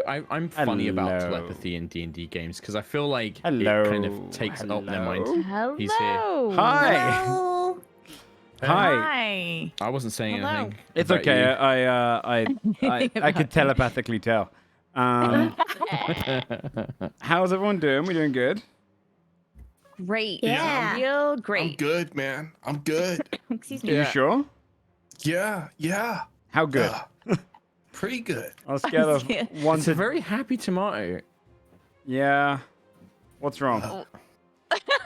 I'm funny about Hello. telepathy in D&D games because I feel like Hello. it kind of takes. Oh, never mind. Hello. He's here. Hi. Hello. Hi. Hi. I wasn't saying Hello. anything. It's about okay. you. I could telepathically tell. How's everyone doing? We doing good? Great. Yeah. Real great. I'm good, man. I'm good. Excuse Are me. you Yeah. sure? Yeah. How good? Pretty good. On a scale of Yeah. 1 It's a to... very happy tomato. Yeah. What's wrong?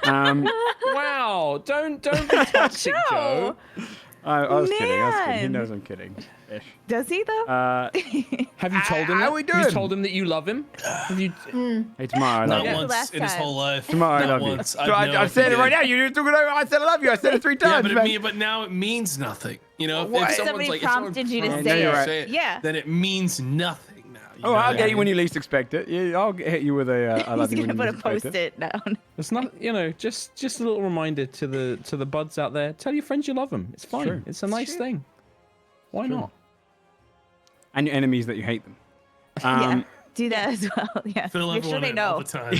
Um, Wow! Don't be toxic, Joe. I was kidding. He Man. knows I'm kidding. Ish. Does he though? Have you told him? How that? we Have you doing? told him that you love him? Have you? Hey, tomorrow I love Not you. Yeah. once Last in his time. whole life. Tomorrow I Not love once. you. I So know I'm if saying he it right did. now. You took it over. I said I love you. I said it 3 Yeah, times. but now it means nothing. You know, What? if someone's Somebody like, if someone prompted you to prompts say you it. say it, Yeah. then it means nothing now. Oh, I'll get you when you least expect it. Yeah, I'll hit you with a I love He's you when gonna you put a least expect it. post-it down. It's not. Just a little reminder to the buds out there. Tell your friends you love them. It's fine. True. It's a nice true. thing. Why True. not? And your enemies that you hate them. Yeah. Do that as well. Yeah. Fill Make sure everyone they in all know. the time.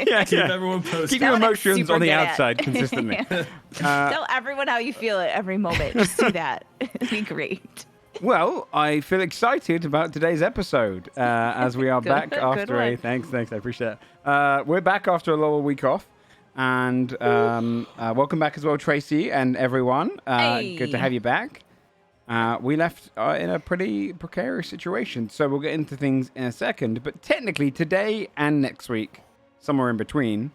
yeah. Keep everyone posted. Keep That your one I'm emotions super on the good at. outside consistently. Tell everyone how you feel at every moment. Just do that. It'd be great. Well, I feel excited about today's episode as we are back Good after a... one. Thanks, I appreciate it. We're back after a little week off. And welcome back as well, Tracy and everyone. Hey. Good to have you back. We left in a pretty precarious situation, so we'll get into things in a second. But technically, today and next week, somewhere in between,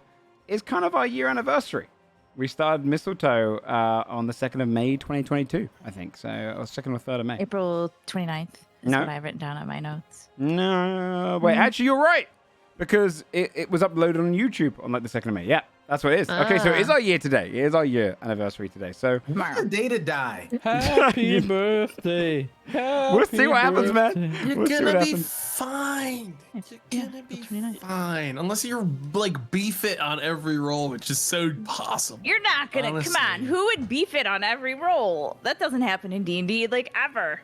is kind of our year anniversary. We started Mistletoe on the 2nd of May, 2022, I think. So, or 2nd or 3rd of May. April 29th is No. what I've written down on my notes. No, wait, actually, you're right. Because it was uploaded on YouTube on like the 2nd of May. Yeah, that's what it is. Okay, so it is our year today. It is our year anniversary today. So What a day to die. Happy birthday. we'll see what happens, man. You're We'll see what gonna be happens. fine. You're gonna be 29th. fine. Unless you're like beef it on every roll, which is so possible. You're not gonna. Come on. Honestly. Who would beef it on every roll? That doesn't happen in D&D like ever.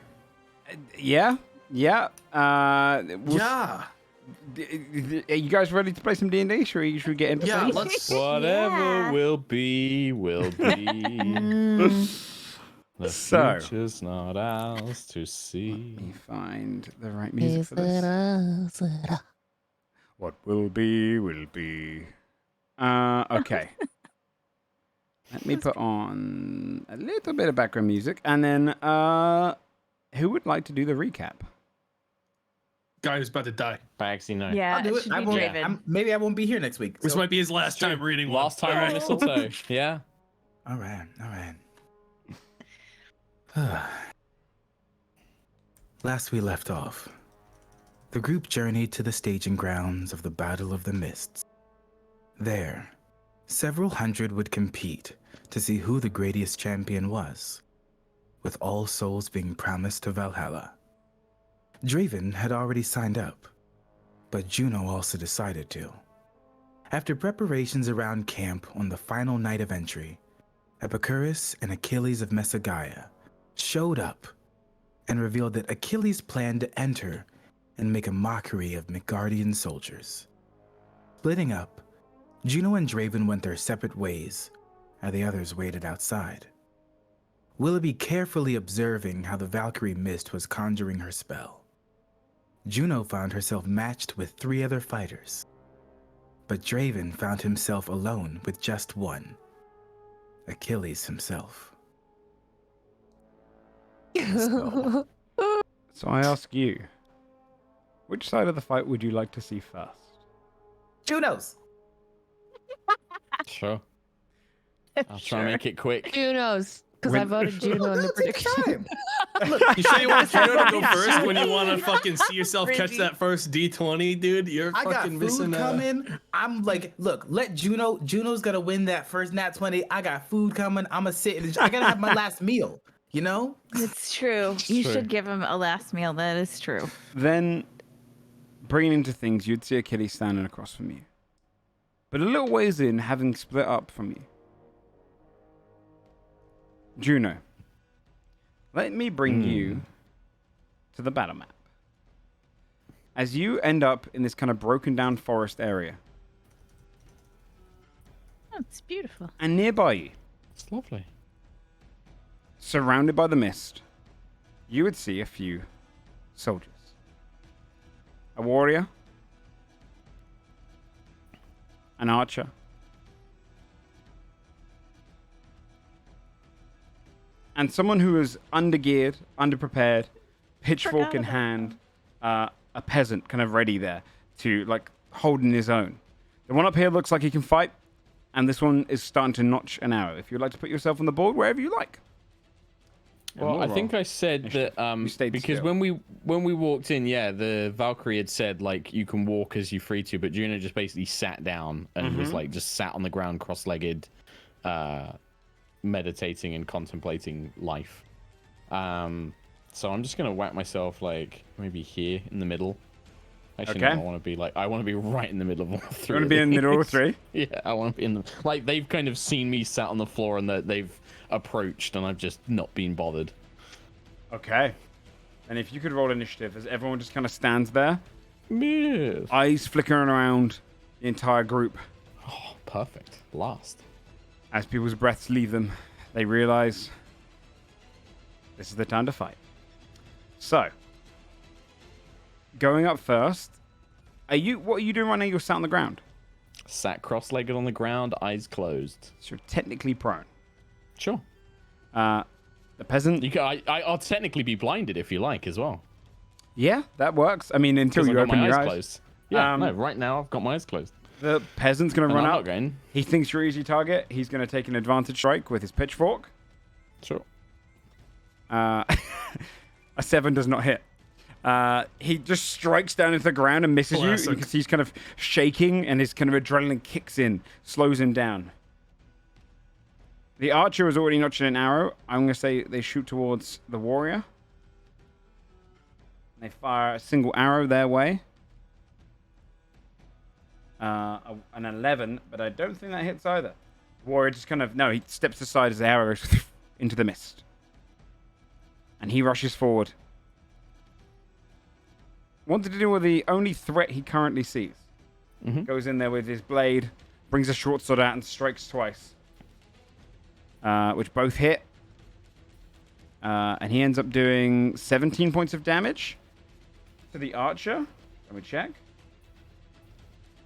Yeah. We'll Yeah. Are you guys ready to play some D&D? Should we get into Yeah, things? let's. Whatever Yeah. will be, will be. The So. future's not ours to see. Let me find the right music for this. What will be, will be. Okay. Let me put on a little bit of background music, and then who would like to do the recap? Guy who's about to die. Bagsy, no. Yeah, I'll do it. should I be won't, Draven. maybe I won't be here next week. This so- might be his last time reading one. Last time on Mistletoe. Yeah. All right. Last we left off, the group journeyed to the staging grounds of the Battle of the Mists. There, several hundred would compete to see who the greatest champion was, with all souls being promised to Valhalla. Draven had already signed up, but Juno also decided to. After preparations around camp on the final night of entry, Epicurus and Achilles of Mesagaia showed up and revealed that Achilles planned to enter and make a mockery of Midgardian soldiers. Splitting up, Juno and Draven went their separate ways, and the others waited outside. Willoughby carefully observing how the Valkyrie mist was conjuring her spell. Juno found herself matched with 3 other fighters, but Draven found himself alone with just one, Achilles himself. Let's go. So I ask you, which side of the fight would you like to see first? Junos. Sure. I'll try and make it quick. Junos, because I voted Juno in the prediction. You sure you want Juno to go first when you want to fucking see yourself catch that first D20, dude? You're I got fucking missing food coming. I'm like, look, let Juno's gonna win that first nat 20. I got food coming. I'm gonna sit and I gotta have my last meal, you know? It's true. You true. should give him a last meal. That is true. Then, bringing into things, you'd see Achilles standing across from you. But a little ways in, having split up from you. Juno, let me bring you to the battle map. as you end up in this kind of broken down forest area. Oh, it's beautiful. And nearby you, It's lovely. surrounded by the mist, you would see a few soldiers. A warrior, an archer, and someone who is undergeared, underprepared, pitchfork in hand, a peasant kind of ready there to like holding his own. The one up here looks like he can fight, and this one is starting to notch an arrow. If you'd like to put yourself on the board, wherever you like. Well, I think I said that You stayed because still. when we walked in, yeah, the Valkyrie had said like you can walk as you free to, but Juno just basically sat down and was like just sat on the ground, cross-legged, meditating and contemplating life. So I'm just gonna whack myself like maybe here in the middle. Actually, Okay. no, I want to be right in the middle of all three. You want to be in the middle of all three? Yeah, I want to be in the like they've kind of seen me sat on the floor and that they've approached and I've just not been bothered. Okay. And if you could roll initiative as everyone just kind of stands there, Yes. eyes flickering around the entire group. Oh, perfect. Last. As people's breaths leave them, they realize this is the time to fight. So, going up first, what are you doing right now? You're sat on the ground. Sat cross-legged on the ground, eyes closed. So you're technically prone. Sure. The peasant, You can, I'll technically be blinded if you like as well. yeah, that works. I mean, until 'Cause I've you got open my your eyes eyes. closed. Yeah, Um, no, right now I've got my eyes closed. The peasant's going to And run I'm out. not going. He thinks you're an easy target. He's going to take an advantage strike with his pitchfork. Sure. A 7 does not hit. He just strikes down into the ground and misses you. Classic. You can see he's kind of shaking and his kind of adrenaline kicks in, slows him down. The archer is already notching an arrow. I'm going to say they shoot towards the warrior. They fire a single arrow their way. An 11, but I don't think that hits either. The warrior just kind of, no, he steps aside as the arrow goes into the mist. And he rushes forward. Wanted to deal with the only threat he currently sees. Mhm. Goes in there with his blade, brings a short sword out and strikes twice. Which both hit. And he ends up doing 17 points of damage to the archer. Let me check.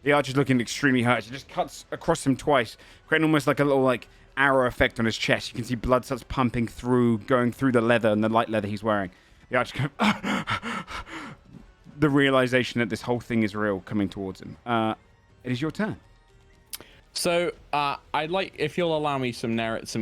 The archer's looking extremely hurt. He just cuts across him twice, creating almost like a little like arrow effect on his chest. You can see blood starts pumping through, going through the leather and the light leather he's wearing. The archer kind of the realization that this whole thing is real coming towards him. It is your turn. So, I'd like, if you'll allow me some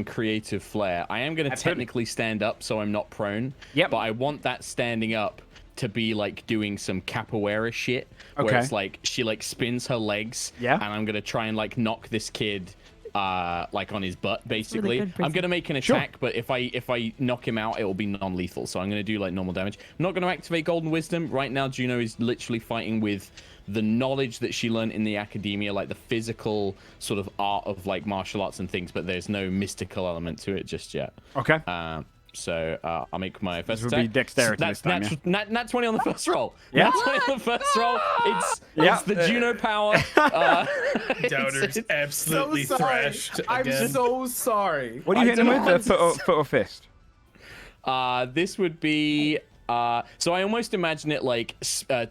creative flair, I am going to Absolutely. technically stand up so I'm not prone. Yep. But I want that standing up to be like doing some capoeira shit. Okay. Where it's like, she like spins her legs. Yeah. And I'm going to try and like knock this kid like on his butt, basically. good, I'm going to make an Sure. attack, but if I knock him out, it will be non-lethal. So I'm going to do like normal damage. I'm not going to activate Golden Wisdom. Right now, Juno is literally fighting with the knowledge that she learned in the academia, like the physical sort of art of like martial arts and things, but there's no mystical element to it just yet. Okay. So I'll make my first would attack. be dexterity That's this time, nat 20 on the first roll. Yeah. Nat 20 on the first roll. Yeah. It's the Juno power. Doubter's absolutely thrashed I'm again. so sorry. What are you I hitting him don't with? A foot or fist? This would be so I almost imagine it like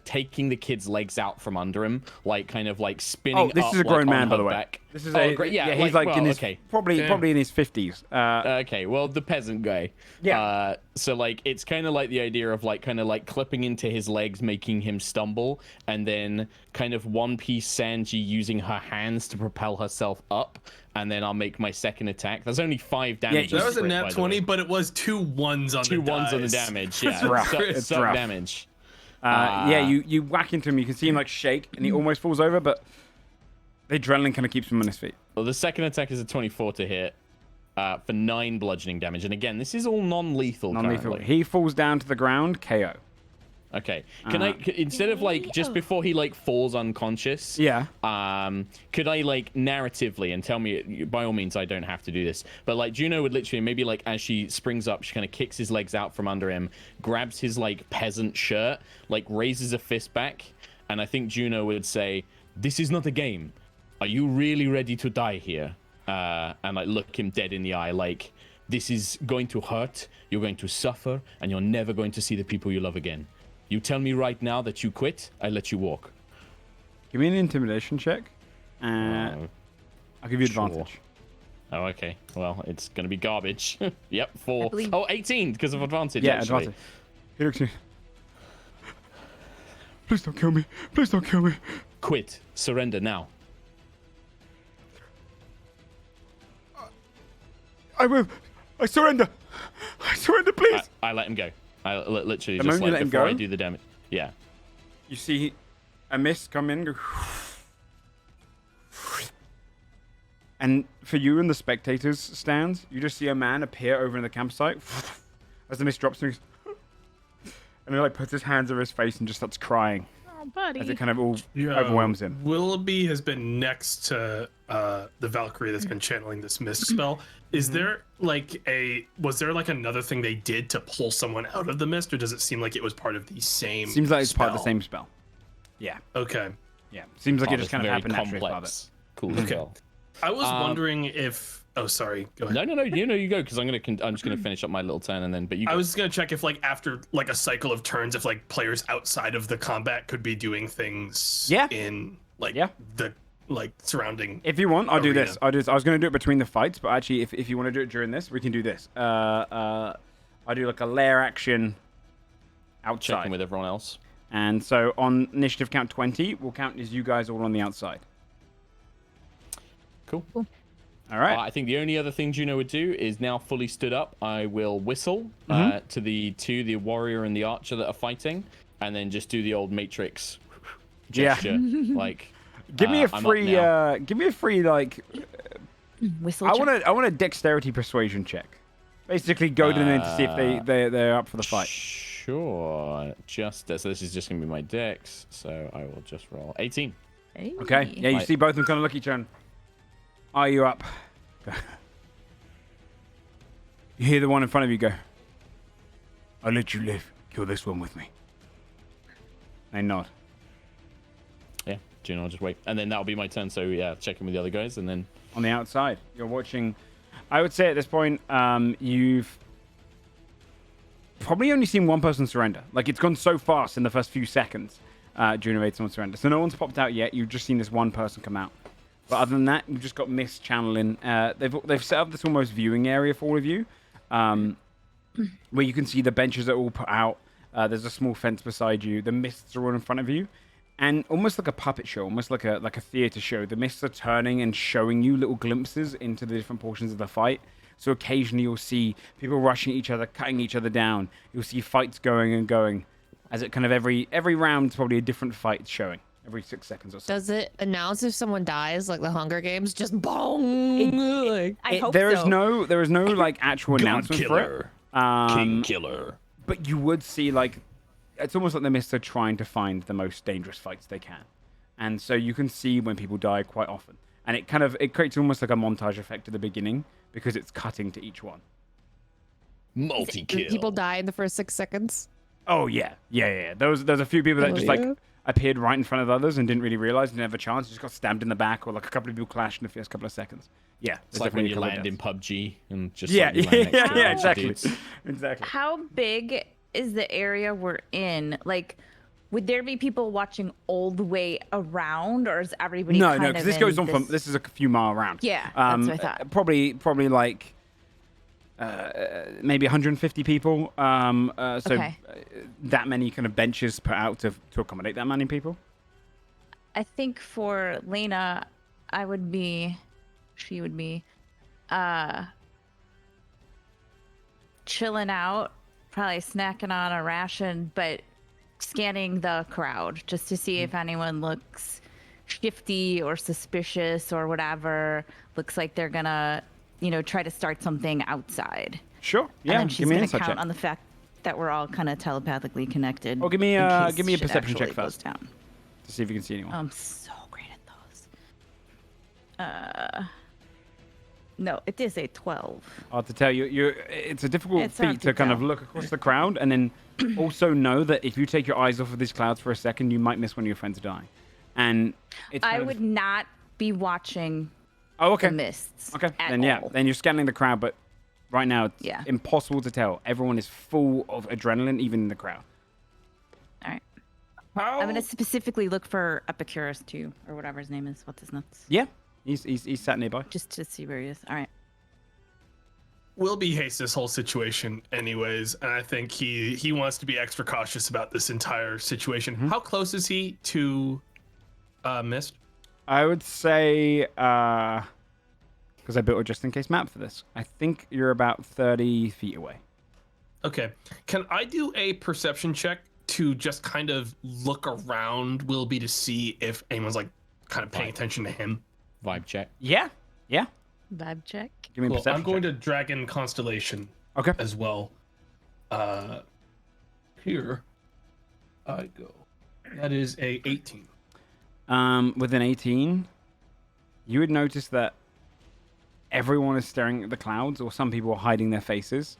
taking the kid's legs out from under him, like kind of like spinning. Oh, this up, is a grown like, man, on by her the way. back. This is yeah, he's like well, in his okay. probably in his 50s. Okay, well, the peasant guy. Yeah. So like it's kind of like the idea of like kind of like clipping into his legs, making him stumble, and then kind of One Piece Sanji using her hands to propel herself up, and then I'll make my second attack. That's only 5 damage. That was a for it, by nat the 20, way. but it was 2 ones on 2 the ones on the dice. damage. Yeah, rough. Suck- It's suck rough. damage. Yeah, you whack into him. You can see him like shake, and he almost falls over, but the adrenaline kind of keeps him on his feet. Well, the second attack is a 24 to hit for 9 bludgeoning damage, and again, this is all non-lethal. Non-lethal. currently. He falls down to the ground, KO. Okay. Can instead of like just before he like falls unconscious? Yeah. Could I like narratively and tell me by all means I don't have to do this, but like Juno would literally maybe like as she springs up, she kind of kicks his legs out from under him, grabs his like peasant shirt, like raises a fist back, and I think Juno would say, "This is not a game. Are you really ready to die here?" And like look him dead in the eye, like this is going to hurt. You're going to suffer, and you're never going to see the people you love again. You tell me right now that you quit, I let you walk. Give me an intimidation check. I'll give you advantage. Oh, okay. Well, it's going to be garbage. Yep, 4. Oh, 18 because of advantage, actually. Advantage. He looks at me. Please don't kill me. Please don't kill me. Quit. Surrender now. I will. I surrender. I surrender, please. I let him go. I literally The just moment you like let him before go? I do the damage. Yeah. You see a mist come in, go, and for you and the spectators stand, you just see a man appear over in the campsite as the mist drops, and he like puts his hands over his face and just starts crying Oh, buddy. as it kind of all overwhelms him. Willoughby has been next to the Valkyrie that's been channeling this mist spell. Is there was there another thing they did to pull someone out of the mist, or does it seem like it was part of the same Seems like it's part of the spell? same spell. Yeah. Okay. Yeah. Seems like it Oh, just this kind of very happened naturally. complex. Cool spell. I was wondering if oh sorry, go ahead. No, you go because I'm just gonna finish up my little turn and then but you go. I was just gonna check if after a cycle of turns, if players outside of the combat could be doing things in the surrounding. If you want, I'll do arena. this. I was going to do it between the fights, but actually, if you want to do it during this, we can do this. I do like a lair action outside. Checking with everyone else. And so on initiative count 20, we'll count as you guys all on the outside. Cool. All right. I think the only other thing Juno would do is now fully stood up. I will whistle to the warrior and the archer that are fighting, and then just do the old Matrix gesture. Give me a free Whistle. I want a dexterity persuasion check. Basically, go to them to see if they're up for the fight. Sure. So this is just gonna be my dex. So I will just roll 18. Hey. Okay. Yeah, you see both of them kind of look at each other. And, are you up? You hear the one in front of you go, "I'll let you live. Kill this one with me." They nod. Yeah, Juno will just wait, and then that'll be my turn. So yeah, check in with the other guys, and then On the outside, you're watching. I would say at this point, you've probably only seen one person surrender. Like, it's gone so fast in the first few seconds. Juno made someone surrender. So no one's popped out yet. You've just seen this one person come out. But other than that, you've just got mist channeling. They've set up this almost viewing area for all of you, where you can see the benches are all put out. There's a small fence beside you. The mists are all in front of you. And almost like a puppet show, almost like a theater show. The mists are turning and showing you little glimpses into the different portions of the fight. So occasionally you'll see people rushing each other, cutting each other down. You'll see fights going and going. As it kind of every round's probably a different fight showing. Every 6 seconds or so. Does it announce if someone dies, like the Hunger Games? Just boom! I hope There so. is no like actual announcement for it. King Killer. But you would see like it's almost like the mists are trying to find the most dangerous fights they can, and so you can see when people die quite often, and it creates almost like a montage effect at the beginning because it's cutting to each one. Multi-kill. People die in the first 6 seconds. Oh yeah. There's a few people that just like appeared right in front of others and didn't really realize, didn't have a chance, just got stabbed in the back, or like a couple of people clashed in the first couple of seconds. Yeah, It's like when you land in PUBG and just yeah, like you land next to a bunch of exactly, dudes. exactly. How big is the area we're in? Like, would there be people watching all the way around, or is everybody? No, kind because of this in goes on from. This is a few mile around. Yeah, that's what I thought. Probably like maybe 150 people. Okay. That many kind of benches put out to accommodate that many people. I think for Lena, she would be chilling out, probably snacking on a ration, but scanning the crowd just to see if anyone looks shifty or suspicious or whatever. Looks like they're gonna, try to start something outside. Sure. Yeah. And then she's give me an gonna insight count check. on the fact. that we're all kind of telepathically connected. Oh, give me in a case shit perception check actually goes first. down. To see if you can see anyone. I'm so great at those. No, it is a 12. Hard to tell you. It's a difficult It's hard feat to to kind of tell. look across the crowd and then also know that if you take your eyes off of these clouds for a second, you might miss one of your friends dying. And it's I kind of- would not be watching Oh, okay. the mists. Okay. At Then yeah, all. then you're scanning the crowd, but right now it's Yeah. impossible to tell. Everyone is full of adrenaline, even in the crowd. All right. How? I'm gonna specifically look for Epicurus too, or whatever his name is. What's his nuts? Yeah. He's sat nearby. Just to see where he is. All right. Wilby hates this whole situation anyways, and I think he wants to be extra cautious about this entire situation. How close is he to Mist? I would say, because I built a just-in-case map for this, I think you're about 30 feet away. Okay. Can I do a perception check to just kind of look around Wilby to see if anyone's like kind of paying attention to him? Vibe check. Yeah. Yeah. Vibe check. Give me a Cool. perception I'm going check. to Dragon Constellation Okay. as well. Here I go. That is a 18. With an 18, you would notice that everyone is staring at the clouds, or some people are hiding their faces.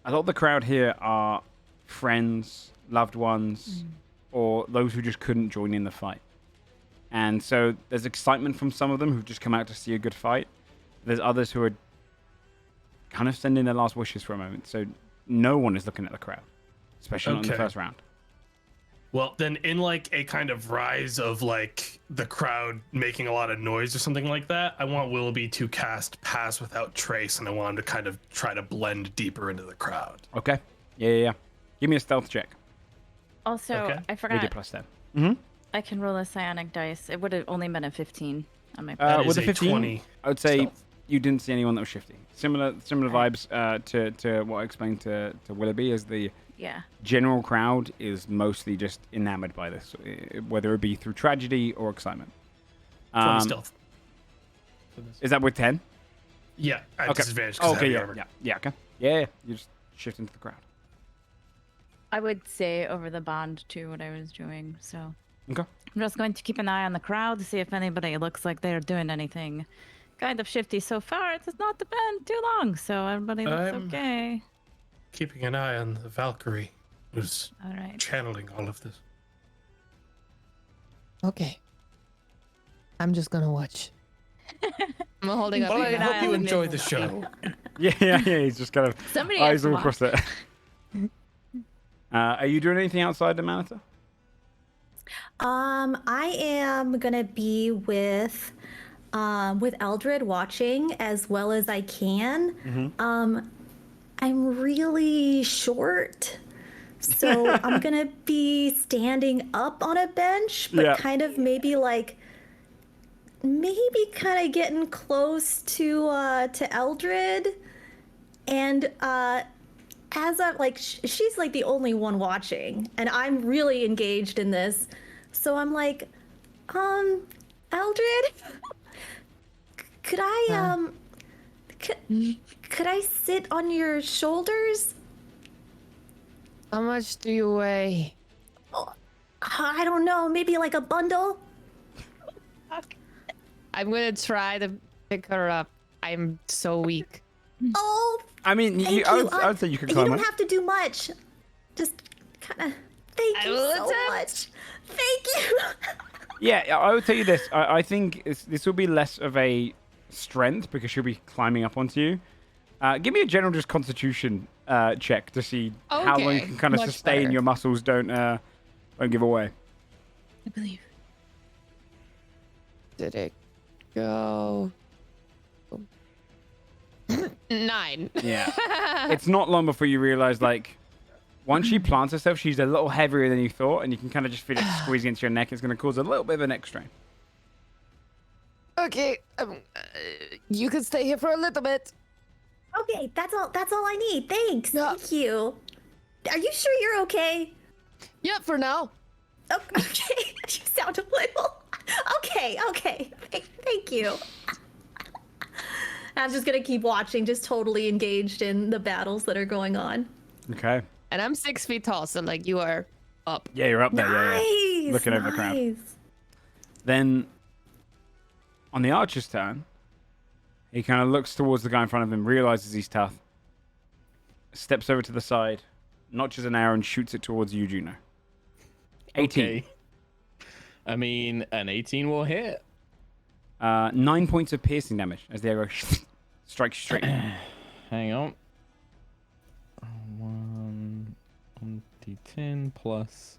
A lot of the crowd here are friends, loved ones, or those who just couldn't join in the fight. And so there's excitement from some of them who've just come out to see a good fight. There's others who are kind of sending their last wishes for a moment. So no one is looking at the crowd, especially not in the Okay. first round. Well, then in like a kind of rise of like the crowd making a lot of noise or something like that, I want Willoughby to cast Pass Without Trace, and I want him to kind of try to blend deeper into the crowd. Okay. Yeah. Give me a stealth check. Also, Okay. I We forgot did plus 10. I can roll a psionic dice. It would have only been a 15 on my. That With is a 15, 20 I would say stealth. you didn't see anyone that was shifty. Similar vibes to what I explained to Willoughby, as the Yeah. general crowd is mostly just enamored by this, whether it be through tragedy or excitement. 20 stealth. For this. Is that with 10? Yeah, at Okay. disadvantage because Okay, I yeah, have armor. yeah, okay. Yeah, you just shift into the crowd. I would say over the bond too what I was doing. So Okay. I'm just going to keep an eye on the crowd to see if anybody looks like they're doing anything kind of shifty. So far, it has not been too long, so everybody looks I'm- okay. Keeping an eye on the Valkyrie, who's All right. channeling all of this. Okay. I'm just gonna watch. I'm holding up. Well, I an eye hope on you the enjoy the mist. show. Yeah. He's just kind of Somebody has eyes to all across watch. there. Are you doing anything outside the monitor? I am gonna be with Eldred watching as well as I can. I'm really short, so I'm gonna be standing up on a bench, but Yeah. kind of maybe kind of getting close to Eldred, and as I'm like, she's like the only one watching, and I'm really engaged in this. So I'm like, Eldred, could I could I sit on your shoulders? How much do you weigh? I don't know, maybe like a bundle. I'm gonna try to pick her up. I'm so weak. Oh, I mean, thank I you. would, I would say you could You climb don't it. have to do much. Just kind of. Thank I you will so attempt. much. Thank you. Yeah, I would tell you this. I think this will be less of a strength because she'll be climbing up onto you. Give me a general just constitution check to see how long you Okay, can kind of much sustain better. your muscles don't give away. I believe. Did it go? 9. Yeah. It's not long before you realize, like, once she plants herself, she's a little heavier than you thought, and you can kind of just feel it squeeze against your neck. It's going to cause a little bit of a neck strain. Okay. You can stay here for a little bit. Okay, that's all I need. Thanks. Yeah. Thank you. Are you sure you're okay? Yep, for now. Oh, okay. You sound a little. Okay. Thank you. I'm just gonna keep watching, just totally engaged in the battles that are going on. Okay. And I'm 6 feet tall, so like you are up. Yeah, you're up there. Nice. Yeah. Looking over the crowd. Nice. Then, on the archer's turn, he kind of looks towards the guy in front of him, realizes he's tough, steps over to the side, notches an arrow, and shoots it towards you, Juno. 18. Okay. I mean, an 18 will hit. 9 points of piercing damage as the arrow strikes you straight. Hang on. 1d10 plus.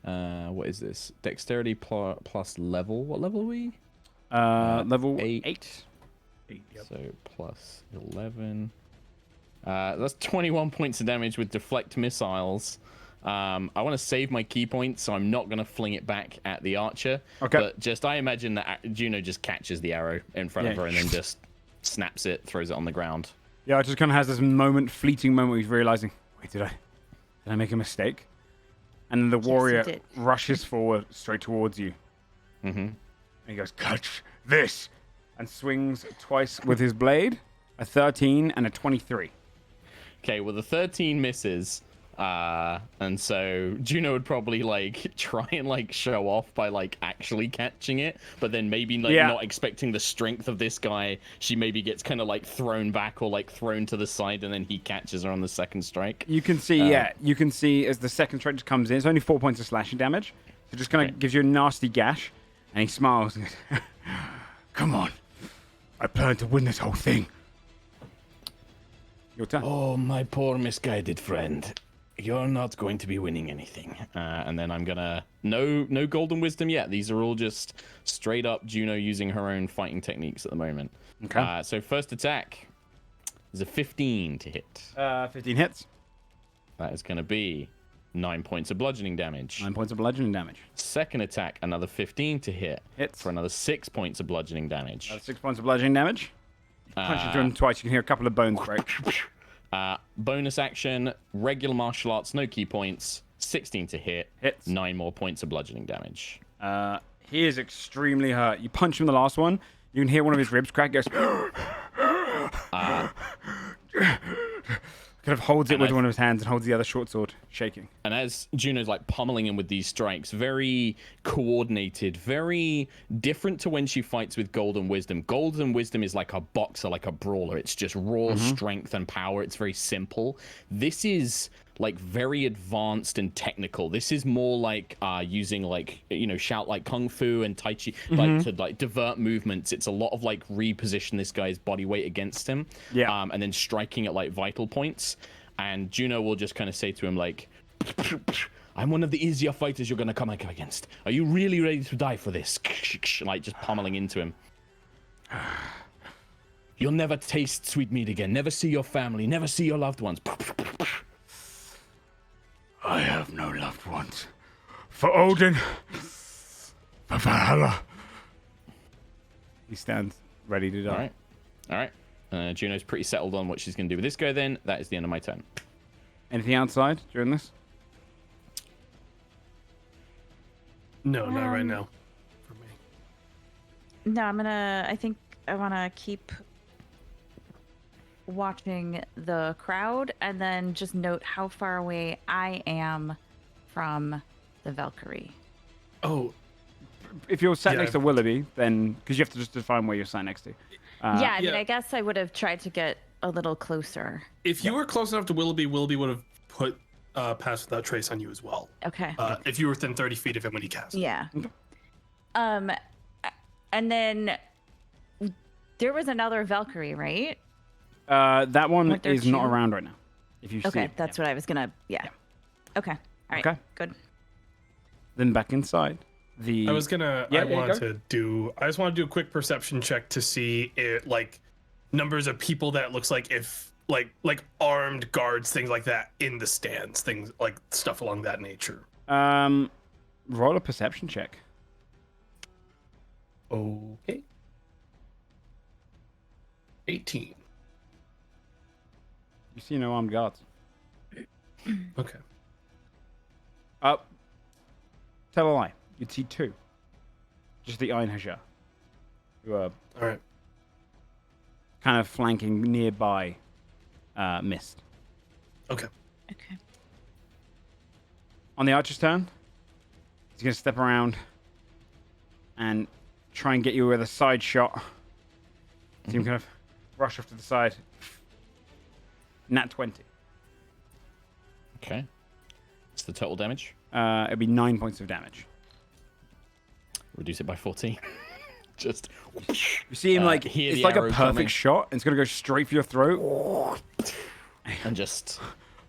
What is this? Dexterity plus level. What level are we? Level 8. 8. So plus 11. That's 21 points of damage with deflect missiles. I want to save my key points, so I'm not going to fling it back at the archer. Okay. But just, I imagine that Juno just catches the arrow in front of her and then just snaps it, throws it on the ground. Yeah, it just kind of has this fleeting moment where he's realizing, wait, did I make a mistake? And the warrior did. rushes forward straight towards you. Mm-hmm. And he goes, catch this! And swings twice with his blade, a 13 and a 23. Okay, well, the 13 misses. And so Juno would probably try and show off by actually catching it, but then maybe not expecting the strength of this guy. She maybe gets kind of thrown back or thrown to the side, and then he catches her on the second strike. You can see, you can see as the second strike just comes in, it's only 4 points of slashing damage. So it just kind of gives you a nasty gash, and he smiles and goes, come on, I plan to win this whole thing. Your turn. Oh, my poor misguided friend. You're not going to be winning anything. And then I'm gonna... No golden wisdom yet. These are all just straight up Juno using her own fighting techniques at the moment. Okay. So first attack is a 15 to hit. 15 hits. That is going to be 9 points of bludgeoning damage. 9 points of bludgeoning damage. Second attack, another 15 to hit. Hits. For another 6 points of bludgeoning damage. 6 points of bludgeoning damage. Punch into him twice, you can hear a couple of bones break. Bonus action, regular martial arts, no key points, 16 to hit. Hits. 9 more points of bludgeoning damage. He is extremely hurt. You punch him the last one, you can hear one of his ribs crack. Goes, kind of holds it with one of his hands and holds the other short sword, shaking. And as Juno's pummeling him with these strikes, very coordinated, very different to when she fights with Golden Wisdom. Golden Wisdom is like a boxer, like a brawler. It's just raw strength and power. It's very simple. This is very advanced and technical. This is more using shout kung fu and tai chi to divert movements. It's a lot of reposition this guy's body weight against him. Yeah. And then striking at vital points. And Juno will just kind of say to him I'm one of the easier fighters you're gonna come up against. Are you really ready to die for this? Just pummeling into him. You'll never taste sweet meat again. Never see your family. Never see your loved ones. I have no loved ones. For Odin. For Valhalla. He stands ready to die. All right. Juno's pretty settled on what she's going to do with this guy then. That is the end of my turn. Anything outside during this? No, not right now. For me. No, I think I want to keep watching the crowd and then just note how far away I am from the Valkyrie. Oh, If you're sat next to Willoughby, then because you have to just define where you're sat next to. I mean, I guess I would have tried to get a little closer. if you were close enough to Willoughby would have put Pass Without Trace on you as well. Okay. If you were within 30 feet of him when he cast. Yeah. And then there was another Valkyrie, right? That one Weren't there is not two? around right now. If you see Okay, it. that's what I was gonna. Yeah. Okay. All right. Okay. Good. Then back inside. I I just want to do a quick perception check to see it numbers of people that looks like if armed guards, things like that in the stands, things stuff along that nature. Roll a perception check. Okay. 18. You see no armed guards. Okay. Tell a lie. You'd see two. Just the Einherjar, who are All right. kind of flanking nearby Mist. Okay. Okay. On the archer's turn, he's going to step around and try and get you with a side shot. So you can kind of rush off to the side. Nat 20. Okay. What's the total damage? It'll be 9 points of damage. Reduce it by 14. Just. You see him like hear it's the like a arrow perfect coming. shot. And it's gonna go straight for your throat. And just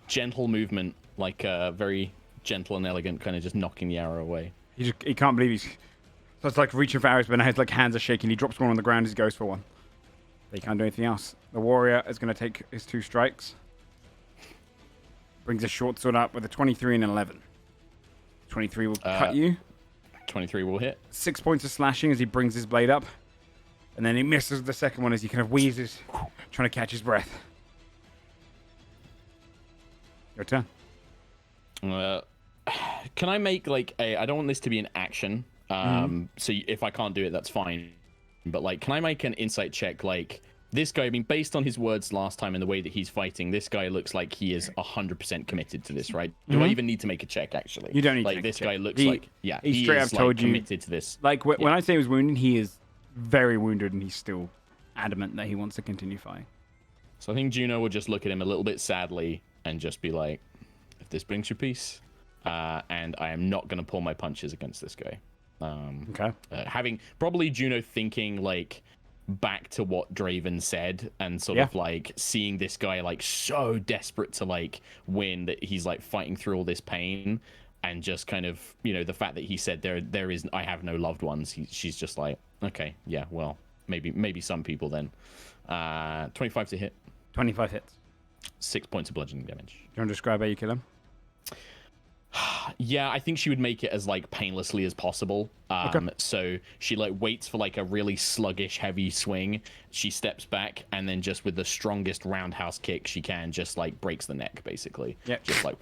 gentle movement, like very gentle and elegant, kind of just knocking the arrow away. He can't believe he's. So it's like reaching for arrows, but now his like hands are shaking. He drops one on the ground as he goes for one. But he can't do anything else. The warrior is gonna take his 2 strikes. Brings a short sword up with a 23 and an 11. 23 will cut you. 23 will hit. 6 points of slashing as he brings his blade up. And then he misses the second one as he kind of wheezes, trying to catch his breath. Your turn. Can I make like a? I don't want this to be an action. So if I can't do it, that's fine. But like, can I make an insight check? Like this guy, I mean, based on his words last time and the way that he's fighting, this guy looks like he is 100% committed to this, right? Do I even need to make a check? Actually, You don't need to like make a this check. guy looks He- like he he straight is up told like you- committed to this. Like, when I say he was wounded, he is very wounded and he's still adamant that he wants to continue fighting. So I think Juno will just look at him a little bit sadly and just be like, "If this brings you peace, and I am not going to pull my punches against this guy." Okay. Having probably Juno thinking like back to what Draven said and sort Yeah. of like seeing this guy like so desperate to like win that he's like fighting through all this pain, and just kind of, you know, the fact that he said there is I have no loved ones. She's just like, okay, yeah, well, maybe some people then. 25 to hit, 25 hits. 6 points of bludgeoning damage. Do you want to describe how you kill him? Yeah, I think she would make it as like painlessly as possible. So she like waits for like a really sluggish, heavy swing. She steps back and then just with the strongest roundhouse kick she can, just like breaks the neck basically. Yep. Just like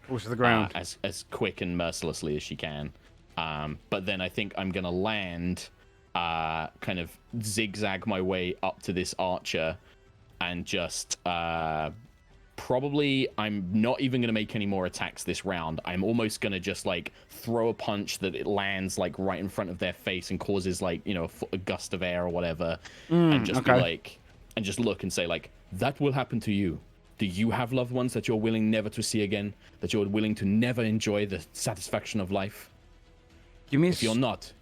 Falls to the ground. as quick and mercilessly as she can. But then I think I'm gonna land, kind of zigzag my way up to this archer, and just probably I'm not even going to make any more attacks this round. I'm almost going to just like throw a punch that it lands like right in front of their face and causes like, you know, a gust of air or whatever, and just be like, and just look and say like, that will happen to you. Do you have loved ones that you're willing never to see again? That you're willing to never enjoy the satisfaction of life? Give me a, If you're not,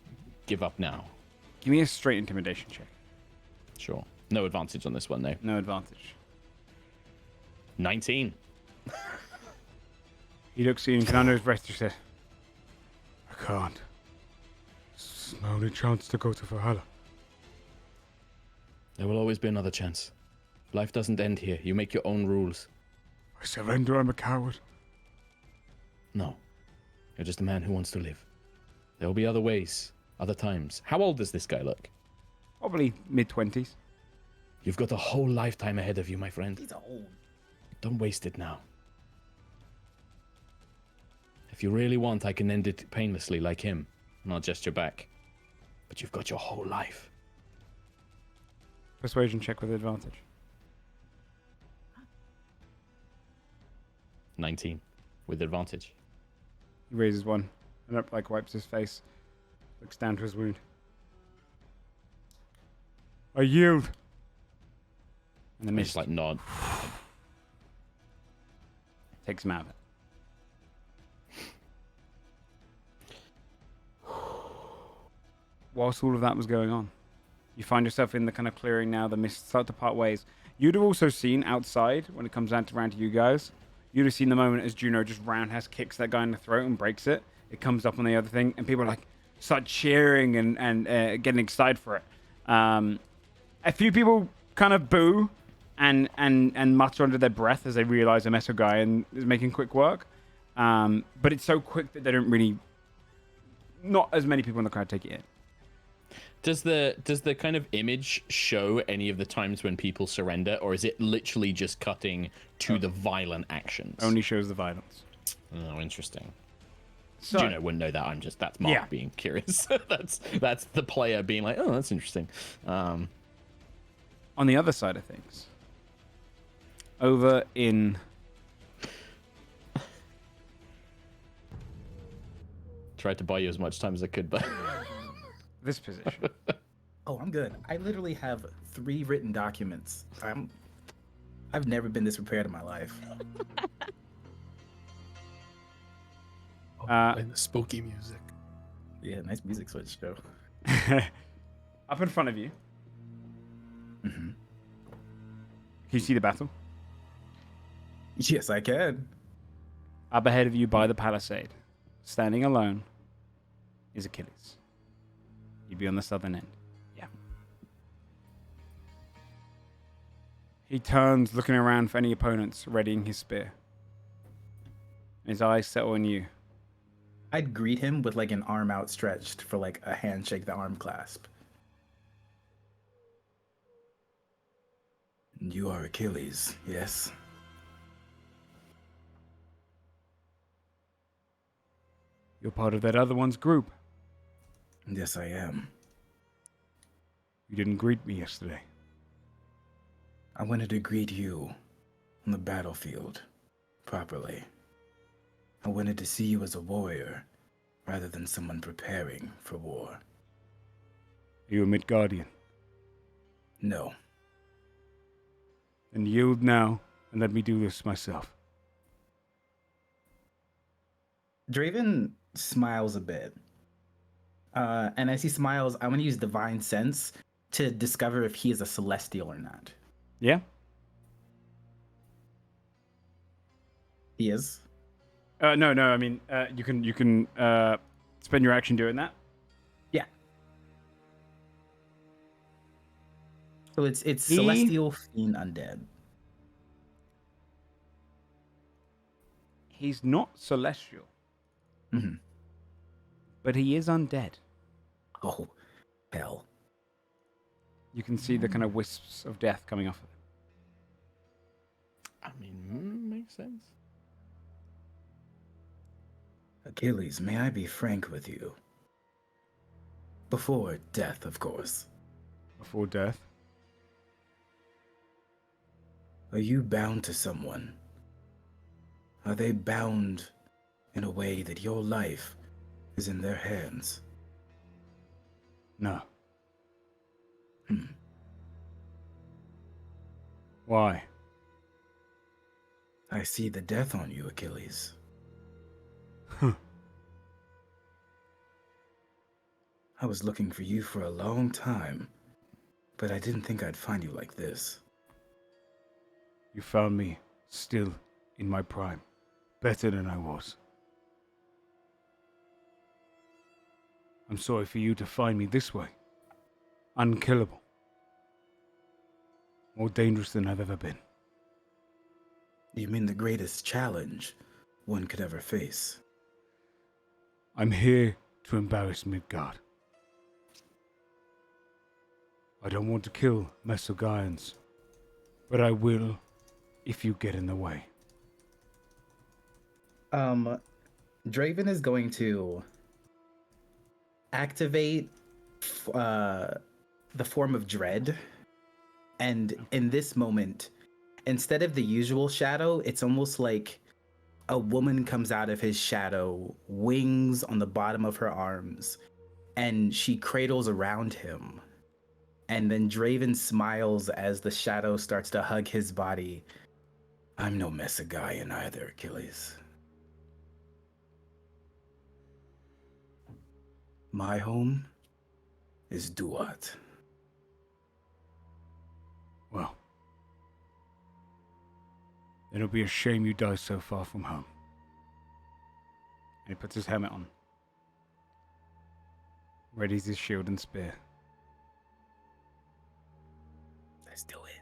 give up now. give me a straight intimidation check. Sure. No advantage on this one though. No advantage. 19. He looks at you and can under his breath just says, I can't. This is my only chance to go to Valhalla. There will always be another chance. Life doesn't end here. You make your own rules. I surrender, I'm a coward. No. You're just a man who wants to live. There will be other ways, other times. How old does this guy look? Probably mid-20s. You've got a whole lifetime ahead of you, my friend. He's old. Don't waste it now. If you really want, I can end it painlessly like him. Not just your back. But you've got your whole life. Persuasion check with advantage. 19. With advantage. He raises one and up, like wipes his face. Looks down to his wound. I yield. And the I mist just like nod. takes him out of it. Whilst all of that was going on, you find yourself in the kind of clearing now. The mist start to part ways. You'd have also seen outside, when it comes round to you guys, you'd have seen the moment as Juno just roundhouse kicks that guy in the throat and breaks it. It comes up on the other thing, and people are like start cheering and getting excited for it. A few people kind of boo and mutter under their breath as they realize a Meso guy and is making quick work. But it's so quick that they don't really. Not as many people in the crowd take it in. Does the kind of image show any of the times when people surrender, or is it literally just cutting to the violent actions? Only shows the violence. Oh, interesting. So, Juno wouldn't know that. That's Mark Yeah. being curious. that's the player being like, oh, that's interesting. on the other side of things, over in tried to buy you as much time as I could, but This position. Oh, I'm good. I literally have 3 written documents. I've never been this prepared in my life. And the spooky music. Yeah, nice music switch, though. Up in front of you, Hmm. can you see the battle? Yes, I can. Up ahead of you by the palisade, standing alone, is Achilles. You'd be on the southern end. Yeah. He turns, looking around for any opponents, readying his spear. His eyes settle on you. I'd greet him with like an arm outstretched for like a handshake, the arm clasp. You are Achilles, yes? You're part of that other one's group. Yes, I am. You didn't greet me yesterday. I wanted to greet you on the battlefield properly. I wanted to see you as a warrior rather than someone preparing for war. Are you a Midgardian? No. Then yield now and let me do this myself. Draven smiles a bit. And as he smiles, I want to use Divine Sense to discover if he is a Celestial or not. Yeah? He is? No. I mean, you can spend your action doing that. Yeah. So it's He- Celestial, Fiend, Undead. He's not celestial, Hmm. but he is undead. Oh, hell. You can see the kind of wisps of death coming off of him. I mean, makes sense. Achilles, may I be frank with you? Before death, of course. Before death. Are you bound to someone? Are they bound in a way that your life is in their hands? No. Hmm. Why? I see the death on you, Achilles. Huh. I was looking for you for a long time, but I didn't think I'd find you like this. You found me still in my prime. Better than I was. I'm sorry for you to find me this way. Unkillable. More dangerous than I've ever been. You mean the greatest challenge one could ever face? I'm here to embarrass Midgard. I don't want to kill Mesogaians, but I will if you get in the way. Draven is going to activate the form of dread, and in this moment, instead of the usual shadow, it's almost like a woman comes out of his shadow, wings on the bottom of her arms, and she cradles around him. And then Draven smiles as the shadow starts to hug his body. I'm no Mesogaian either, Achilles. My home is Duat. Well, it'll be a shame you die so far from home. And he puts his helmet on. Readies his shield and spear. Let's do it.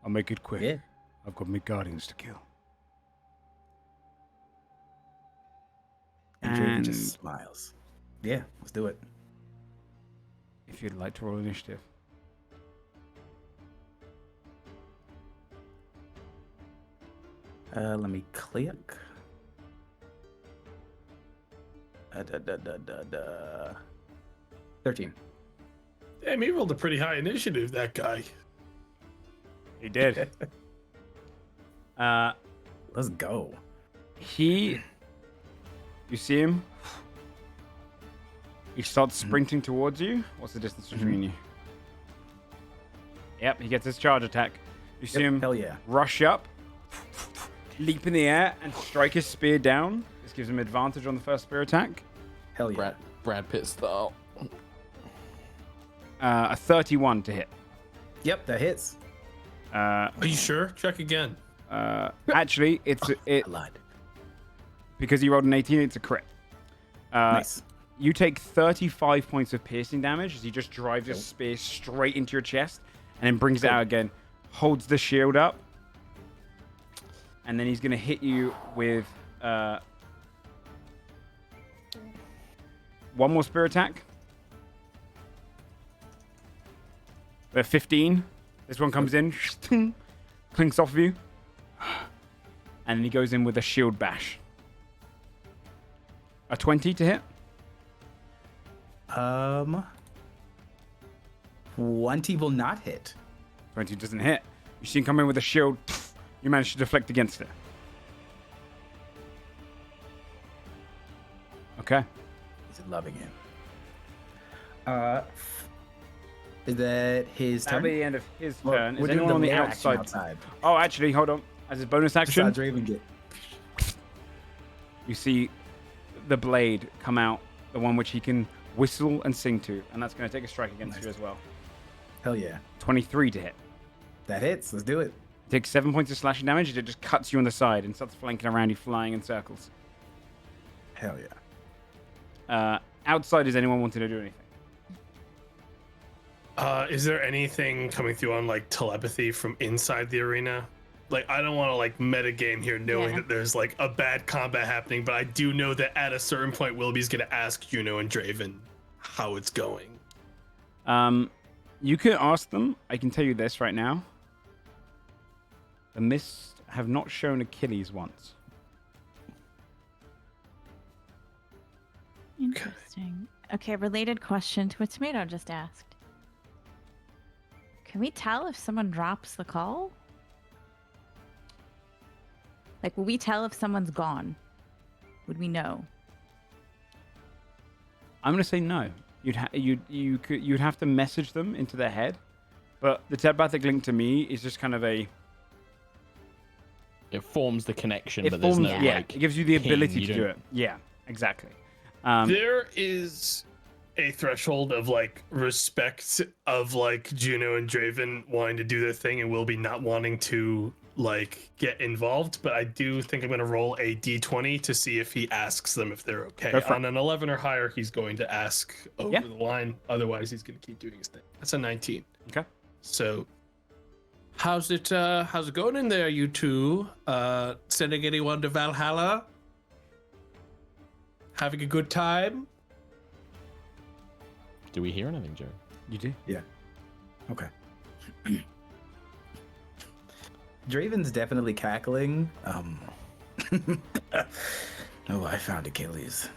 I'll make it quick. Yeah. I've got Midgardians to kill. And Draven And just smiles. Yeah, let's do it. if you'd like to roll initiative. Let me click. 13. Damn, he rolled a pretty high initiative, that guy. He did. Let's go. You You see him. He starts sprinting towards you. What's the distance between you? Yep, he gets his charge attack. You see him Hell yeah. rush up, leap in the air, and strike his spear down. This gives him advantage on the first spear attack. Hell yeah. Brad Pitt style. A 31 to hit. Yep, that hits. Are you sure? Check again. Actually, I lied. because he rolled an 18, it's a crit. Nice. You take 35 points of piercing damage as he just drives his spear straight into your chest and then brings it out again, holds the shield up, and then he's going to hit you with one more spear attack. 15. This one comes in, clinks off of you, and then he goes in with a shield bash. A 20 to hit. 20 will not hit. 20 doesn't hit. You see him come in with a shield. You manage to deflect against it. Okay. He's loving it. Is that his That'll turn? be the end of his Well, turn. we're Is doing anyone on the lair action outside? Oh, actually, hold on. As a bonus action, Besides Raven get. you see the blade come out, the one which he can whistle and sing to, and that's going to take a strike against you as well. Hell yeah. 23 to hit. That hits. Let's do it. Takes 7 points of slashing damage, and it just cuts you on the side and starts flanking around you, flying in circles. Hell yeah. Outside, does anyone want to do anything? Is there anything coming through on like telepathy from inside the arena? Like, I don't want to like metagame here knowing that there's like a bad combat happening, but I do know that at a certain point Wilby's gonna ask Juno and Draven how it's going. You can ask them. I can tell you this right now. The Mists have not shown Achilles once. Interesting. Okay, related question to what Tomato just asked. Can we tell if someone drops the call? Like, will we tell if someone's gone? Would we know? I'm gonna say no. You'd have to message them into their head, but the telepathic link to me is just kind of a. It forms the connection, It but forms, there's no yeah. like. It gives you the ping, ability you to do don't- it. Yeah, exactly. There is a threshold of like respect of like Juno and Draven wanting to do their thing and Wilby not wanting to like get involved, but I do think I'm gonna roll a d20 to see if he asks them if they're okay. Go for it. On an 11 or higher, he's going to ask over the line. Otherwise, he's gonna keep doing his thing. That's a 19. Okay. So, how's it going in there, you two? Sending anyone to Valhalla? Having a good time? Do we hear anything, Joe? You do. Yeah. Okay. Draven's definitely cackling. Oh, I found Achilles.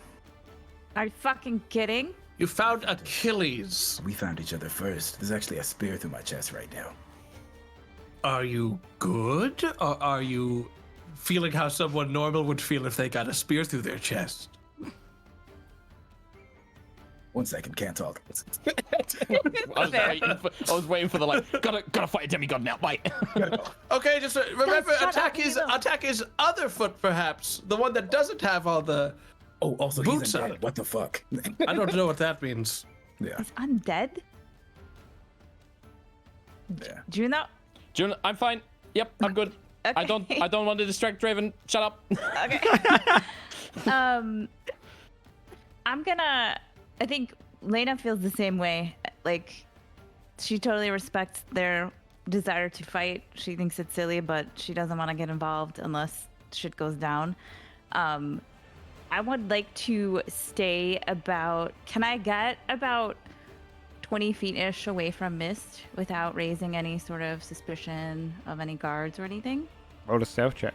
Are you fucking kidding? You found Achilles. We found each other first. There's actually a spear through my chest right now. Are you good? Or are you feeling how someone normal would feel if they got a spear through their chest? 1 second, can't talk. I was waiting for the like. Gotta fight a demigod now. Bye. Okay, just remember, shut attack up, his other foot, perhaps the one that doesn't have all the. Oh, also Boots he's on undead. it. What the fuck? I don't know what that means. Yeah. Is undead? Yeah. Do you know? June, I'm fine. Yep, I'm good. I don't want to distract Draven. Shut up. Okay. I think Lena feels the same way. Like, she totally respects their desire to fight. She thinks it's silly, but she doesn't want to get involved unless shit goes down. I would like to stay about. Can I get about 20 feet-ish away from Mist without raising any sort of suspicion of any guards or anything? Roll a stealth check.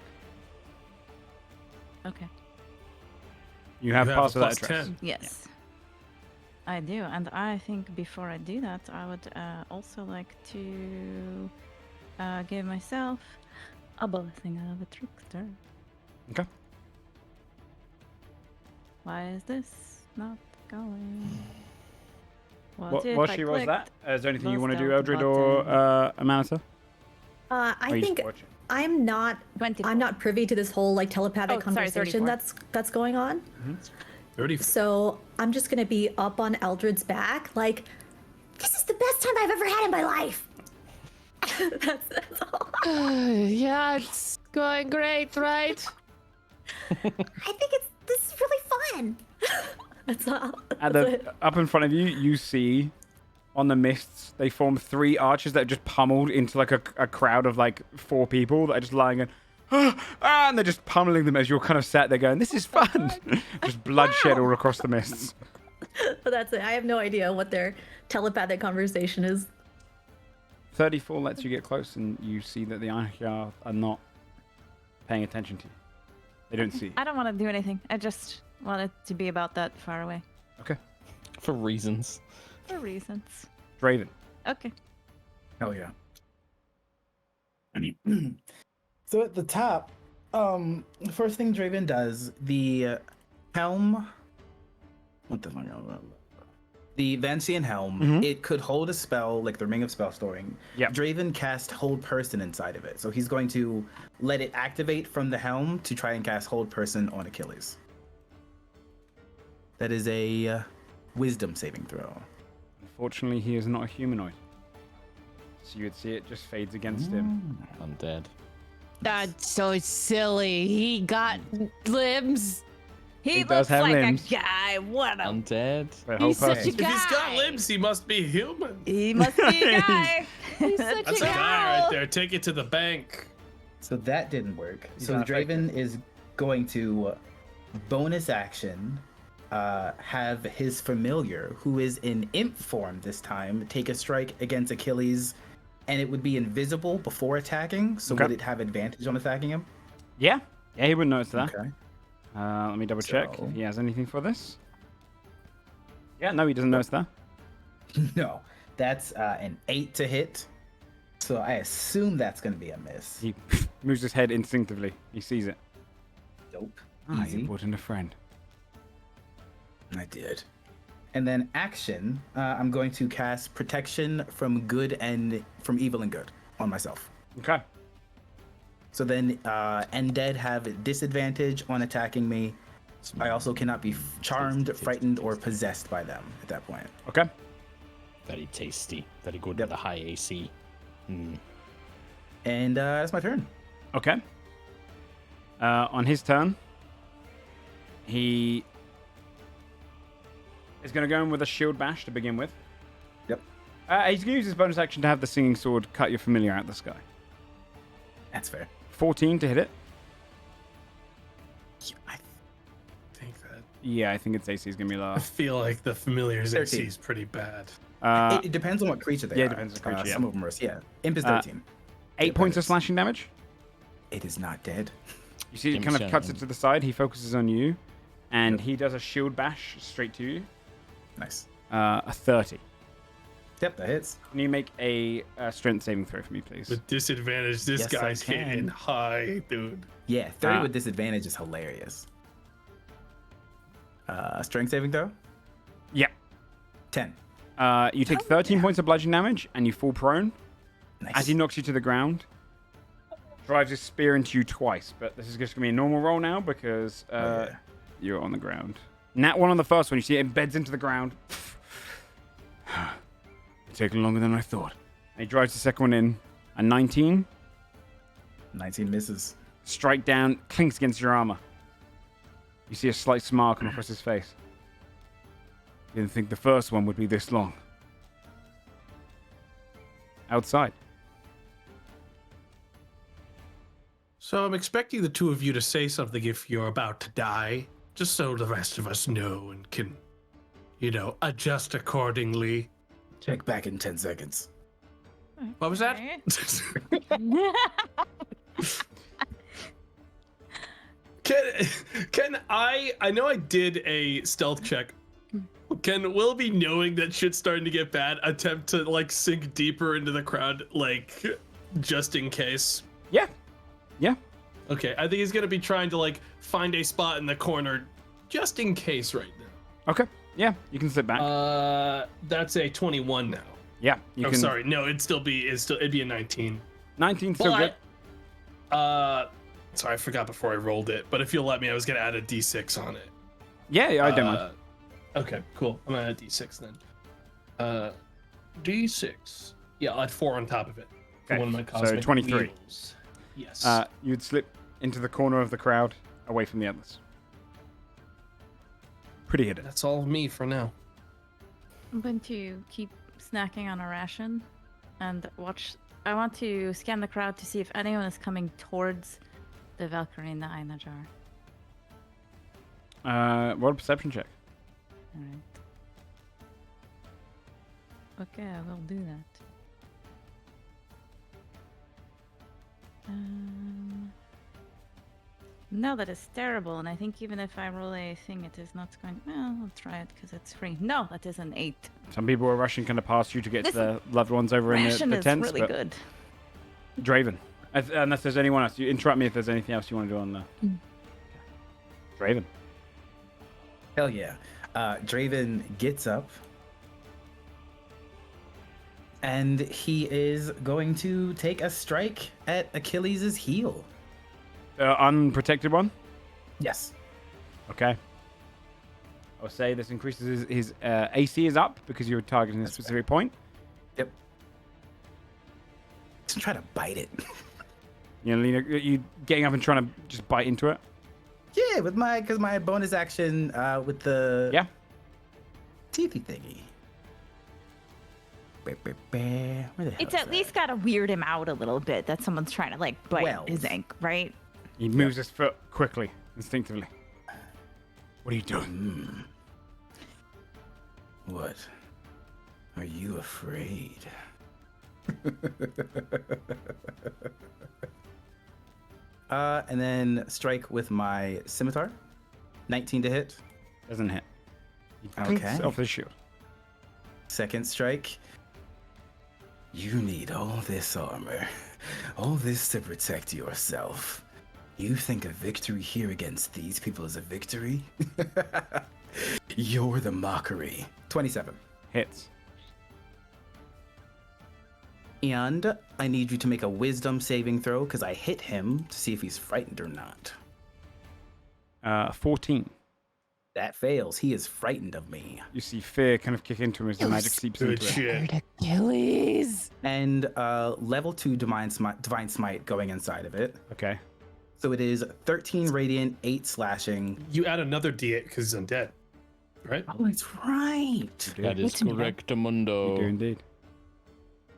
Okay. You have You passed a that plus address. 10. Yes. I do, and I think before I do that, I would also like to give myself a blessing of a trickster. Okay. Why is this not going? While if I she rolls that, clicked is there anything you the want to do, stealth Eldred or button? Amanita? I Or you just think watching? I'm not 24. I'm not privy to this whole like telepathic Oh, sorry, conversation 34. that's going on. 30. So I'm just gonna be up on Eldred's back, like, this is the best time I've ever had in my life. that's all. Yeah, it's going great, right? I think this is really fun. That's all. At That's it. up in front of you, you see on the mists, they form 3 archers that are just pummeled into like a crowd of like 4 people that are just lying and they're just pummeling them as you're kind of sat there going, this is fun. Just bloodshed all across the mists. But that's it. I have no idea what their telepathic conversation is. 34 lets you get close and you see that the Archer are not paying attention to you. They don't see you. I don't want to do anything. I just want it to be about that far away. Okay. For reasons. For reasons. Draven. Okay. Hell yeah. So at the top, the first thing Draven does, the helm. What the fuck? The Vancian helm, it could hold a spell like the Ring of Spell Storing. Yep. Draven cast Hold Person inside of it. So he's going to let it activate from the helm to try and cast Hold Person on Achilles. That is a wisdom saving throw. Unfortunately, he is not a humanoid. So you would see it just fades against him. Undead. That's so silly. He got limbs. He does looks have like limbs. a guy. What a... Undead. The whole He's such person. a If he's got guy. limbs, he must be human. He must be a guy. He's such a That's a guy guy. right there. Take it to the bank. So that didn't work. So not Draven is going to bonus action have his familiar, who is in imp form this time, take a strike against Achilles, and it would be invisible before attacking. So Okay. would it have advantage on attacking him? Yeah. Yeah, he wouldn't notice that. Okay. Let me double check So- if he has anything for this. Yeah, no, he doesn't notice that. No, that's an 8 to hit. So I assume that's going to be a miss. He moves his head instinctively. He sees it. Dope. Ah, Easy. you brought in a friend. I did. And then action, I'm going to cast Protection from Good and from Evil and Good on myself. Okay. So then Undead have disadvantage on attacking me. I also cannot be charmed, frightened, or possessed by them at that point. Okay. Very tasty. Very good Yep. with a high AC. And that's my turn. Okay. On his turn, he is going to go in with a shield bash to begin with. Yep. He's going to use his bonus action to have the singing sword cut your familiar out the sky. That's fair. 14 to hit it. I think that. Yeah, I think its AC is going to be lower. I feel like the familiar's 13. AC is pretty bad. It depends on what creature they are. yeah, it depends on the creature, yeah. Some of them are, yeah. Imp is 13. 8 points of Depends. slashing damage. It is not dead. You see, it Imp kind of cuts seven. it to the side. He focuses on you, and Yep. he does a shield bash straight to you. Nice. A 30. Yep, that hits. Can you make a strength saving throw for me, please? With disadvantage, this Yes, I guy's can. hitting high, dude. Yeah, 30 Ah. with disadvantage is hilarious. Strength saving throw? Yeah. 10. You take 13 points of bludgeoning damage, and you fall prone. Nice. As he knocks you to the ground, drives his spear into you twice. But this is just going to be a normal roll now because yeah. you're on the ground. Nat 1 on the first one. You see it embeds into the ground. It's taking longer than I thought. And he drives the second one in. A 19. 19 misses. Strike down, clinks against your armor. You see a slight smile come across his face. Didn't think the first one would be this long. Outside. So I'm expecting the two of you to say something if you're about to die, just so the rest of us know and can, adjust accordingly. Check back in 10 seconds. What was that? Can I know I did a stealth check. Can Will, be knowing that shit's starting to get bad, attempt to sink deeper into the crowd, just in case? Yeah. Yeah. Okay, I think he's gonna be trying to find a spot in the corner just in case right now. Okay. Yeah, you can sit back. That's a 21 now. Yeah, you can. Sorry, no, it'd be a 19. 19 still good. Sorry, I forgot before I rolled it. But if you'll let me, I was gonna add a d6 on it. Yeah, I don't mind. Okay, cool. I'm gonna add a d6 then. D6. Yeah, I'll add 4 on top of it. For Okay, one of my so cosmic 23. wheels. Yes. You'd slip into the corner of the crowd, away from the others. Pretty hidden. That's all of me for now. I'm going to keep snacking on a ration and watch. I want to scan the crowd to see if anyone is coming towards the Valkyrie in the Aina jar. Roll a perception check. Alright. Okay, I will do that. No, that is terrible, and I think even if I roll a thing, it is not going. Well, I'll try it because it's free. No, that is an 8. Some people are rushing kind of past you to get to This the loved ones over in Ration the is tents. really but good. Draven. Unless there's anyone else. You interrupt me if there's anything else you want to do on the... Draven. Hell yeah. Draven gets up. And he is going to take a strike at Achilles' heel. Unprotected one? Yes. Okay. I'll say this increases his AC is up because you're targeting a specific point. Yep. Just try to bite it. You know, you getting up and trying to just bite into it? Yeah, because my bonus action with the teethy thingy. Where the hell It's is at that? least got to weird him out a little bit that someone's trying to like bite his ankle, right? He moves his foot quickly, instinctively. What are you doing? What? Are you afraid? And then strike with my scimitar. 19 to hit. Doesn't hit. He Okay. clinks off his shield. Second strike. You need all this armor. All this to protect yourself. You think a victory here against these people is a victory? You're the mockery. 27. Hits. And I need you to make a wisdom saving throw because I hit him to see if he's frightened or not. 14. That fails. He is frightened of me. You see fear kind of kick into him as the magic seeps Good into it. shit. Achilles. And level 2 Divine Smite going inside of it. Okay. So it is 13 radiant, 8 slashing. You add another d8 because he's undead, right? Oh, that's right. That is What's in correct, You do Mundo. indeed.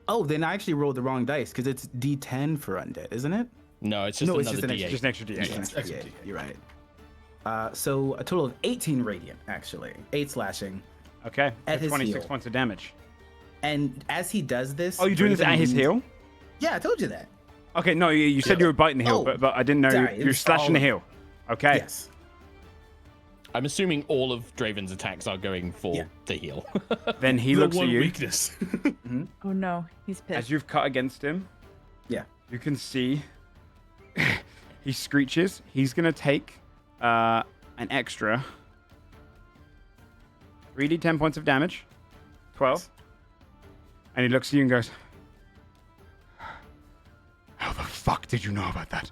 Oh, then I actually rolled the wrong dice because it's D10 for undead, isn't it? No, it's just No, it's another just an D8. Just an extra D8. It's Yeah. an extra extra D8. D8. You're right. So a total of 18 radiant, actually. 8 slashing. Okay. At So his 26 heel. points of damage. And as he does this... Oh, you're doing this Draven at his leans- heel? Yeah, I told you that. Okay, no, you said you were biting the heel, Oh, but I didn't know sorry, it you're was slashing all the of- heel. Okay. Yes. I'm assuming all of Draven's attacks are going for Yeah. the heal. Then he The looks at one you. weakness. Oh no, he's As pissed. you've cut against him, Yeah. you can see he screeches. He's going to take an extra 3d10 points of damage. 12. And he looks at you and goes, how the fuck did you know about that?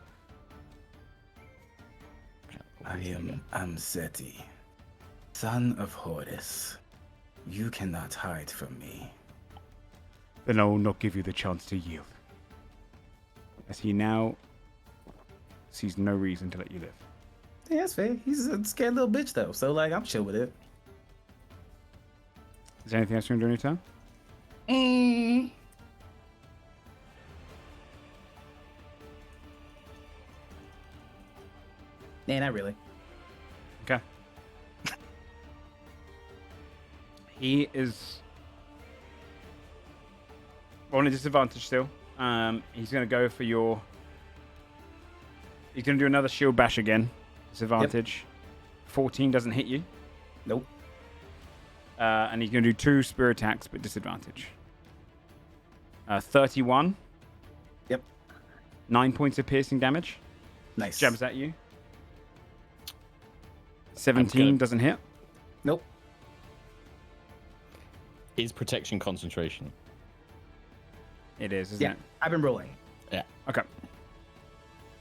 I am Amseti, son of Horus. You cannot hide from me. Then I will not give you the chance to yield. As he now sees no reason to let you live. Yeah, that's fair. He's a scared little bitch, though. So, like, I'm chill with it. Is there anything else you want to do on your turn? Nah, not really. Okay. He is on a disadvantage still. He's going to go for your... He's going to do another shield bash again. Disadvantage. 14 doesn't hit you. Nope. And he's going to do 2 spear attacks, but disadvantage. 31. Yep. 9 points of piercing damage. Nice. Jabs at you. 17 doesn't hit. Nope. Is protection concentration? It is, isn't Yeah, it? I've been rolling. Yeah. Okay.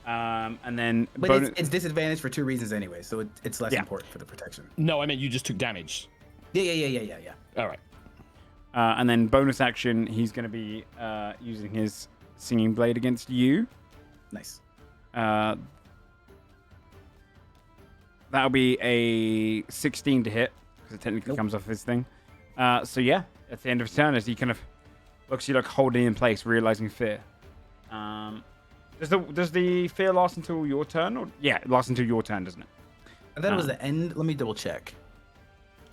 And then But it's disadvantaged for 2 reasons anyway, so it's less important for the protection. No, I mean you just took damage. Yeah. All right. And then bonus action, he's going to be using his singing blade against you. Nice. That'll be a 16 to hit because it technically comes off his thing. So yeah, at the end of his turn, as he kind of looks you like holding in place, realizing fear. Does the fear last until your turn? Or yeah, it lasts until your turn, doesn't it? I thought it was the end. Let me double check.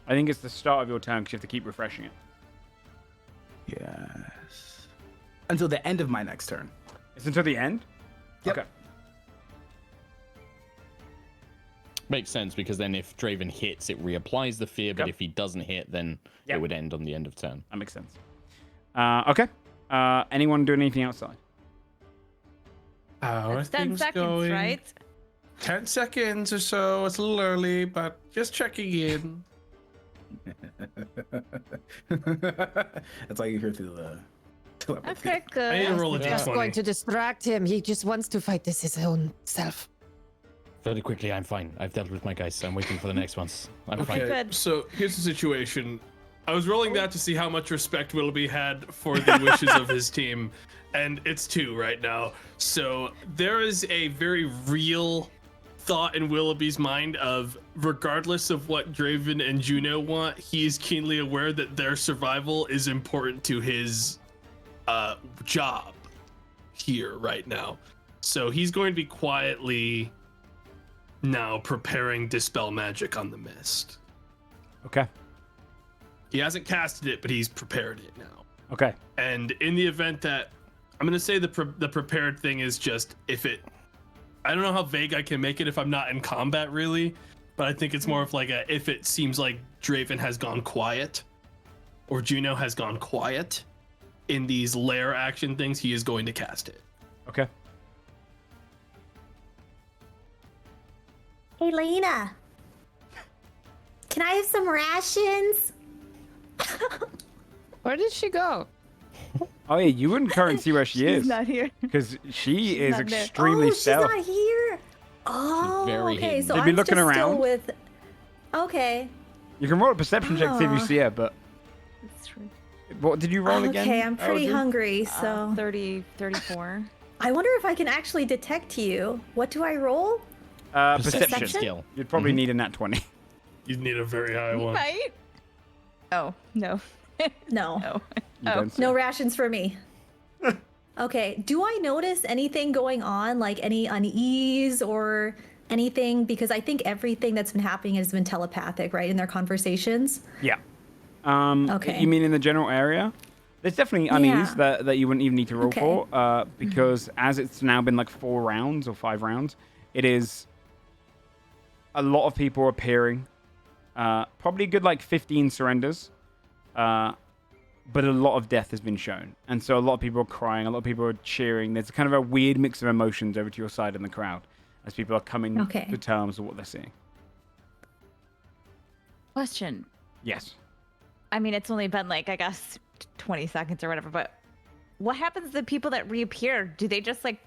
I think it's the start of your turn because you have to keep refreshing it. Yes. Until the end of my next turn. It's until the end? Yep. Okay. Makes sense because then if Draven hits, it reapplies the fear, but Yep. if he doesn't hit, then Yep. it would end on the end of turn. That makes sense. Okay. Anyone doing anything outside? How are 10 things seconds, going? right? 10 seconds or so. It's a little early, but just checking in. That's all you hear through the telepathy. Okay, good. I need to roll a Just going d20. to distract him. He just wants to fight this his own self. Very quickly, I'm fine. I've dealt with my guys. I'm waiting for the next ones. I'm fine. Okay, Good. so here's the situation. I was rolling that to see how much respect Willoughby had for the wishes of his team, and it's 2 right now. So there is a very real thought in Willoughby's mind of, regardless of what Draven and Juno want, he is keenly aware that their survival is important to his job here right now. So he's going to be quietly now preparing Dispel Magic on the Mist. Okay. He hasn't casted it, but he's prepared it now. Okay. And in the event that, I'm gonna say the prepared thing is just if it, I don't know how vague I can make it if I'm not in combat really, but I think it's more of like a, if it seems like Draven has gone quiet or Juno has gone quiet in these lair action things, he is going to cast it. Okay. Hey, Lena. Can I have some rations? Where did she go? Oh yeah, you wouldn't currently see where she is. He's not here. Because she is not there. extremely Oh, she's stealth. not here. Oh, very okay. hidden. So They'd be I'm looking just still around. with. Okay. You can roll a perception check to see if you Oh. see her, but That's true. what did you roll again? Okay, I'm pretty Eldred? hungry, so 34. I wonder if I can actually detect you. What do I roll? Perception. Perception? skill. You'd probably need a nat 20. You need a very high one. Right? Oh, no. No. No. You Oh, don't see. No rations for me. Okay. Do I notice anything going on, like any unease or anything? Because I think everything that's been happening has been telepathic, right? In their conversations. Yeah. Okay. You mean in the general area? There's definitely unease Yeah. that you wouldn't even need to roll Okay. for, because as it's now been like 4 rounds or 5 rounds, it is a lot of people appearing. Probably a good like 15 surrenders. But a lot of death has been shown. And so a lot of people are crying, a lot of people are cheering. There's kind of a weird mix of emotions over to your side in the crowd as people are coming Okay. to terms with what they're seeing. Question. Yes. I mean, it's only been like, I guess, 20 seconds or whatever, but what happens to the people that reappear? Do they just like,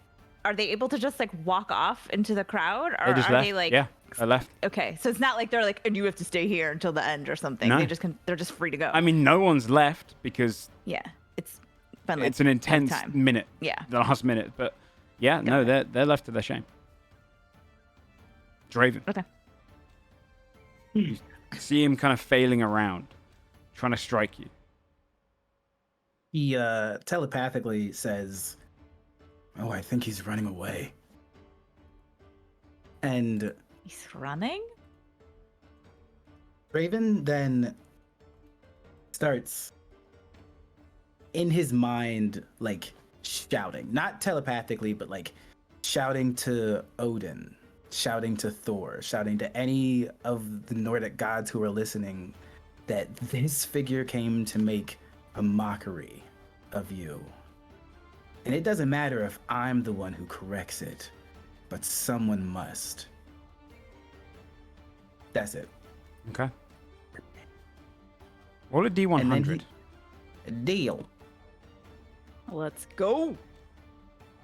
are they able to just like walk off into the crowd? Or They just are left. they like, Yeah, they left. okay, so it's not like they're like, and you have to stay here until the end or something. No. They're just free to go. I mean, no one's left because yeah, it's been like it's an intense time. minute. Yeah. The last minute. But yeah, no, they're left to their shame. Draven. Okay. You see him kind of failing around, trying to strike you. He telepathically says, "Oh, I think he's running away." And He's running? Raven then starts in his mind, like shouting, not telepathically, but like shouting to Odin, shouting to Thor, shouting to any of the Nordic gods who are listening that this figure came to make a mockery of you. And it doesn't matter if I'm the one who corrects it, but someone must. That's it. Okay. Roll a D100. And then deal. Let's go.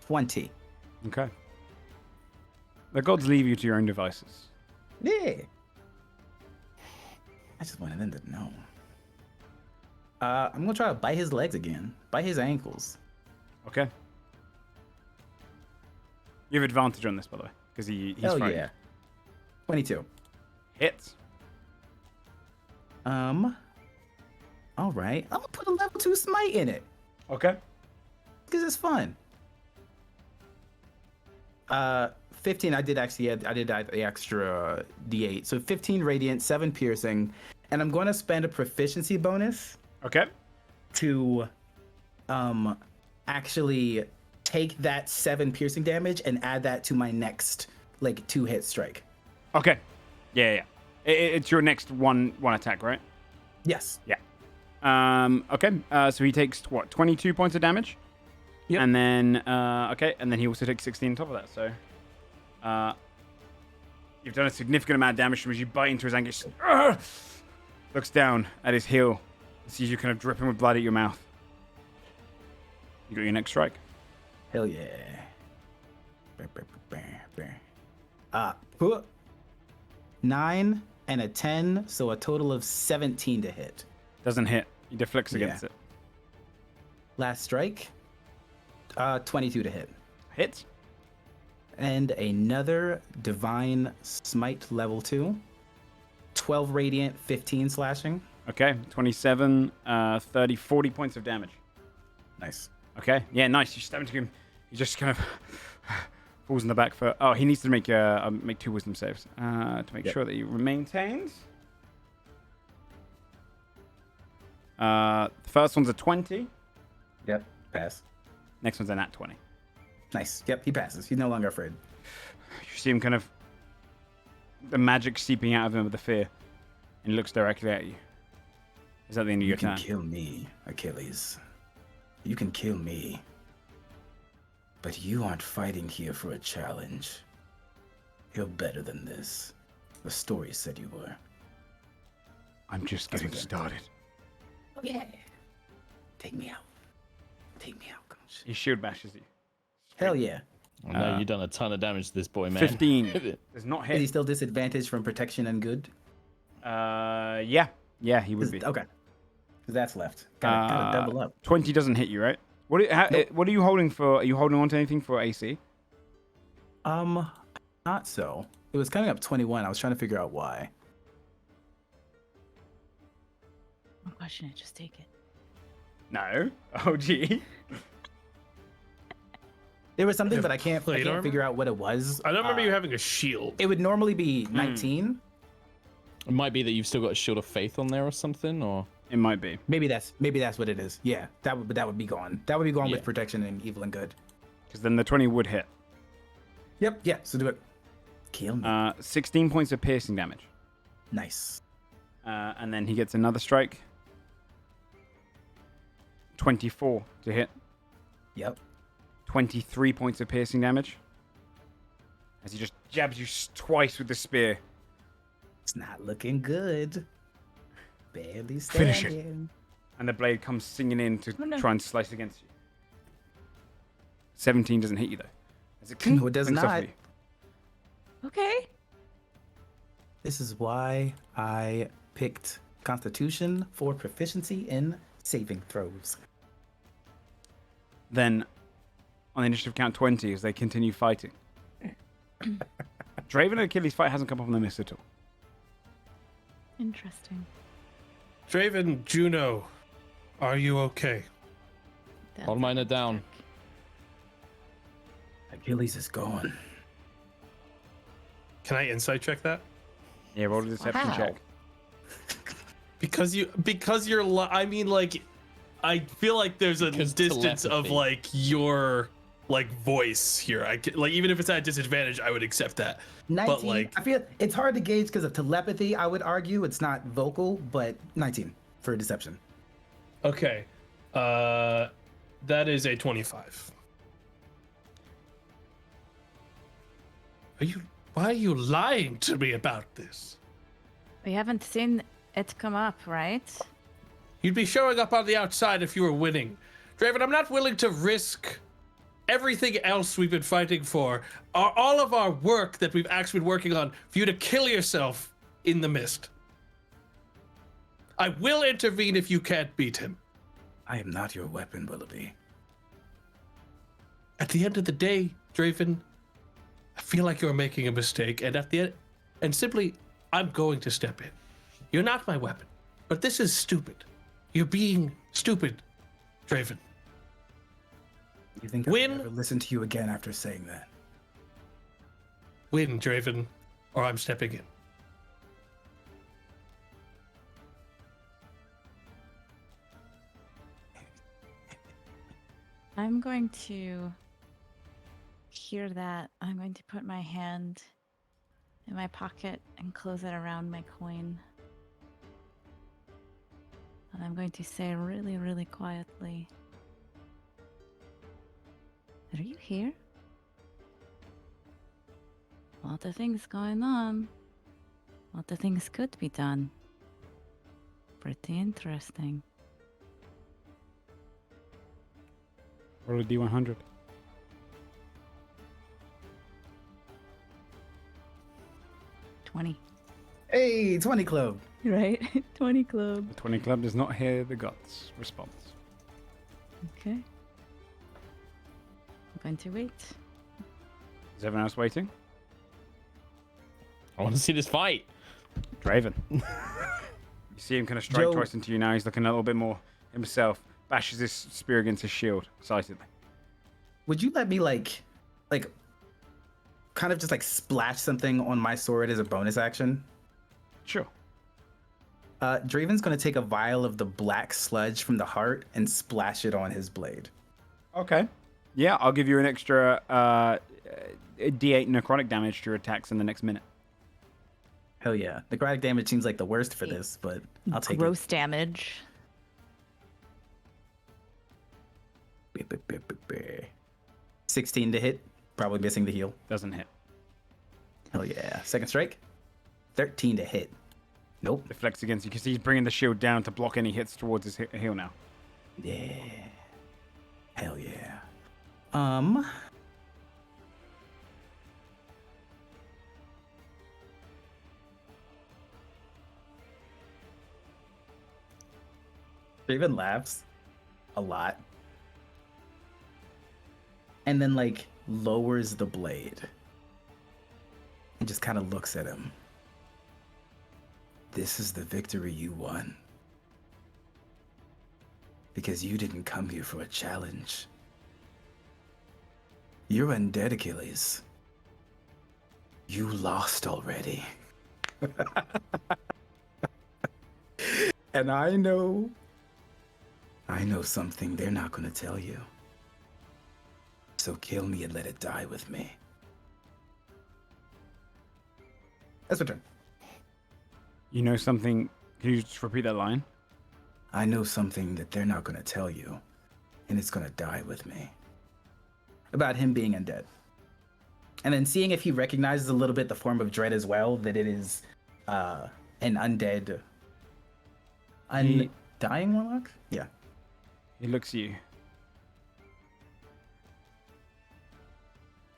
20. Okay. The gods leave you to your own devices. Yeah. I just wanted them to know. I'm gonna try to bite his legs again. Bite his ankles. Okay. You have advantage on this, by the way, because he's Hell frightened. yeah. 22. Hits. All right. I'm gonna put a level 2 smite in it Okay. because it's fun. 15. I did add the extra D8. So 15 radiant, 7 piercing, and I'm going to spend a proficiency bonus Okay. to actually take that 7 piercing damage and add that to my next 2-hit strike. Okay. Yeah. It's your next one attack, right? Yes. Yeah. Okay. So he takes 22 points of damage. Yep. And then and then he also takes 16 on top of that. So you've done a significant amount of damage to him as you bite into his ankle. Looks down at his heel, sees you kind of dripping with blood at your mouth. You got your next strike. Hell yeah. 9 and a 10, so a total of 17 to hit. Doesn't hit. He deflects against it. Last strike, 22 to hit. Hits. And another divine smite level 2. 12 radiant, 15 slashing. Okay. 27, 30, 40 points of damage. Nice. Okay. Yeah, nice. You stab into him. He just kind of falls in the back for... Oh, he needs to make 2 wisdom saves to make sure that he maintains. The first one's a 20. Yep, pass. Next one's a nat 20. Nice. Yep, he passes. He's no longer afraid. You see him kind of... The magic seeping out of him with the fear. And he looks directly at you. Is that the end of your turn? You can kill me, Achilles. You can kill me. But you aren't fighting here for a challenge. You're better than this. The story said you were. I'm just getting started. Oh yeah. Take me out. Take me out, coach. He shield bashes you. Hell yeah. I know you've done a ton of damage to this boy, man. 15. Does not Is he hit. still disadvantaged from protection and good? Yeah. Yeah, he would be. Okay. Because that's left. Gotta double up. 20 doesn't hit you, right? What are you holding for? Are you holding on to anything for AC? Not so. It was coming up 21. I was trying to figure out why. No question it. Just take it. No. Oh, gee. There was something, but I can't plate armor? figure out what it was. I don't remember you having a shield. It would normally be 19. It might be that you've still got a shield of faith on there or something, or... It might be. Maybe that's what it is. Yeah, that would be gone. That would be gone Yeah. with protection and evil and good. Because then the 20 would hit. Yep. Yeah. So do it. Kill me. 16 points of piercing damage. Nice. And then he gets another strike. 24 to hit. Yep. 23 points of piercing damage. As he just jabs you twice with the spear. It's not looking good. Barely Finish it. standing. And the blade comes singing in to Oh, no. try and slice against you. 17 doesn't hit you, though. As it No, it does clinks off not. you. Okay. This is why I picked Constitution for proficiency in saving throws. Then, on the initiative count 20, as they continue fighting. Draven and Achilles' fight hasn't come up on the list at all. Interesting. Draven, Juno, are you okay? Hold mine down. Achilles is gone. Can I insight check that? Yeah, roll a deception Wow. check. Because you're I mean, like, I feel like there's a Because distance of telepathy. like your voice here. Like even if it's at a disadvantage, I would accept that. 19. But like, I feel it's hard to gauge because of telepathy. I would argue it's not vocal, but 19 for deception. okay, that is a 25. Why are you lying to me about this? We haven't seen it come up, right? You'd be showing up on the outside if you were winning. Draven, I'm not willing to risk everything else we've been fighting for, all of our work that we've actually been working on, for you to kill yourself in the mist. I will intervene if you can't beat him. I am not your weapon, Willoughby. At the end of the day, Draven, I feel like you're making a mistake, and at the end, and simply, I'm going to step in. You're not my weapon, but this is stupid. You're being stupid, Draven. You think Win. I'll never listen to you again after saying that? Win, Draven, or I'm stepping in. I'm going to hear that. I'm going to put my hand in my pocket and close it around my coin. And I'm going to say really, really quietly, are you here? A lot of things going on. A lot of things could be done. Pretty interesting. Roll a D100. Hey, 20 club. Right? 20 club. The 20 club does not hear the gods response. Okay. I'm going to wait. Is everyone else waiting? I want to see this fight. Draven. You see him kind of strike Joe- twice into you now. He's looking a little bit more himself. Bashes his spear against his shield, excitedly. Would you let me kind of just splash something on my sword as a bonus action? Sure. Draven's gonna take a vial of the black sludge from the heart and splash it on his blade. Okay. Yeah, I'll give you an extra D8 necrotic damage to your attacks in the next minute. Hell yeah. Necrotic damage seems like the worst for this, but I'll take Gross damage. it. 16 to hit. Probably missing the heal. Doesn't hit. Hell yeah. Second strike. 13 to hit. Nope. Deflects against you because he's bringing the shield down to block any hits towards his heal now. Yeah. Hell yeah. Draven laughs a lot. And then lowers the blade. And just kind of looks at him. This is the victory you won. Because you didn't come here for a challenge. You're undead, Achilles. You lost already. And I know something they're not gonna tell you. So kill me and let it die with me. That's my turn. You know something? Can you just repeat that line? I know something that they're not gonna tell you, and it's gonna die with me. About him being undead. And then seeing if he recognizes a little bit the form of dread as well, that it is an undead, undying warlock? Yeah. He looks at you.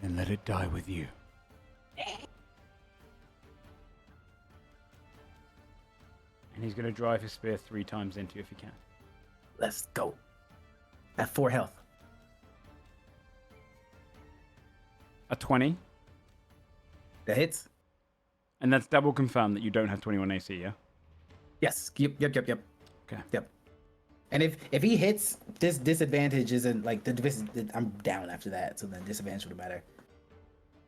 And let it die with you. And he's going to drive his spear 3 times into you if he can. Let's go. At 4 health. A 20. That hits? And that's double confirmed that you don't have 21 AC, yeah? Yes. Yep. Okay. Yep. And if he hits, this disadvantage isn't I'm down after that, so then disadvantage wouldn't matter.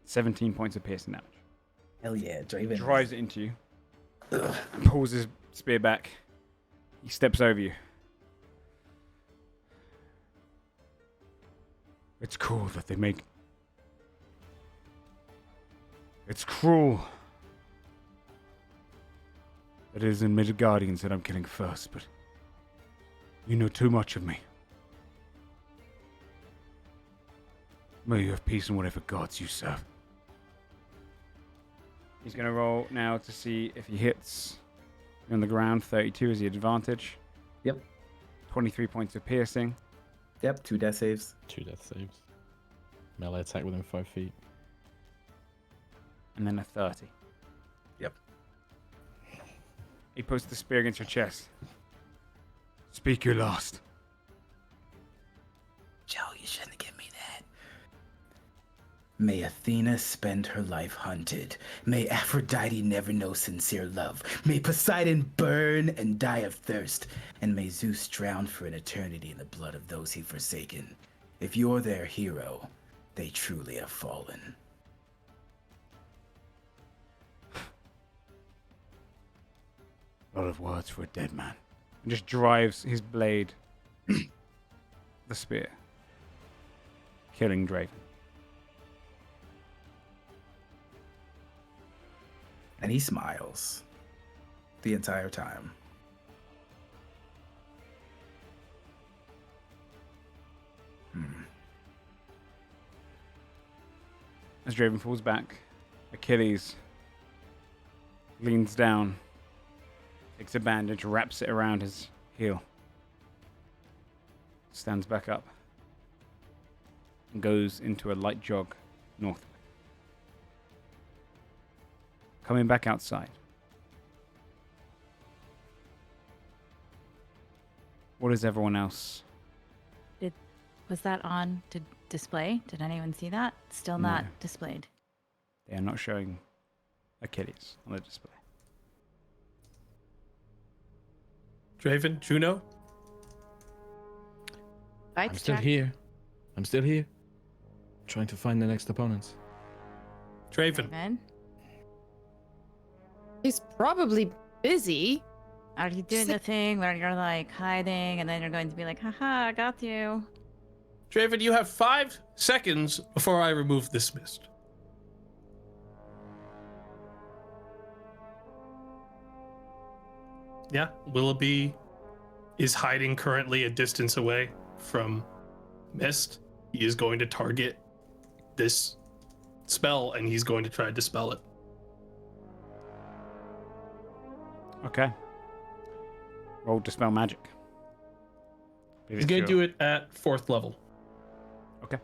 17 points of piercing damage. Hell yeah, Draven. Drives it into you. And pulls his spear back. He steps over you. It's cool that they make... It's cruel. That it is in Midgardians that I'm killing first, but... You know too much of me. May you have peace in whatever gods you serve. He's going to roll now to see if he hits. You're on the ground. 32 is the advantage. Yep. 23 points of piercing. Yep. 2 death saves. 2 death saves. Melee attack within 5 feet. And then a 30. Yep. He puts the spear against your chest. Speak your last. Joe, you shouldn't give me that. May Athena spend her life hunted. May Aphrodite never know sincere love. May Poseidon burn and die of thirst. And may Zeus drown for an eternity in the blood of those he forsaken. If you're their hero, they truly have fallen. A lot of words for a dead man. And just drives his blade, the spear, killing Draven. And he smiles the entire time. As Draven falls back, Achilles leans down, takes a bandage, wraps it around his heel, stands back up, and goes into a light jog northward. Coming back outside. What is everyone else? Was that on to display? Did anyone see that? Still not displayed. They are not showing Achilles on the display. Draven, Juno? I'm still here. I'm still here. Trying to find the next opponents. Draven. Draven? He's probably busy. Are you doing the thing where you're like hiding and then you're going to be like, haha, I got you? Draven, you have 5 seconds before I remove this mist. Yeah, Willoughby is hiding currently a distance away from Mist. He is going to target this spell and he's going to try to dispel it. Okay. Roll Dispel Magic. He's going to do it at 4th level. Okay.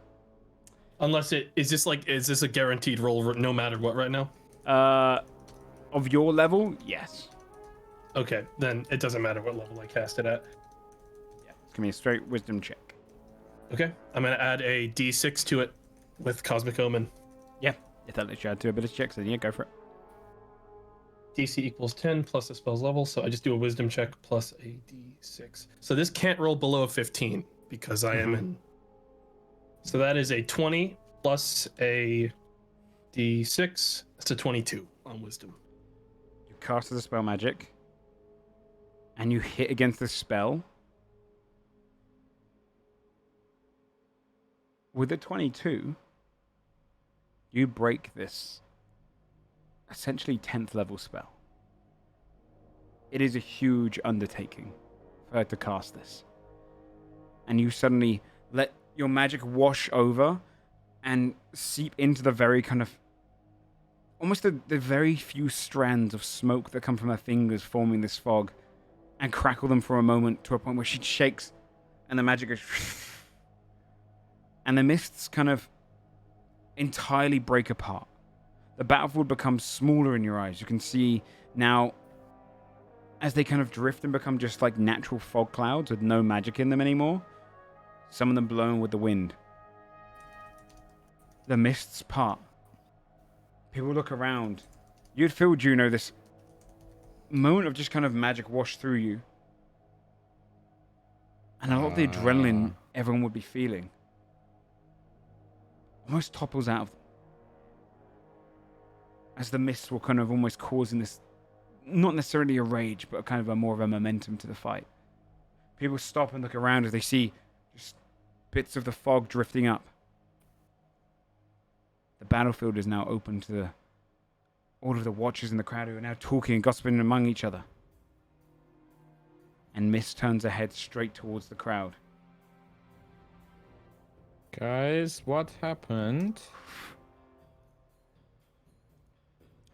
Unless is this a guaranteed roll no matter what right now? Of your level, yes. Okay, then it doesn't matter what level I cast it at. Yeah. Give me a straight wisdom check. Okay, I'm going to add a d6 to it with Cosmic Omen. Yeah. If that lets you add 2 ability checks, then yeah, go for it. DC equals 10 plus the spell's level, so I just do a wisdom check plus a d6. So this can't roll below a 15 because I am in. So that is a 20 plus a d6. That's a 22 on wisdom. You cast the spell magic, and you hit against the spell. With the 22, you break this essentially 10th level spell. It is a huge undertaking for her to cast this. And you suddenly let your magic wash over and seep into the very kind of almost the very few strands of smoke that come from her fingers forming this fog and crackle them for a moment to a point where she shakes and the magic goes and the mists kind of entirely break apart. The battlefield becomes smaller in your eyes. You can see now as they kind of drift and become just like natural fog clouds with no magic in them anymore. Some of them blown with the wind. The mists part. People look around. You'd feel, Juno, this moment of just kind of magic wash through you. And a lot of the adrenaline everyone would be feeling almost topples out of them. As the mists were kind of almost causing this, not necessarily a rage, but kind of a more of a momentum to the fight. People stop and look around as they see just bits of the fog drifting up. The battlefield is now open to all of the watchers in the crowd who are now talking and gossiping among each other. And Mist turns her head straight towards the crowd. Guys, what happened?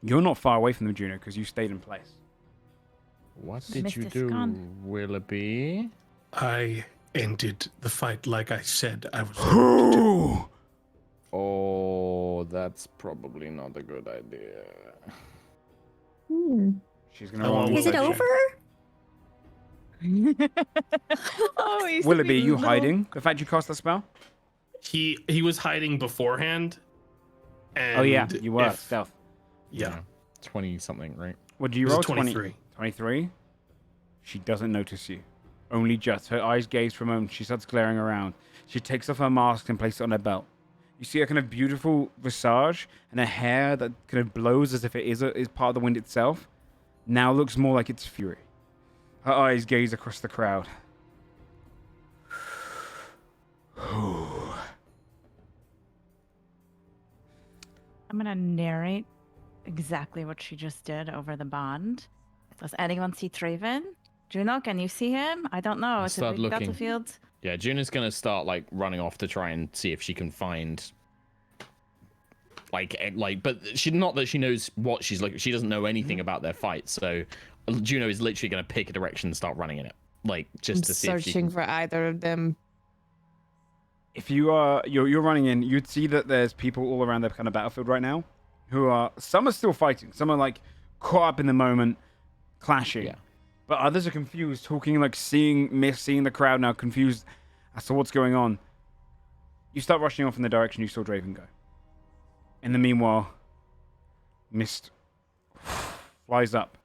You're not far away from them, Juno, because you stayed in place. What did Mist you is do, gone. Willoughby? I ended the fight like I said I was going to do. Oh, that's probably not a good idea. She's gonna I roll. want me Is it perception. over? Oh, he's Willoughby, are you little- hiding? The fact you cast the spell? He was hiding beforehand. And Oh yeah, you were if- stealth. Yeah. 20 something, right? What do you It was roll? a 23. 23. She doesn't notice you. Only just. Her eyes gaze for a moment. She starts glaring around. She takes off her mask and places it on her belt. You see a kind of beautiful visage, and her hair that kind of blows as if it is part of the wind itself. Now looks more like it's fury. Her eyes gaze across the crowd. I'm gonna narrate exactly what she just did over the bond. Does anyone see Traven? Juno, can you see him? I don't know. It's a Start big looking. battlefield. Yeah, Juna's gonna start like running off to try and see if she can find but she not that she knows what she's looking. She doesn't know anything about their fight, so Juno is literally gonna pick a direction and start running in it, like just I'm to see if she searching can... for either of them. If you are you're running in, you'd see that there's people all around the kind of battlefield right now, who are some are still fighting, some are like caught up in the moment, clashing. Yeah. But others are confused, talking like seeing the crowd now, confused as to what's going on. You start rushing off in the direction you saw Draven go. In the meanwhile, Mist flies up,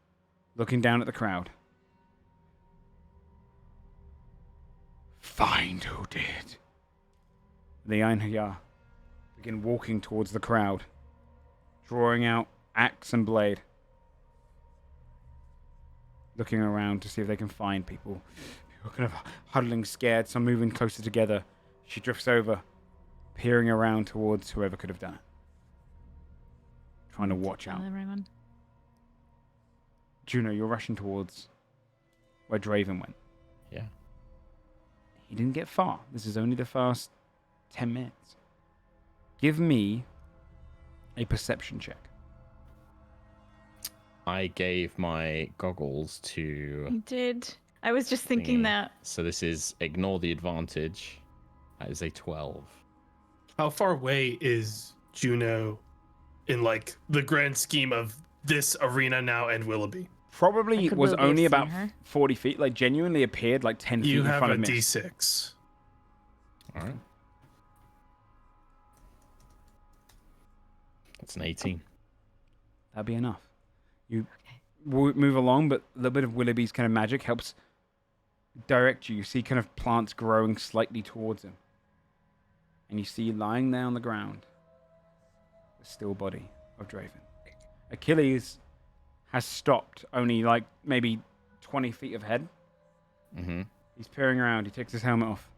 looking down at the crowd. Find who did. The Einherjar begin walking towards the crowd, drawing out axe and blade, looking around to see if they can find people who are kind of huddling, scared, some moving closer together. She drifts over, peering around towards whoever could have done it, trying to watch out. Tell everyone. Juno, you're rushing towards where Draven went. Yeah. He didn't get far. This is only the first 10 minutes. Give me a perception check. I gave my goggles to You did. I was just thinking thingy. that. So this is ignore the advantage. That is a 12. How far away is Juno in like the grand scheme of this arena now and Willoughby? Probably Could was Willoughby have only seen about her? 40 feet, like genuinely appeared like 10 feet You in have front a of Mist. D6. All right. That's an 18. That'd be enough. You move along, but a little bit of Willoughby's kind of magic helps direct you. You see kind of plants growing slightly towards him. And you see lying there on the ground the still body of Draven. Achilles has stopped only like maybe 20 feet ahead. Mm-hmm. He's peering around. He takes his helmet off.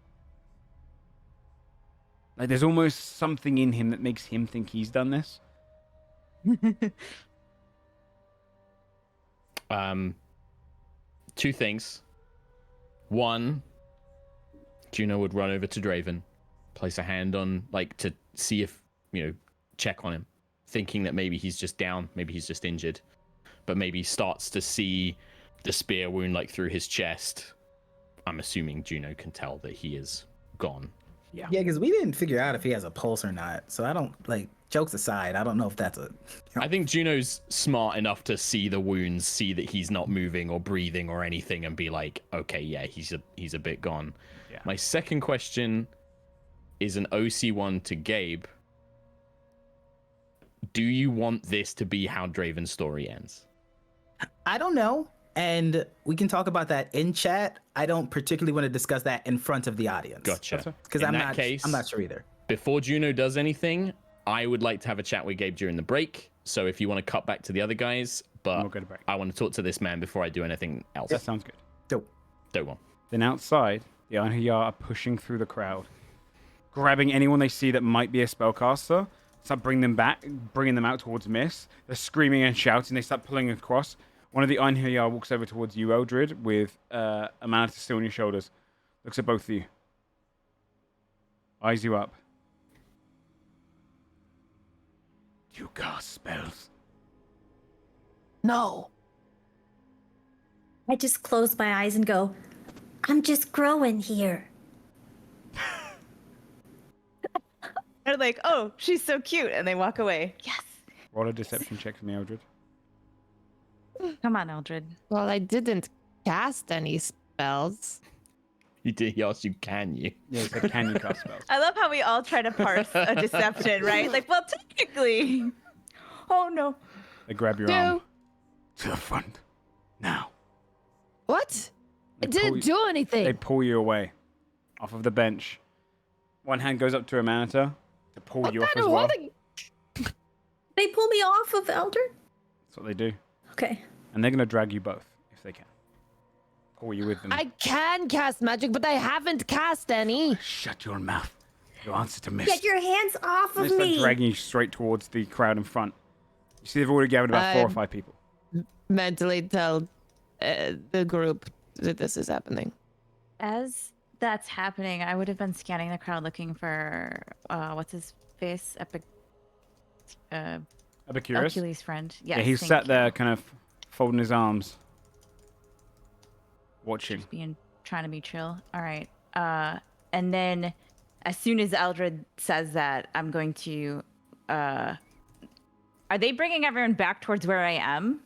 Like there's almost something in him that makes him think he's done this. Two things. One, Juno would run over to Draven, place a hand on, like, to see if, check on him, thinking that maybe he's just down, maybe he's just injured, but maybe starts to see the spear wound, like, through his chest. I'm assuming Juno can tell that he is gone. Yeah, because we didn't figure out if he has a pulse or not. So I don't, jokes aside, I don't know if that's a... I think Juno's smart enough to see the wounds, see that he's not moving or breathing or anything, and be like, okay, yeah, he's a bit gone. Yeah. My second question is an OC one to Gabe. Do you want this to be how Draven's story ends? I don't know. And we can talk about that in chat. I don't particularly want to discuss that in front of the audience. Gotcha. Because In I'm that not sure either. Before Juno does anything, I would like to have a chat with Gabe during the break. So if you want to cut back to the other guys, but We'll go to break. I want to talk to this man before I do anything else. That sounds good. Dope. Don't want. Then outside, the Einherjar are pushing through the crowd, grabbing anyone they see that might be a spellcaster. Start bringing them out towards Mist. They're screaming and shouting. They start pulling across. One of the Einherjar walks over towards you, Eldred, with a mantis still on your shoulders. Looks at both of you. Eyes you up. Do you cast spells? No. I just close my eyes and go, I'm just growing here. They're like, oh, she's so cute. And they walk away. Yes. Roll a deception check for me, Eldred. Come on, Eldred. Well, I didn't cast any spells. He did. He asked you, can you? Yeah, he said, can you cast spells? I love how we all try to parse a deception, right? Like, well, technically. Oh, no. They grab your arm. To the front. Now. What? They I didn't pull do anything. They pull you away off of the bench. One hand goes up to a monitor to pull you off as well. They pull me off of Eldred? That's what they do. Okay. And they're going to drag you both, if they can. Pull you with them. I can cast magic, but I haven't cast any. Shut your mouth. Your answer to Mist. Get your hands off They of start me. dragging you straight towards the crowd in front. You see they've already gathered about 4 or 5 people. Mentally tell the group that this is happening. As that's happening, I would have been scanning the crowd looking for, what's his face? Epicurus? Achilles' friend. Yes, Yeah, he's thank sat you. there kind of folding his arms. Watching. Trying to be chill. All right. And then as soon as Eldred says that, I'm going to, are they bringing everyone back towards where I am?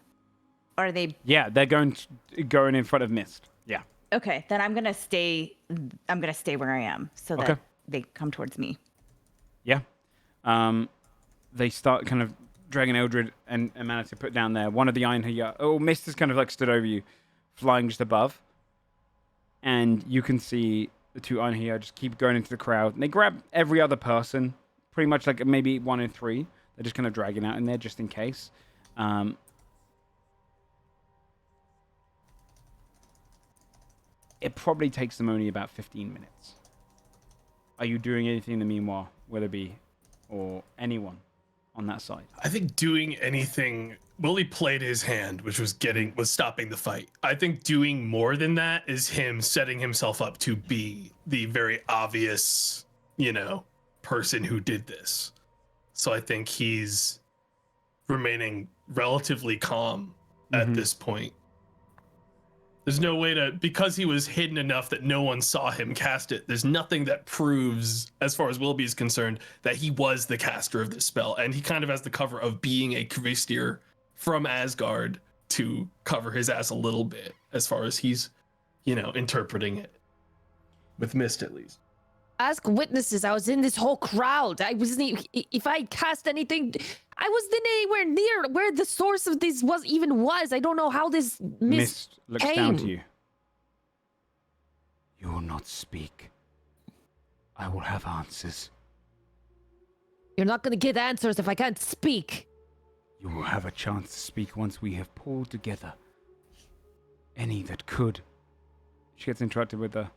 Or are they? Yeah, they're going in front of Mist. Yeah. Okay, then I'm gonna stay where I am so that they come towards me. Yeah. They start kind of dragging Eldred and Mana to put down there. One of the Einherjar. Oh, Mist is kind of like stood over you, flying just above. And you can see the 2 Einherjar just keep going into the crowd. And they grab every other person, pretty much like maybe 1 in 3. They're just kind of dragging out in there just in case. It probably takes them only about 15 minutes. Are you doing anything in the meanwhile, Willoughby or anyone on that side? I think doing anything. Willie played his hand, which was stopping the fight. I think doing more than that is him setting himself up to be the very obvious, person who did this. So I think he's remaining relatively calm at this point. There's no way because he was hidden enough that no one saw him cast it. There's nothing that proves, as far as Willoughby is concerned, that he was the caster of this spell. And he kind of has the cover of being a Kvastir from Asgard to cover his ass a little bit, as far as he's, interpreting it. With Mist, at least. Ask witnesses. I was in this whole crowd. If I cast anything, I wasn't anywhere near where the source of this was. I don't know how this Mist looks came. down to you. You will not speak. I will have answers. You're not going to get answers if I can't speak. You will have a chance to speak once we have pulled together any that could. She gets interrupted with a...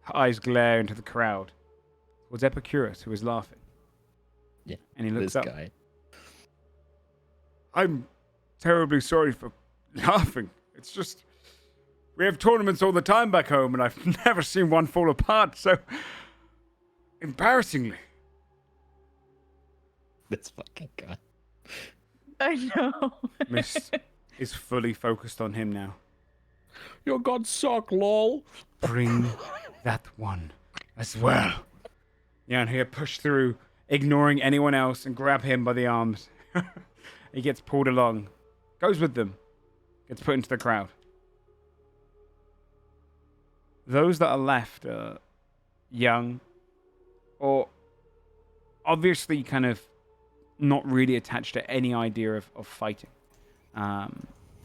Her eyes glare into the crowd. Towards Epicurus, who is laughing. Yeah, and he looks this up. guy. I'm terribly sorry for laughing. It's just... We have tournaments all the time back home, and I've never seen one fall apart so... embarrassingly. This fucking guy. I know. Mist is fully focused on him now. Your gods suck, lol. Bring that one as well. Yeah, and he'll push through, ignoring anyone else, and grab him by the arms. He gets pulled along, goes with them, gets put into the crowd. Those that are left are young, or obviously kind of not really attached to any idea of fighting. A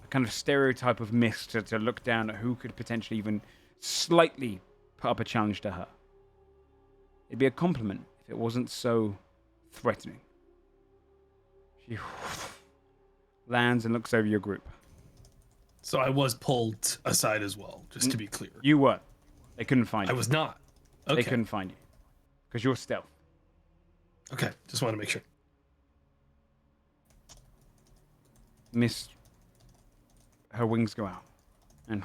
kind of stereotype of Mist to look down at who could potentially even slightly put up a challenge to her. It'd be a compliment if it wasn't so threatening. She lands and looks over your group. So I was pulled aside as well, just to be clear. You were. They couldn't find you. I was not. Okay. They couldn't find you. Because you're stealth. Okay, just want to make sure. Mist, her wings go out and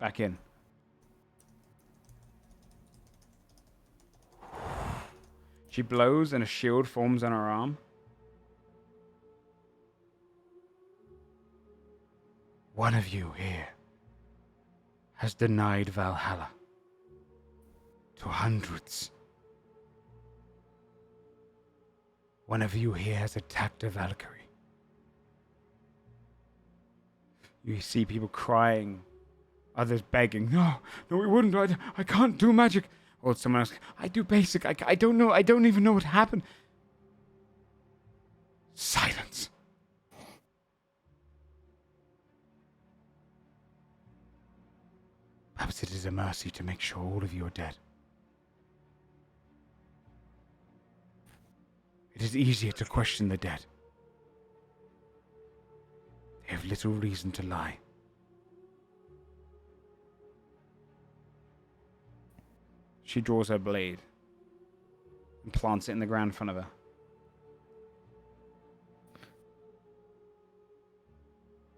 back in. She blows and a shield forms on her arm. One of you here has denied Valhalla to hundreds. One of you here has attacked a Valkyrie. You see people crying, others begging, no, we wouldn't, I can't do magic. Or someone else, I do basic, I don't know, I don't even know what happened. Silence. Perhaps it is a mercy to make sure all of you are dead. It is easier to question the dead. They have little reason to lie. She draws her blade and plants it in the ground in front of her.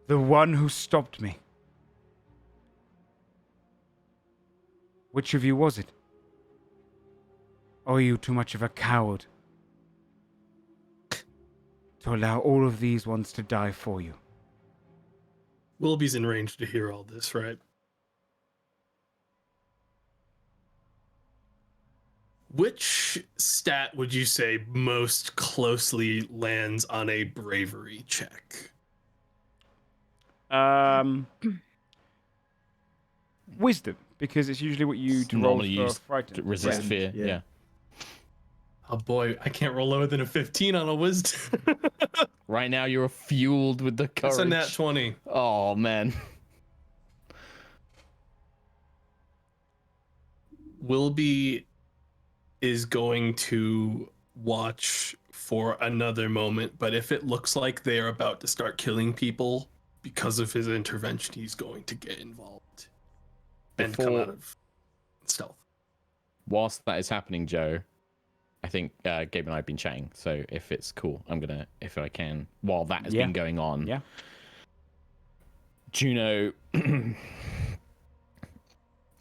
The one who stopped me. Which of you was it? Or are you too much of a coward to allow all of these ones to die for you? Willoughby's in range to hear all this, right? Which stat would you say most closely lands on a bravery check? Wisdom, because it's usually what you to roll Normally for used frightened. to resist fear. Yeah. Yeah. Oh boy, I can't roll lower than a 15 on a wisdom. Right now you're fueled with the courage. That's a nat 20. Oh man. Willoughby is going to watch for another moment, but if it looks like they are about to start killing people because of his intervention, he's going to get involved and come out of stealth. Whilst that is happening, Joe, I think Gabe and I have been chatting, so if it's cool, I'm gonna, if I can, while that has been going on. Yeah. Juno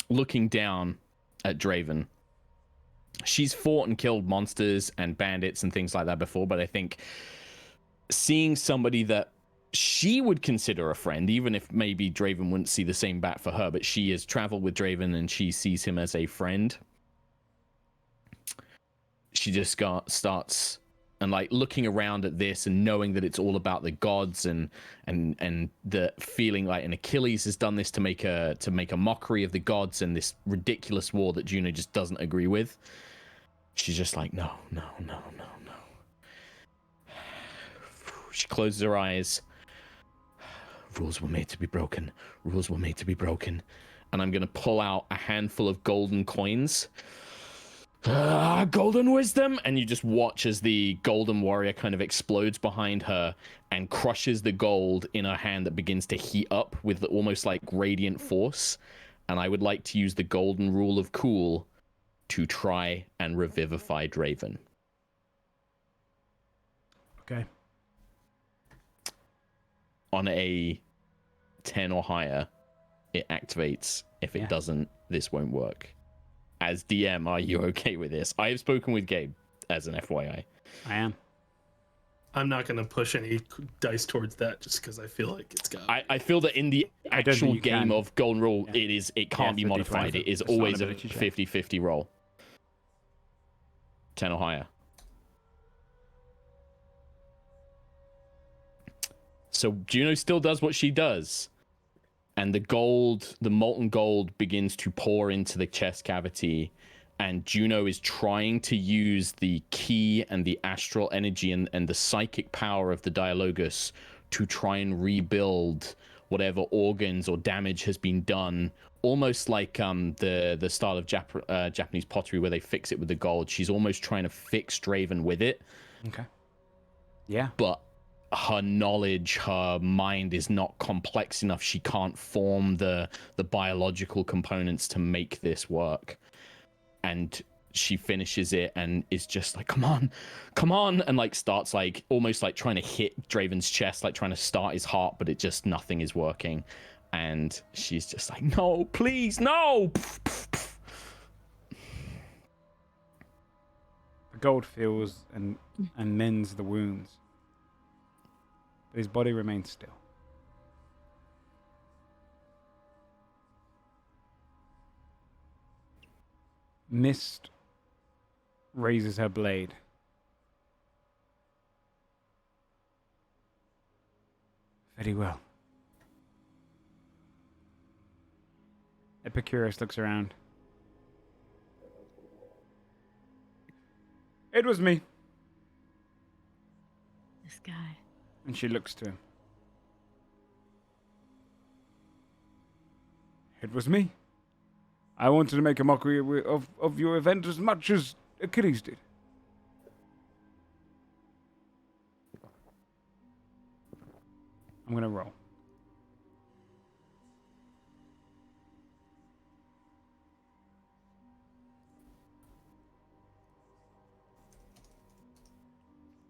looking down at Draven. She's fought and killed monsters and bandits and things like that before, but I think seeing somebody that she would consider a friend, even if maybe Draven wouldn't see the same bat for her, but she has traveled with Draven and she sees him as a friend. She just starts and like looking around at this and knowing that it's all about the gods and the feeling like an Achilles has done this to make a mockery of the gods and this ridiculous war that Juno just doesn't agree with. She's just like, no. She closes her eyes. Rules were made to be broken. Rules were made to be broken. And I'm going to pull out a handful of golden coins. Golden wisdom. And you just watch as the golden warrior kind of explodes behind her and crushes the gold in her hand that begins to heat up with almost like radiant force. And I would like to use the golden rule of cool to try and revivify Draven. Okay. On a 10 or higher, it activates. If it doesn't, this won't work. As DM, are you okay with this? I have spoken with Gabe as an FYI. I am. I'm not going to push any dice towards that just because I feel like it's got... I feel that in the actual game can. of Golden Rule, it can't be 50-20. modified. It is It's not always a ability check. 50-50 roll. 10 or higher. So Juno still does what she does. And the molten gold begins to pour into the chest cavity. And Juno is trying to use the ki and the astral energy and the psychic power of the Dialogus to try and rebuild whatever organs or damage has been done. Almost like the style of Japanese pottery where they fix it with the gold. She's almost trying to fix Draven with it. Okay. Yeah. But her knowledge, her mind is not complex enough. She can't form the biological components to make this work. And she finishes it and is just like, come on, and like starts like almost like trying to hit Draven's chest, like trying to start his heart, but it just nothing is working. And she's just like, no, please, no. The gold fills and mends the wounds. But his body remains still. Mist raises her blade. Very well. Epicurus looks around. It was me. This guy. And she looks to him. It was me. I wanted to make a mockery of your event as much as Achilles did. I'm going to roll.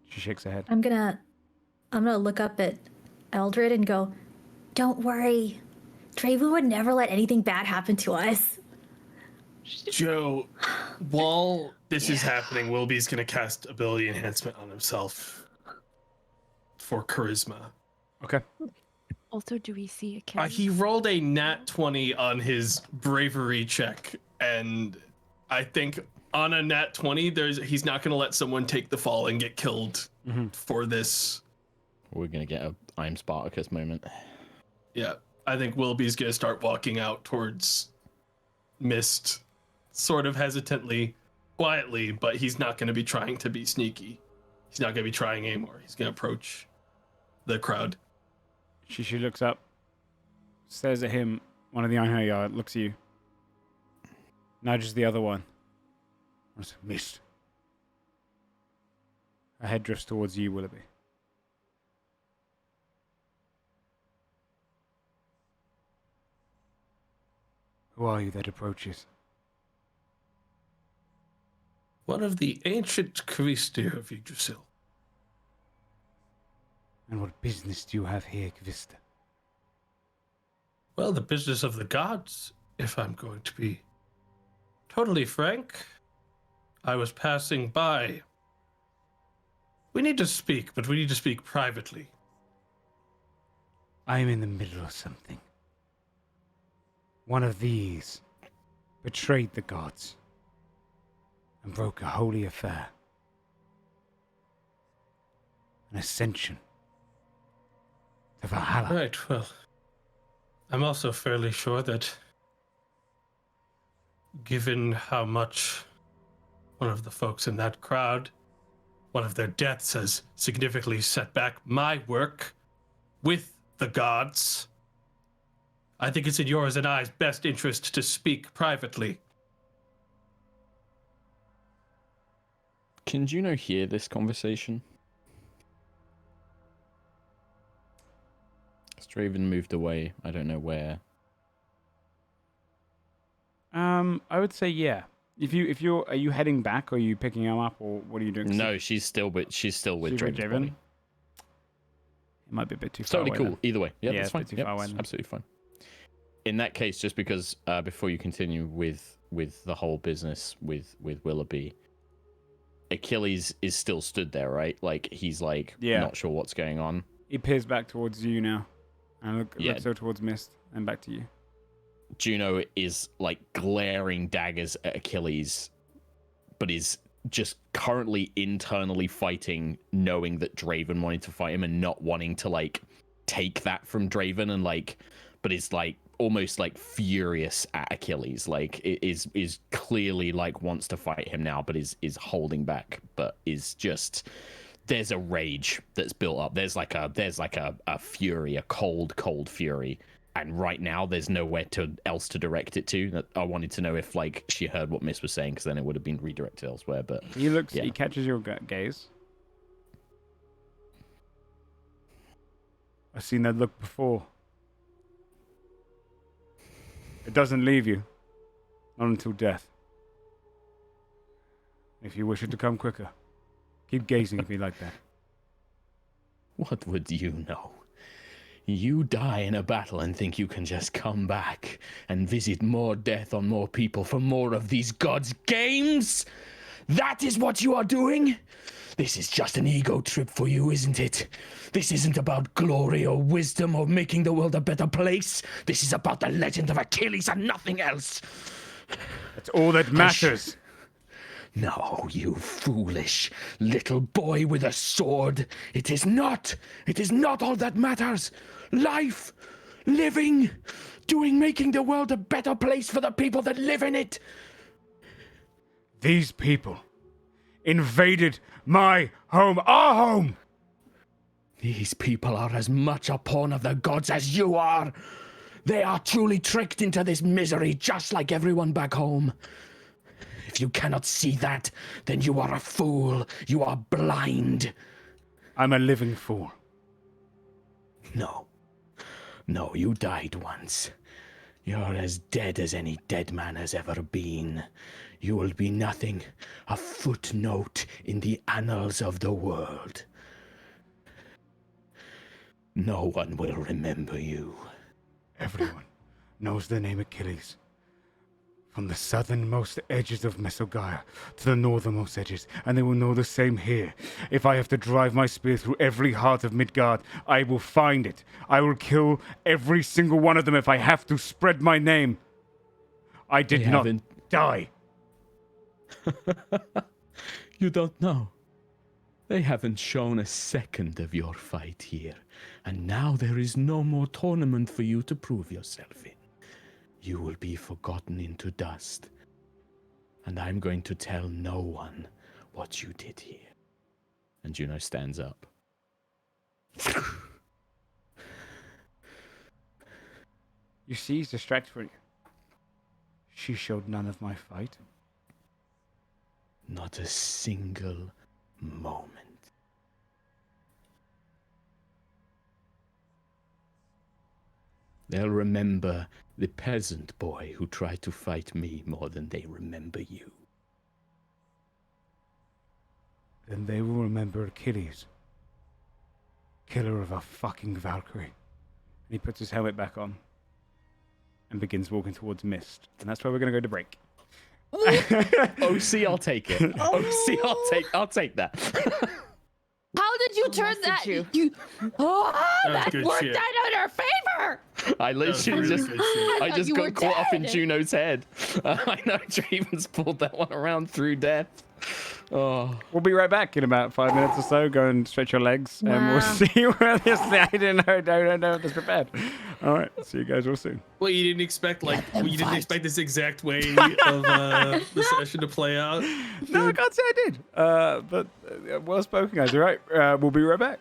She shakes her head. I'm gonna look up at Eldred and go, "Don't worry. Draven would never let anything bad happen to us." Joe, while this is happening, Wilby's gonna cast ability enhancement on himself for charisma. Okay. Also, do we see a cat? He rolled a nat 20 on his bravery check, and I think on a nat 20, he's not gonna let someone take the fall and get killed for this. We're gonna get a I'm Spartacus moment. Yeah, I think Wilby's gonna start walking out towards Mist, sort of hesitantly, quietly, but he's not gonna be trying to be sneaky. He's not gonna be trying anymore. He's gonna approach the crowd. She looks up, stares at him. One of the Einherjar looks at you, nudges the other one. Mist. Her head drifts towards you, Willoughby. Who are you that approaches? One of the ancient Christi of Yggdrasil. And what business do you have here, Kvista? Well, the business of the gods, if I'm going to be totally frank. I was passing by. We need to speak, but we need to speak privately. I'm in the middle of something. One of these betrayed the gods and broke a holy affair. An ascension to Valhalla. Right, well, I'm also fairly sure that given how much one of the folks in that crowd, one of their deaths has significantly set back my work with the gods, I think it's in yours and I's best interest to speak privately. Can Juno hear this conversation? Straven moved away. I don't know where. I would say yeah. Are you heading back, or are you picking him up, or what are you doing? No, she's still with Draven. It might be a bit too It's far totally away. cool. Either way, yeah, that's it's a fine. bit too Yep, far away it's then. absolutely fine. In that case, just because before you continue with the whole business with Willoughby, Achilles is still stood there, right? Like he's like not sure what's going on. He peers back towards you now, and looks over towards Mist, and back to you. Juno is like glaring daggers at Achilles, but is just currently internally fighting, knowing that Draven wanted to fight him and not wanting to like take that from Draven, and like, but is like almost like furious at Achilles. Like it is clearly like wants to fight him now, but is holding back, but is just. There's a rage that's built up. There's like a fury, a cold fury. And right now, there's nowhere else to direct it to. I wanted to know if, like, she heard what Miss was saying, because then it would have been redirected elsewhere. But he catches your gaze. I've seen that look before. It doesn't leave you, not until death. If you wish it to come quicker, keep gazing at me like that. What would you know? You die in a battle and think you can just come back and visit more death on more people for more of these gods' games? That is what you are doing? This is just an ego trip for you, isn't it? This isn't about glory or wisdom or making the world a better place. This is about the legend of Achilles and nothing else. That's all that matters. No, you foolish little boy with a sword. It is not. It is not all that matters. Life, living, making the world a better place for the people that live in it. These people invaded my home, our home. These people are as much a pawn of the gods as you are. They are truly tricked into this misery just like everyone back home. If you cannot see that, then you are a fool. You are blind. I'm a living fool. No. No, you died once. You're as dead as any dead man has ever been. You will be nothing, a footnote in the annals of the world. No one will remember you. Everyone knows the name Achilles. From the southernmost edges of Mesogaia to the northernmost edges, and they will know the same here. If I have to drive my spear through every heart of Midgard, I will find it. I will kill every single one of them if I have to spread my name. I did not die. You don't know. They haven't shown a second of your fight here, and now there is no more tournament for you to prove yourself in. You will be forgotten into dust, and I'm going to tell no one what you did here. And Juno stands up. You see, he's distracted for you. She showed none of my fight. Not a single moment. They'll remember the peasant boy who tried to fight me more than they remember you. Then they will remember Achilles. Killer of a fucking Valkyrie. And he puts his helmet back on and begins walking towards Mist. And that's where we're going to go to break. OC, I'll take it. OC, I'll take that. How did you turn that? you. That good worked shit. out in our favor. I literally really just, good shit. I thought just you were got caught up in dead. Juno's head. I know Draven's pulled that one around through death. Oh, We'll be right back in about 5 minutes or so. Go and stretch your legs, and we'll Wow. see where this. I didn't know this prepared. All right, see you guys real soon. Well, you didn't expect this exact way of the session to play out. No, I can't say I did. But well spoken, guys. All right, we'll be right back.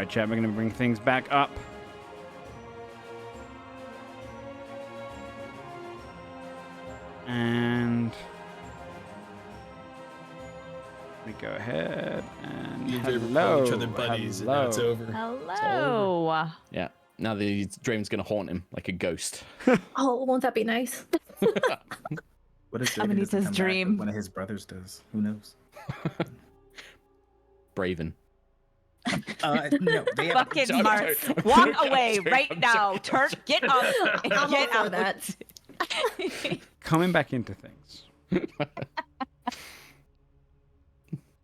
right, chat, we're going to bring things back up. And we go ahead and You and Draven hello. call each other buddies, and now it's over. Hello. Yeah. Now the Draven's gonna haunt him like a ghost. Oh, won't that be nice? What if I'm gonna Draven use doesn't his come back, dream. but one of his brothers does? Who knows? Braven. No, they have Fucking I'm Mars. sorry. Walk I'm away sorry. right I'm now. Turn, get up and I'm get all for out. that. Coming back into things.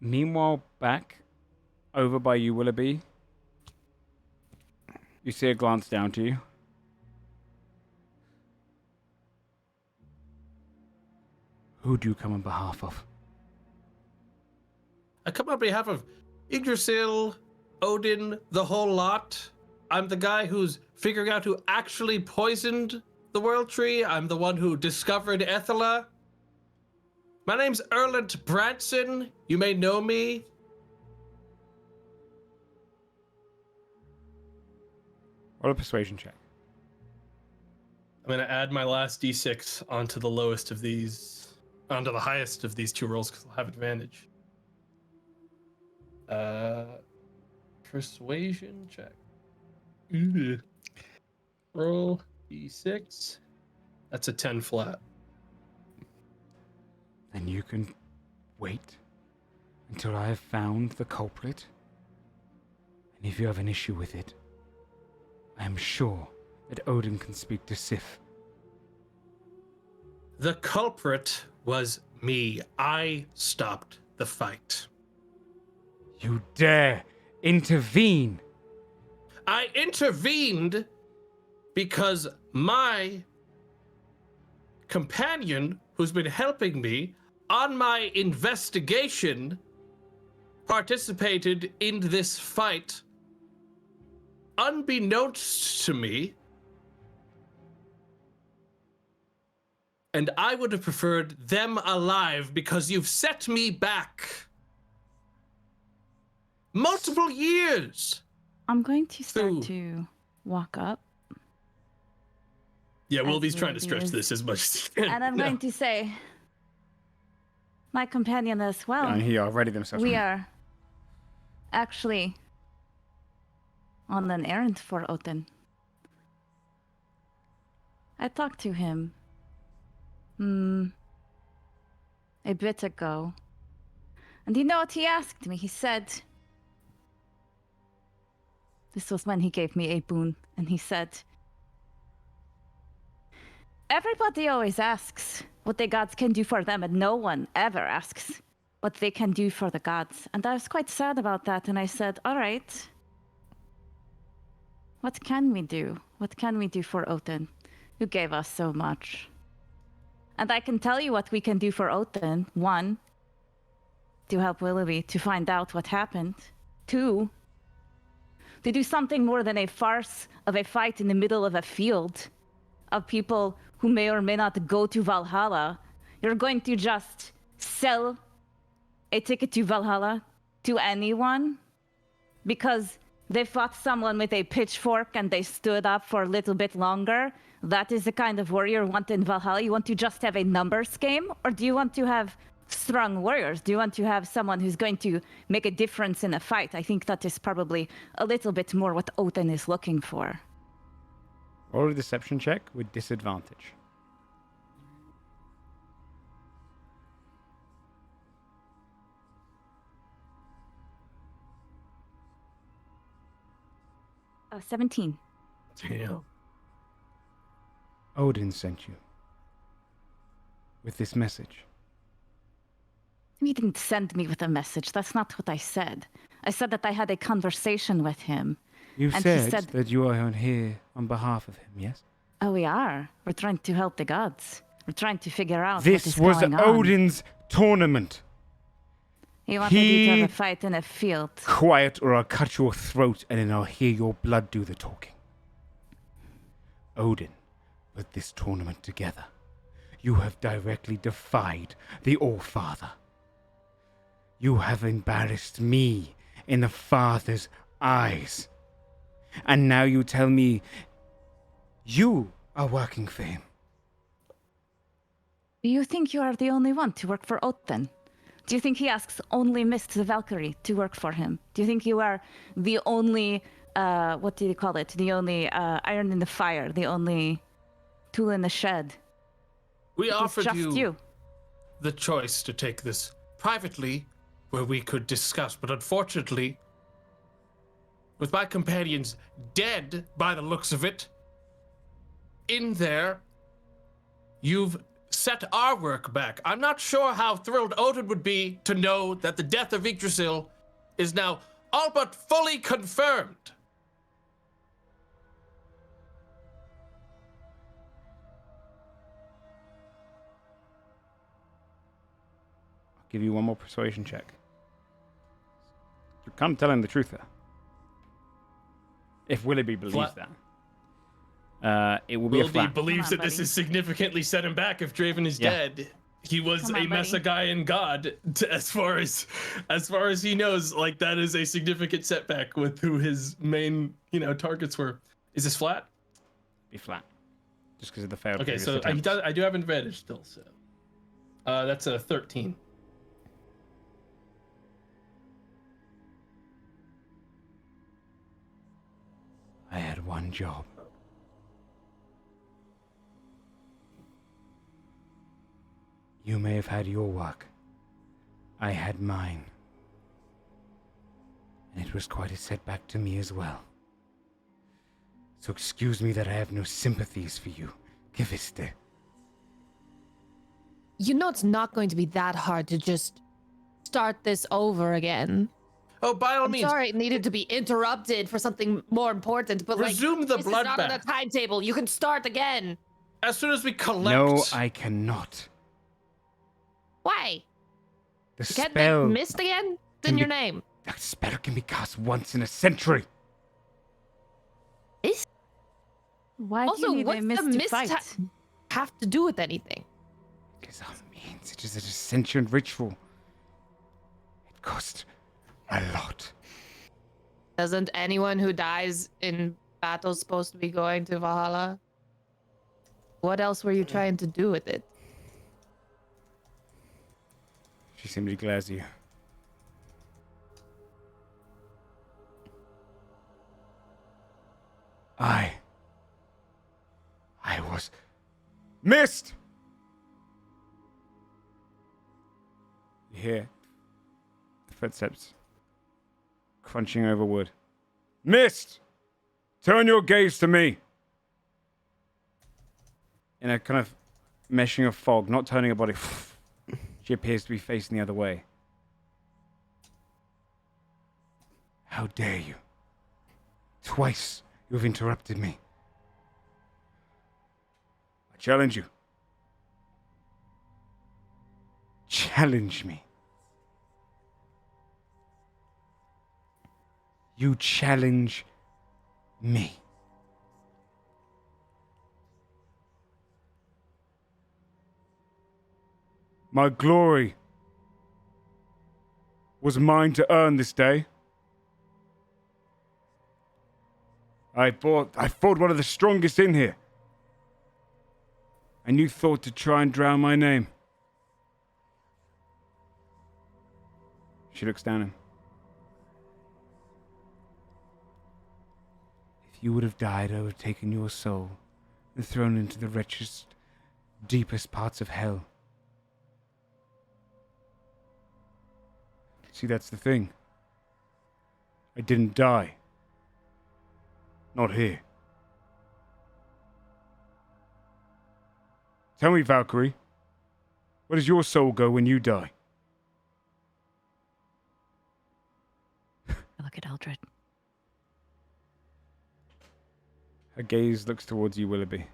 Meanwhile, back over by you, Willoughby, you see a glance down to you. Who do you come on behalf of? I come on behalf of Yggdrasil, Odin, the whole lot. I'm the guy who's figuring out who actually poisoned the World Tree. I'm the one who discovered Ethela. My name's Erland Branson. You may know me. Roll a persuasion check. I'm gonna add my last d6 onto the lowest of these, onto the highest of these two rolls because I'll have advantage. Persuasion check. Ugh. Roll d6. That's a 10 flat. Then you can wait until I have found the culprit. And if you have an issue with it, I am sure that Odin can speak to Sif. The culprit was me. I stopped the fight. You dare intervene! I intervened because my companion, who's been helping me on my investigation, participated in this fight unbeknownst to me. And I would have preferred them alive because you've set me back multiple years. I'm going to start Ooh. to walk up. Yeah, As Wilby's trying to stretch Wilby is- this as much as he can. And I'm going to say, my companion as well. And he are ready themselves. We are actually on an errand for Odin. I talked to him a bit ago. And you know what he asked me? He said, this was when he gave me a boon, and he said, everybody always asks what the gods can do for them, and no one ever asks what they can do for the gods. And I was quite sad about that, and I said, all right, what can we do? What can we do for Odin, who gave us so much? And I can tell you what we can do for Odin. 1, to help Willoughby to find out what happened. 2, to do something more than a farce of a fight in the middle of a field of people who may or may not go to Valhalla. You're going to just sell a ticket to Valhalla to anyone because they fought someone with a pitchfork and they stood up for a little bit longer. That is the kind of warrior you want in Valhalla. You want to just have a numbers game, or do you want to have strong warriors? Do you want to have someone who's going to make a difference in a fight? I think that is probably a little bit more what Odin is looking for. Roll a deception check with disadvantage. Oh, 17. Damn. Odin sent you with this message. He didn't send me with a message. That's not what I said. I said that I had a conversation with him. You And he said said- that you are here on behalf of him, yes? Oh, we are. We're trying to help the gods. We're trying to figure out what This is was going on. Odin's tournament. He wanted you to He- have a fight in a field. Quiet or I'll cut your throat and then I'll hear your blood do the talking. Odin put this tournament together. You have directly defied the All-Father. You have embarrassed me in the Father's eyes. And now you tell me you are working for him. Do you think you are the only one to work for Otten? Do you think he asks only Mist the Valkyrie to work for him? Do you think you are the only, what do you call it? The only iron in the fire, the only tool in the shed? We It is offered just you. the choice to take this privately, where we could discuss, but unfortunately, with my companions dead by the looks of it, in there, you've set our work back. I'm not sure how thrilled Odin would be to know that the death of Yggdrasil is now all but fully confirmed. I'll give you one more persuasion check. You're kind of telling the truth there. If Willoughby believes that. It will be a Willoughby flat. believes Come on, that this buddy. is significantly set him back if Draven is dead. He was Come a on, buddy. Messigaean god, as far as he knows. Like, that is a significant setback with who his main, targets were. Is this flat? Be flat. Just because of the failed Okay, previous so attempts. I do have advantage still. So that's a 13. I had one job. You may have had your work. I had mine. And it was quite a setback to me as well. So excuse me that I have no sympathies for you, Geviste. You know it's not going to be that hard to just start this over again. Oh, by all I'm means, sorry it needed to be interrupted for something more important, but resume the this is not on bloodbath. a timetable. You can start again. As soon as we collect. No, I cannot. Why? The You can't spell. make mist again? It's in your name. That spell can be cast once in a century. This Why do also, you need what's a the Mist to mist fight? have to do with anything? Because our means, it is a sentient ritual. It cost a lot. Doesn't anyone who dies in battle supposed to be going to Valhalla? What else were you trying to do with it? She simply glares at you. I was missed. You hear the footsteps crunching over wood. Mist! Turn your gaze to me. In a kind of meshing of fog, not turning her body. She appears to be facing the other way. How dare you? Twice you have interrupted me. I challenge you. Challenge me. You challenge me. My glory was mine to earn this day. I fought one of the strongest in here. And you thought to try and drown my name. She looks down at him. If you would have died, I would have taken your soul and thrown into the wretchedest, deepest parts of hell. See, that's the thing. I didn't die. Not here. Tell me, Valkyrie, where does your soul go when you die? Look at Eldred. Her gaze looks towards you, Willoughby.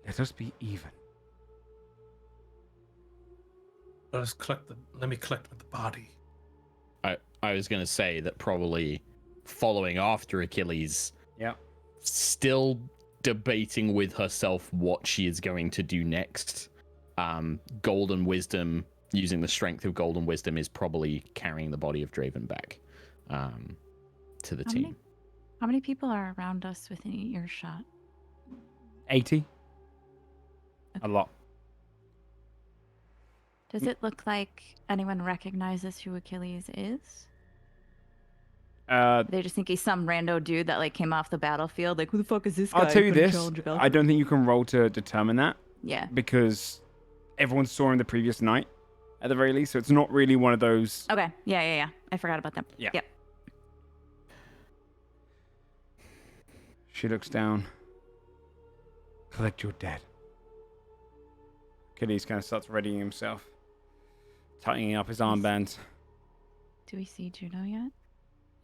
Let us be even. Let me collect with the body. I was going to say that probably following after Achilles, Yeah. still debating with herself what she is going to do next. Golden Wisdom using the strength of Golden Wisdom is probably carrying the body of Draven back to the team. How many people are around us within earshot? 80. A lot. Does it look like anyone recognizes who Achilles is? They just think he's some rando dude that like came off the battlefield. Like, who the fuck is this guy? I'll tell you Couldn't this. challenge a I don't think you can roll to determine that. Yeah. Because everyone saw him the previous night, at the very least. So it's not really one of those. Okay. Yeah. I forgot about them. Yeah. Yep. She looks down. Collect your dead. Achilles kind of starts readying himself, tightening up his armbands. Do we see Juno yet?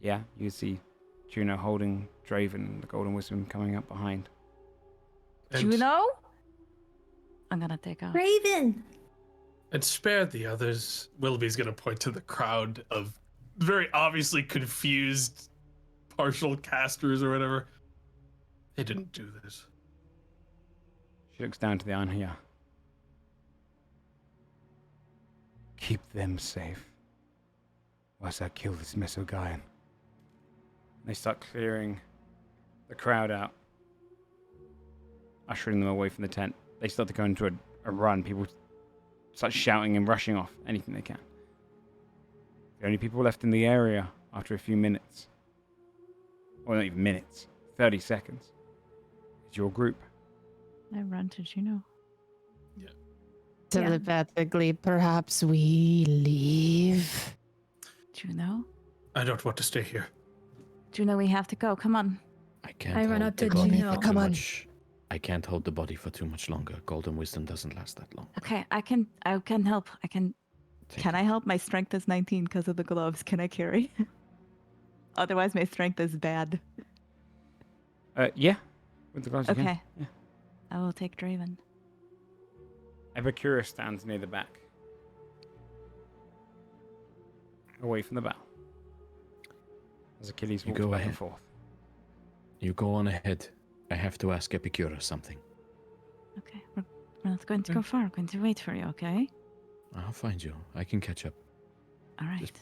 Yeah, you can see Juno holding Draven and the Golden Wisdom coming up behind. And, Juno? I'm gonna take off. Raven. And spare the others. Willoughby's gonna point to the crowd of very obviously confused partial casters or whatever. They didn't do this. She looks down to the Anhia. Keep them safe, whilst I kill this Mesogayan. They start clearing the crowd out, ushering them away from the tent. They start to go into a run. People start shouting and rushing off anything they can. The only people left in the area after a few minutes, or not even minutes, 30 seconds, is your group. I run to Juno. Telepathically, perhaps we leave. Juno? I don't want to stay here. Juno, we have to go. Come on. I can't I run hold up the to body Juno. for Come too on. much. I can't hold the body for too much longer. Golden Wisdom doesn't last that long. Okay, I can help. Can Take I help? My strength is 19 because of the gloves. Can I carry? Otherwise, my strength is bad. Yeah. With the gloves you can. Okay. Yeah. I will take Draven. Epicurus stands near the back, away from the bow, as Achilles You walks go back and ahead. forth. You go on ahead. I have to ask Epicurus something. Okay, we're not going to go far. We're going to wait for you, okay? I'll find you. I can catch up. All right. Just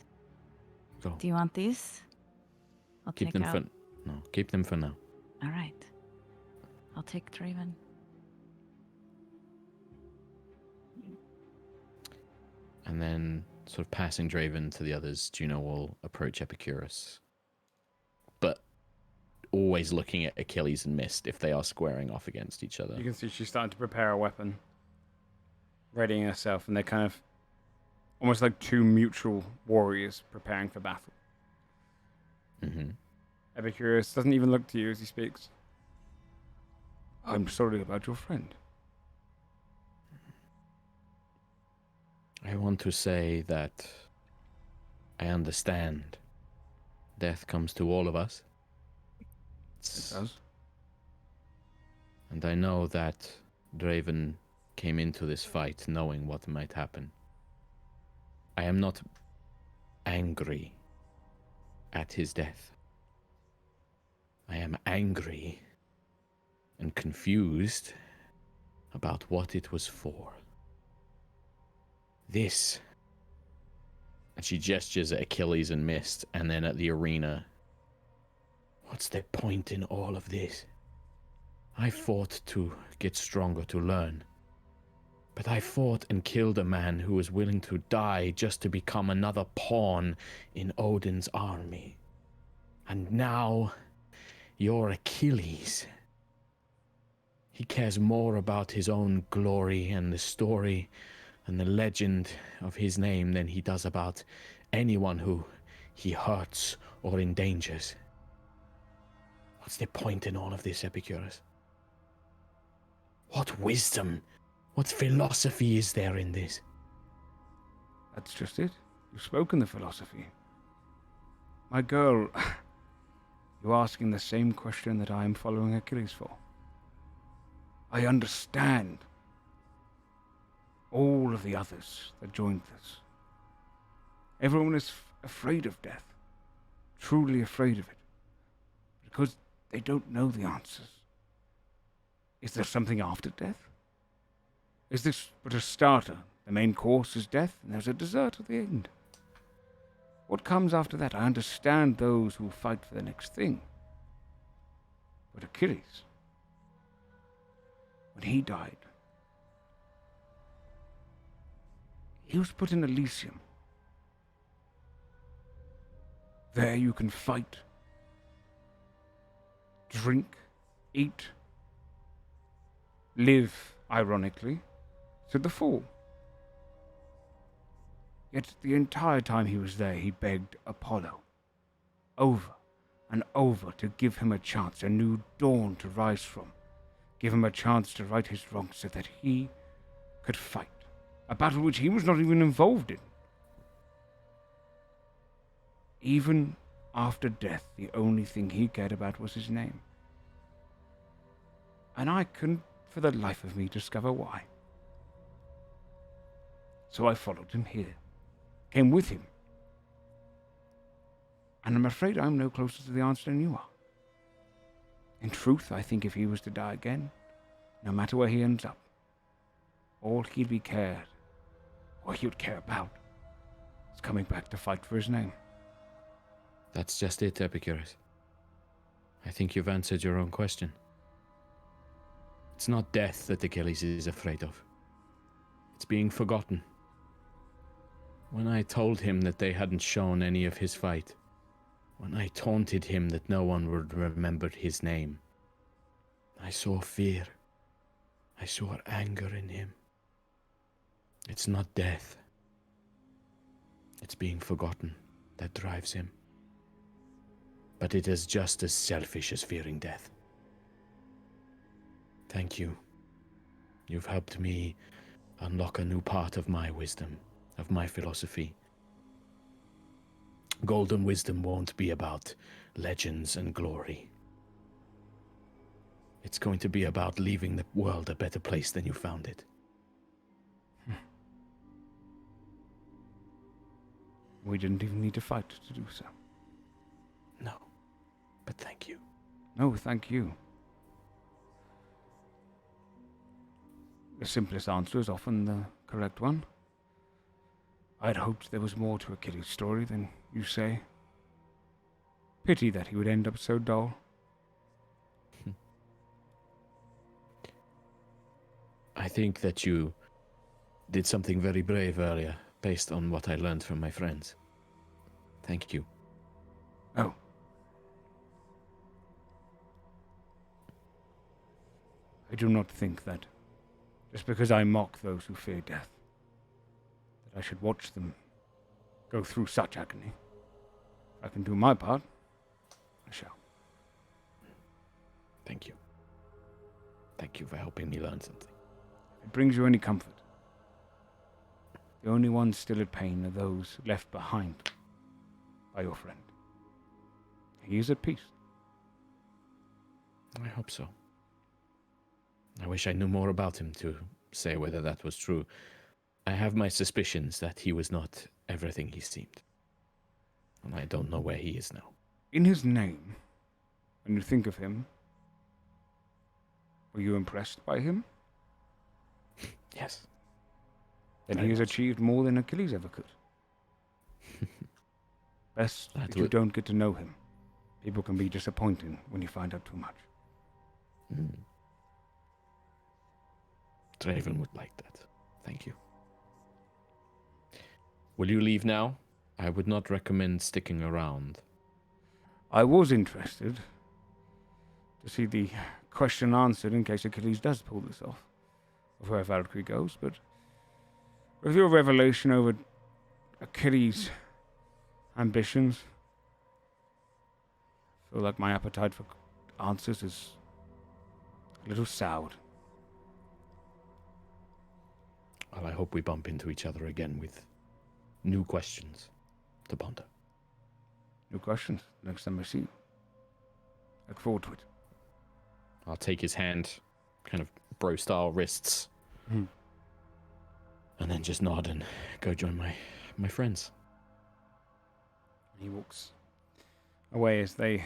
go. Do you want these? I'll Keep take them out. for no. Keep them for now. All right. I'll take Draven. And then, sort of passing Draven to the others, Juno will approach Epicurus. But always looking at Achilles and Mist if they are squaring off against each other. You can see she's starting to prepare a weapon, readying herself, and they're kind of almost like two mutual warriors preparing for battle. Mm-hmm. Epicurus doesn't even look to you as he speaks. I'm sorry about your friend. I want to say that I understand death comes to all of us. It does. And I know that Draven came into this fight knowing what might happen. I am not angry at his death. I am angry and confused about what it was for. This. And she gestures at Achilles and Mist, and then at the arena. What's the point in all of this? I fought to get stronger, to learn. But I fought and killed a man who was willing to die just to become another pawn in Odin's army. And now, you're Achilles. He cares more about his own glory and the story and the legend of his name than he does about anyone who he hurts or endangers. What's the point in all of this, Epicurus? What wisdom, what philosophy is there in this? That's just it. You've spoken the philosophy. My girl, you're asking the same question that I am following Achilles for. I understand all of the others that joined us. Everyone is afraid of death, truly afraid of it, because they don't know the answers. Is there something after death? Is this but a starter The main course is death, and there's a dessert at the end. What comes after that? I understand those who fight for the next thing. But Achilles, when he died, he was put in Elysium. There you can fight, drink, eat, live, ironically, to the full. Yet the entire time he was there, he begged Apollo, over and over, to give him a chance, a new dawn to rise from, give him a chance to right his wrongs so that he could fight, a battle which he was not even involved in. Even after death, the only thing he cared about was his name. And I couldn't, for the life of me, discover why. So I followed him here, came with him. And I'm afraid I'm no closer to the answer than you are. In truth, I think if he was to die again, no matter where he ends up, all he would care about, is coming back to fight for his name. That's just it, Epicurus. I think you've answered your own question. It's not death that Achilles is afraid of. It's being forgotten. When I told him that they hadn't shown any of his fight, when I taunted him that no one would remember his name, I saw fear. I saw anger in him. It's not death. It's being forgotten that drives him. But it is just as selfish as fearing death. Thank you. You've helped me unlock a new part of my wisdom, of my philosophy. Golden wisdom won't be about legends and glory. It's going to be about leaving the world a better place than you found it. We didn't even need to fight to do so. No, but thank you. No, thank you. The simplest answer is often the correct one. I'd hoped there was more to Achilles' story than you say. Pity that he would end up so dull. I think that you did something very brave earlier, based on what I learned from my friends. Thank you. Oh. I do not think that just because I mock those who fear death, that I should watch them go through such agony. If I can do my part, I shall. Thank you. Thank you for helping me learn something. If it brings you any comfort, the only ones still at pain are those left behind by your friend. He is at peace. I hope so. I wish I knew more about him to say whether that was true. I have my suspicions that he was not everything he seemed. And I don't know where he is now. In his name, when you think of him, were you impressed by him? Yes. Then he has achieved more than Achilles ever could. Best that you don't get to know him. People can be disappointing when you find out too much. Draven would like that. Thank you. Will you leave now? I would not recommend sticking around. I was interested to see the question answered in case Achilles does pull this off, of where Valkyrie goes, but with your revelation over Achilles' ambitions, I feel like my appetite for answers is a little soured. Well, I hope we bump into each other again with new questions to ponder. New questions next time I see you. Look forward to it. I'll take his hand, kind of bro-style wrists, Mm. and then just nod and go join my friends. He walks away as they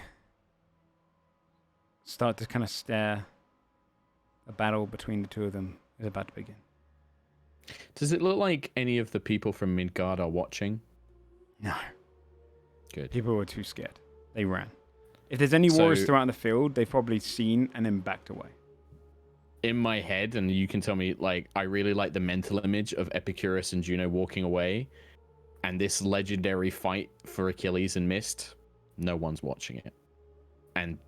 start to kind of stare. A battle between the two of them is about to begin. Does it look like any of the people from Midgard are watching? No. Good. People were too scared. They ran. If there's any So- warriors throughout the field, they've probably seen and then backed away. In my head, and you can tell me, like, I really like the mental image of Epicurus and Juno walking away, and this legendary fight for Achilles and Mist. No one's watching it, and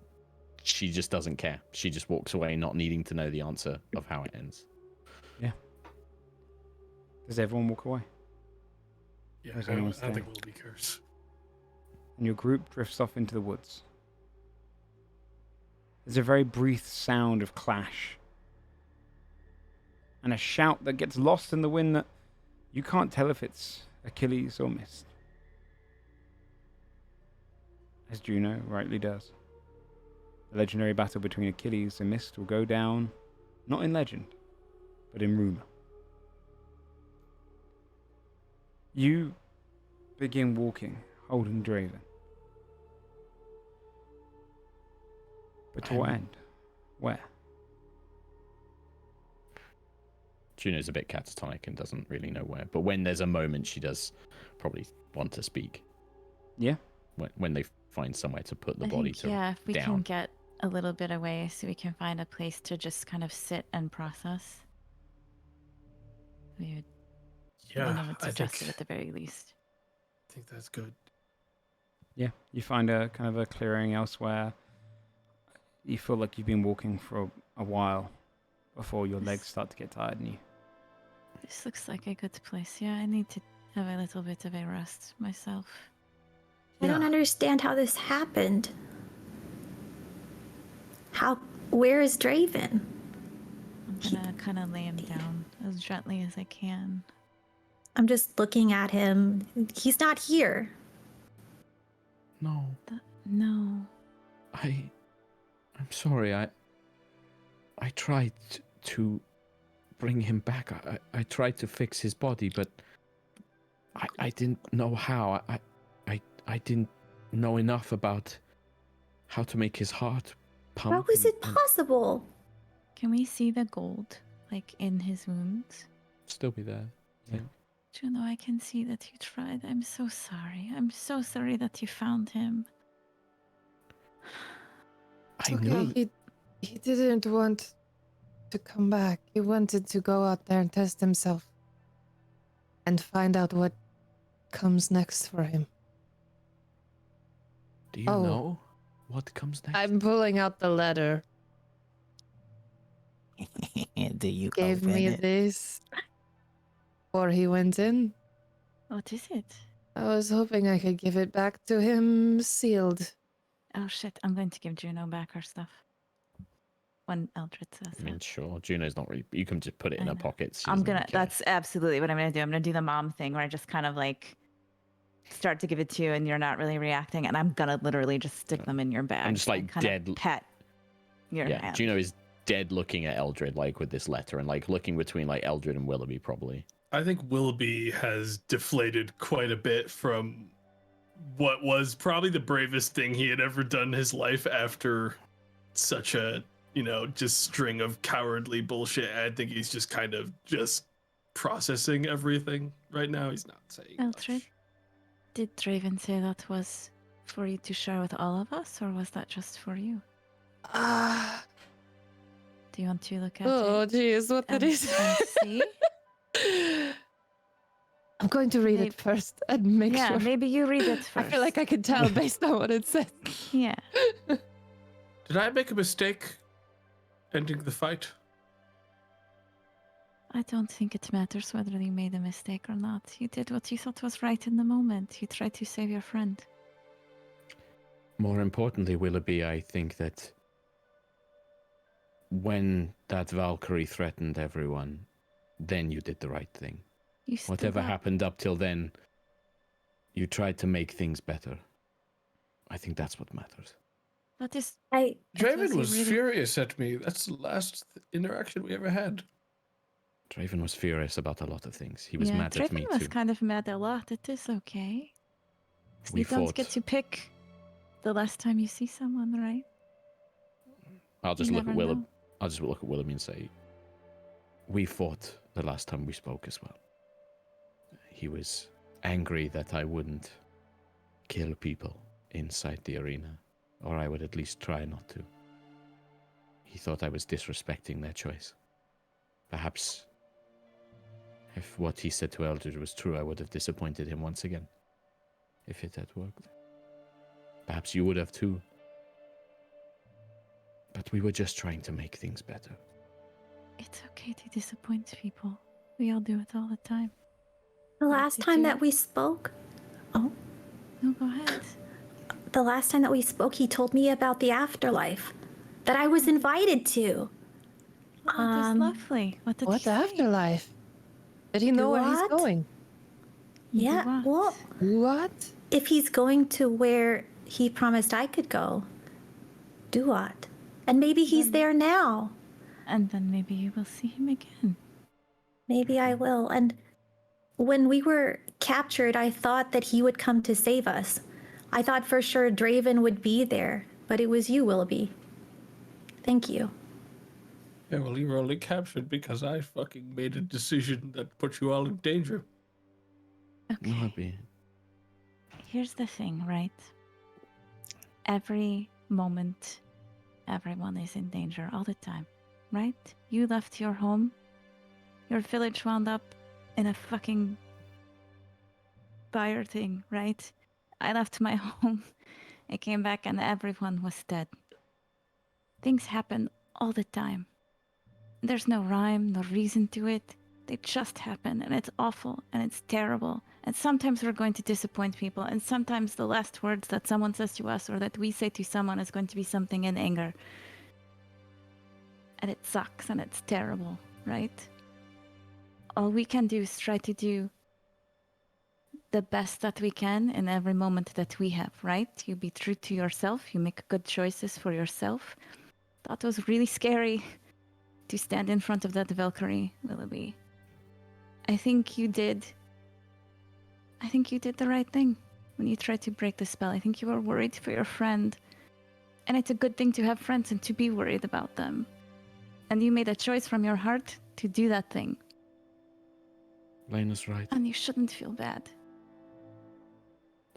she just doesn't care. She just walks away, not needing to know the answer of how it ends. Does everyone walk away? Yeah, Where's I anyone don't think staying? Willoughby cares. And your group drifts off into the woods. There's a very brief sound of clash. And a shout that gets lost in the wind that you can't tell if it's Achilles or Mist. As Juno rightly does. The legendary battle between Achilles and Mist will go down, not in legend, but in rumor. You begin walking, holding Draven. But to what end? Where? Juno's a bit catatonic and doesn't really know where, but when there's a moment, she does probably want to speak. Yeah? When they find somewhere to put the I body think, to yeah, if we can down. get a little bit away so we can find a place to just kind of sit and process. We would Yeah, one of it I suggested think at the very least. that's good. Yeah. You find a kind of a clearing elsewhere. You feel like you've been walking for a while before your legs start to get tired and you. This looks like a good place. Yeah, I need to have a little bit of a rest myself. I don't understand how this happened. Where is Draven? I'm gonna kind of lay him down as gently as I can. I'm just looking at him. He's not here. No, No. I'm sorry. I tried to bring him back. I tried to fix his body, but I didn't know how. I didn't know enough about how to make his heart pump. How is it possible? Can we see the gold, like in his wounds? Still be there. Yeah. Juno, I can see that you tried. I'm so sorry. I'm so sorry that you found him. I Okay, knew. he didn't want to come back. He wanted to go out there and test himself and find out what comes next for him. Do you Oh. know what comes next? I'm pulling out the letter. Do you Gave open me it? this before he went in. What is it? I was hoping I could give it back to him sealed. Oh shit, I'm going to give Juno back her stuff. When Eldred says I mean, that. sure. Juno's not really. You can just put it in I her know. pockets. She I'm doesn't gonna, really care. that's absolutely what I'm gonna do. I'm gonna do the mom thing where I just kind of like start to give it to you and you're not really reacting, and I'm gonna literally just stick them in your bag. just, like, and kind of dead- pet your Yeah, hand. Juno is dead looking at Eldred, like, with this letter, and, like, looking between, like, Eldred and Willoughby, probably. I think Willoughby has deflated quite a bit from what was probably the bravest thing he had ever done in his life after such a, just string of cowardly bullshit. I think he's just kind of just processing everything right now. He's not saying Eldred? much. Did Draven say that was for you to share with all of us, or was that just for you? Ah, Do you want to look at oh, it? geez, what and, it is. and see? I'm going to read Maybe- it first and make Yeah, sure. maybe you read it I first. feel like I can tell based on what it says. Yeah. Did I make a mistake ending the fight? I don't think it matters whether you made a mistake or not. You did what you thought was right in the moment. You tried to save your friend. More importantly, Willoughby, I think that when that Valkyrie threatened everyone, then you did the right thing. You stood Whatever up. happened up till then, you tried to make things better. I think that's what matters. That is. I Draven was was really- furious at me. That's the last interaction we ever had. Draven was furious about a lot of things. He was yeah, mad at me Draven was too. kind of mad a lot. It is okay. We You don't fought. get to pick the last time you see someone, right? I'll just You look at never Willoughby. know. I'll just look at Willoughby and say, We fought the last time we spoke as well. He was angry that I wouldn't kill people inside the arena, or I would at least try not to. He thought I was disrespecting their choice. Perhaps if what he said to Eldred was true, I would have disappointed him once again. If it had worked. Perhaps you would have too. But we were just trying to make things better. It's okay to disappoint people. We all do it all the time. The What last did time you- that we spoke, No, go ahead. the last time that we spoke, he told me about the afterlife that I was invited to. Oh, that's lovely. What did What he say? afterlife? Did he know where he's What? going? Yeah, What? well, What? if he's going to where he promised I could go, do what? And maybe he's there now. And then maybe you will see him again. Maybe I will. And when we were captured, I thought that he would come to save us. I thought for sure Draven would be there, but it was you, Willoughby. Thank you. Yeah, well, you were only captured because I fucking made a decision that put you all in danger. Okay. Willoughby. Here's the thing, right? Every moment, everyone is in danger all the time, right? You left your home, your village wound up in a fucking fire thing, right? I left my home, I came back and everyone was dead. Things happen all the time. There's no rhyme, no reason to it. They just happen, and it's awful, and it's terrible. And sometimes we're going to disappoint people, and sometimes the last words that someone says to us or that we say to someone is going to be something in anger. And it sucks, and it's terrible, right? All we can do is try to do the best that we can in every moment that we have, right? You be true to yourself, you make good choices for yourself. That was really scary to stand in front of that Valkyrie, Willoughby. I think you did the right thing when you tried to break the spell. I think you were worried for your friend. And it's a good thing to have friends and to be worried about them. And you made a choice from your heart to do that thing. Lena's right. And you shouldn't feel bad.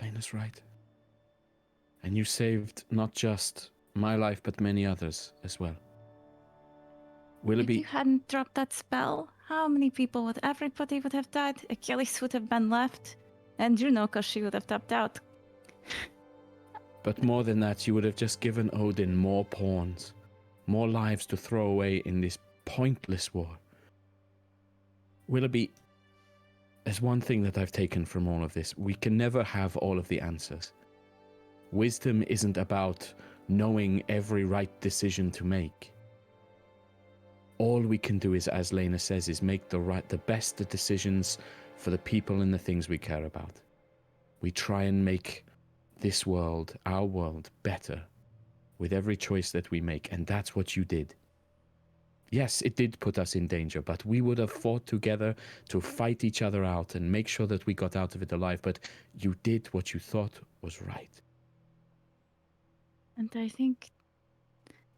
Lena's right. And you saved not just my life, but many others as well. If Willoughby, you hadn't dropped that spell, how many people would everybody would have died? Achilles would have been left. And Juno, because she would have tapped out. but more than that, you would have just given Odin more pawns, more lives to throw away in this pointless war. Willoughby, there's one thing that I've taken from all of this. We can never have all of the answers. Wisdom isn't about knowing every right decision to make. All we can do is, as Lena says, is make the best decisions for the people and the things we care about. We try and make this world, our world, better with every choice that we make, and that's what you did. Yes, it did put us in danger, but we would have fought together to fight each other out and make sure that we got out of it alive, but you did what you thought was right. And I think,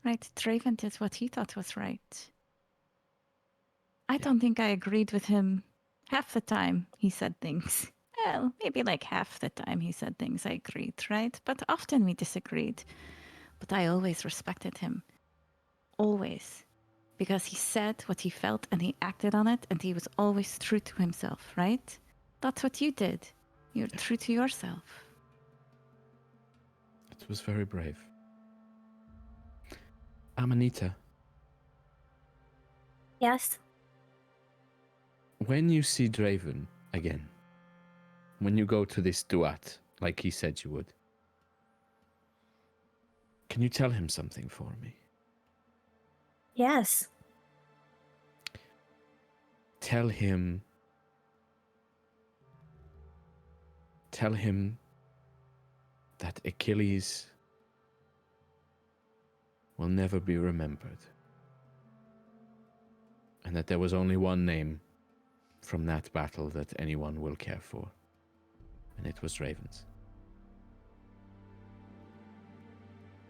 right, Draven did what he thought was right. I don't think I agreed with him half the time he said things. Well, maybe like half the time he said things I agreed, right? But often we disagreed. But I always respected him. Always. Because he said what he felt and he acted on it and he was always true to himself, right? That's what you did. You're true to yourself. It was very brave. Amanita, Yes? when you see Draven again, when you go to this duat, like he said you would, can you tell him something for me? Yes. Tell him that Achilles will never be remembered, and that there was only one name from that battle that anyone will care for, and it was Draven's.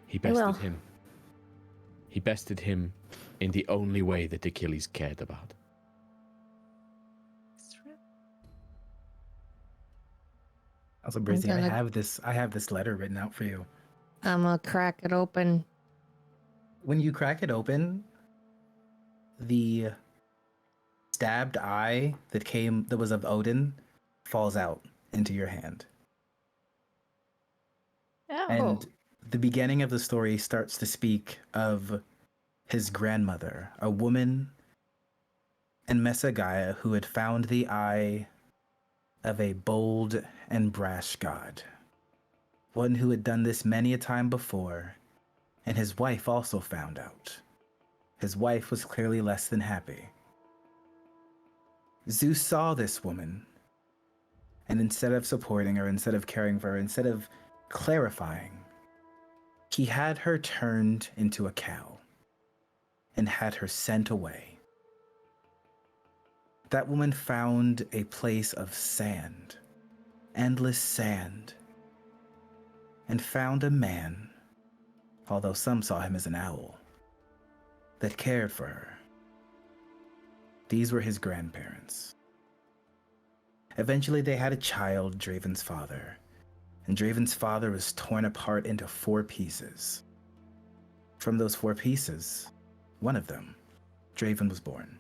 He I will. bested him. He bested him in the only way that Achilles cared about. Also, Brizzy, gonna- I have this letter written out for you. I'm gonna crack it open. When you crack it open, the stabbed eye that was of Odin falls out into your hand. Oh. And the beginning of the story starts to speak of his grandmother, a woman in Mesagaia who had found the eye of a bold and brash god. One who had done this many a time before, and his wife also found out. His wife was clearly less than happy. Zeus saw this woman, and instead of supporting her, instead of caring for her, instead of clarifying, he had her turned into a cow and had her sent away. That woman found a place of sand, endless sand, and found a man, although some saw him as an owl, that cared for her. These were his grandparents. Eventually, they had a child, Draven's father, and Draven's father was torn apart into 4 pieces. From those 4 pieces, one of them, Draven was born.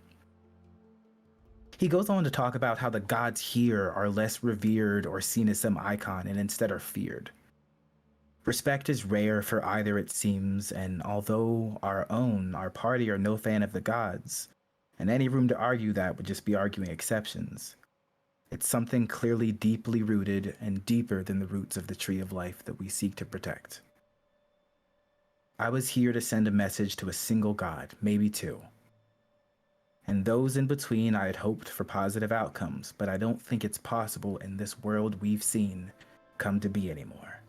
He goes on to talk about how the gods here are less revered or seen as some icon and instead are feared. Respect is rare for either, it seems, and although our party, are no fan of the gods, and any room to argue that would just be arguing exceptions, it's something clearly deeply rooted and deeper than the roots of the tree of life that we seek to protect. I was here to send a message to a single god, maybe 2. And those in between, I had hoped for positive outcomes, but I don't think it's possible in this world we've seen come to be anymore.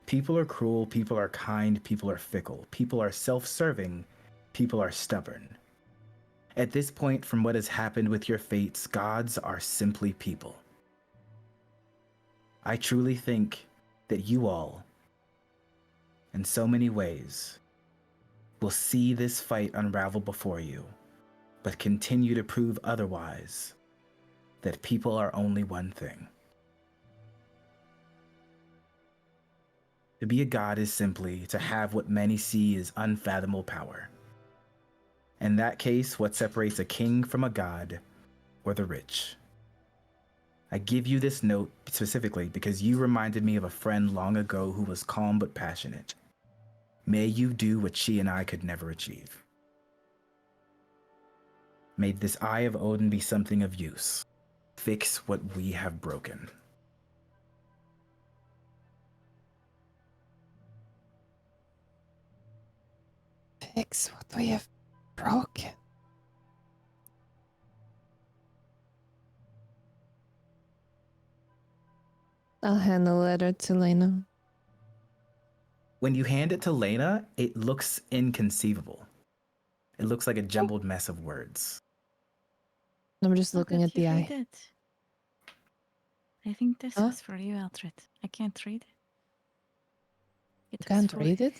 People are cruel, people are kind, people are fickle, people are self-serving, people are stubborn. At this point, from what has happened with your fates, gods are simply people. I truly think that you all, in so many ways, will see this fight unravel before you, but continue to prove otherwise, that people are only one thing. To be a god is simply to have what many see as unfathomable power. In that case, what separates a king from a god, or the rich. I give you this note specifically because you reminded me of a friend long ago who was calm but passionate. May you do what she and I could never achieve. May this Eye of Odin be something of use. Fix what we have broken. Fix what we have broken. I'll hand the letter to Lena. When you hand it to Lena, it looks inconceivable. It looks like a jumbled mess of words. I'm just looking at the eye. Read it. I think this Huh? was for you, Eldred. I can't read it. You can't read it?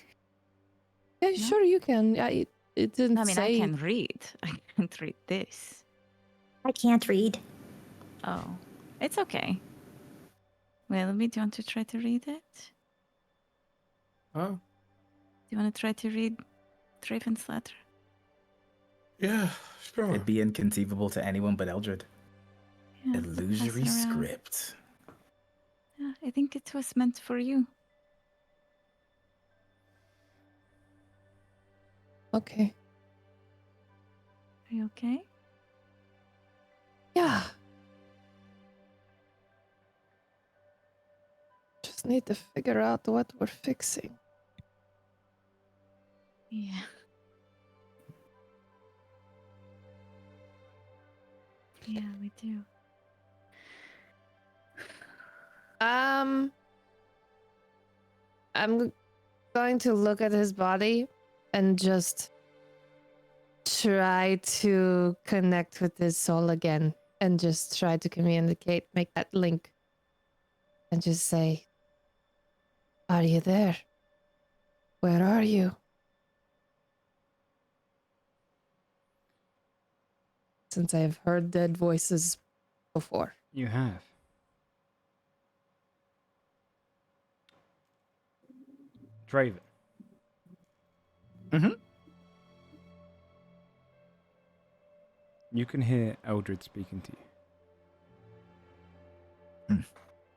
Yeah, No? sure you can. It didn't I mean, say. I can read. I can't read this. I can't read. Oh, it's okay. Well, do you want to try to read it? Oh, Do you want to try to read Draven's letter? yeah, sure. It'd be inconceivable to anyone but Eldred. Yeah, to pass Illusory it around. script. Yeah, I think it was meant for you. Okay. Are you okay? Yeah. Just need to figure out what we're fixing. Yeah. Yeah, we do. I'm going to look at his body and just try to connect with his soul again and just try to communicate, make that link, and just say, "Are you there? Where are you?" Since I've heard dead voices before. You have. Draven. Mhm. You can hear Eldred speaking to you. Hmm.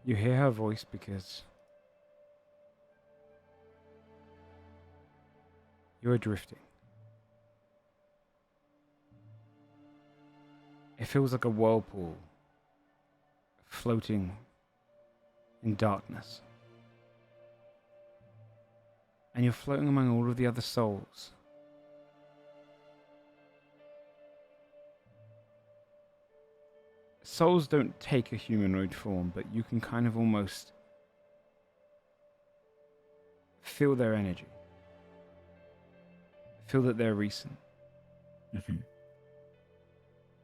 You hear her voice because you are drifting. It feels like a whirlpool floating in darkness. And you're floating among all of the other souls. Souls don't take a humanoid form, but you can kind of almost feel their energy. Feel that they're recent. Mhm.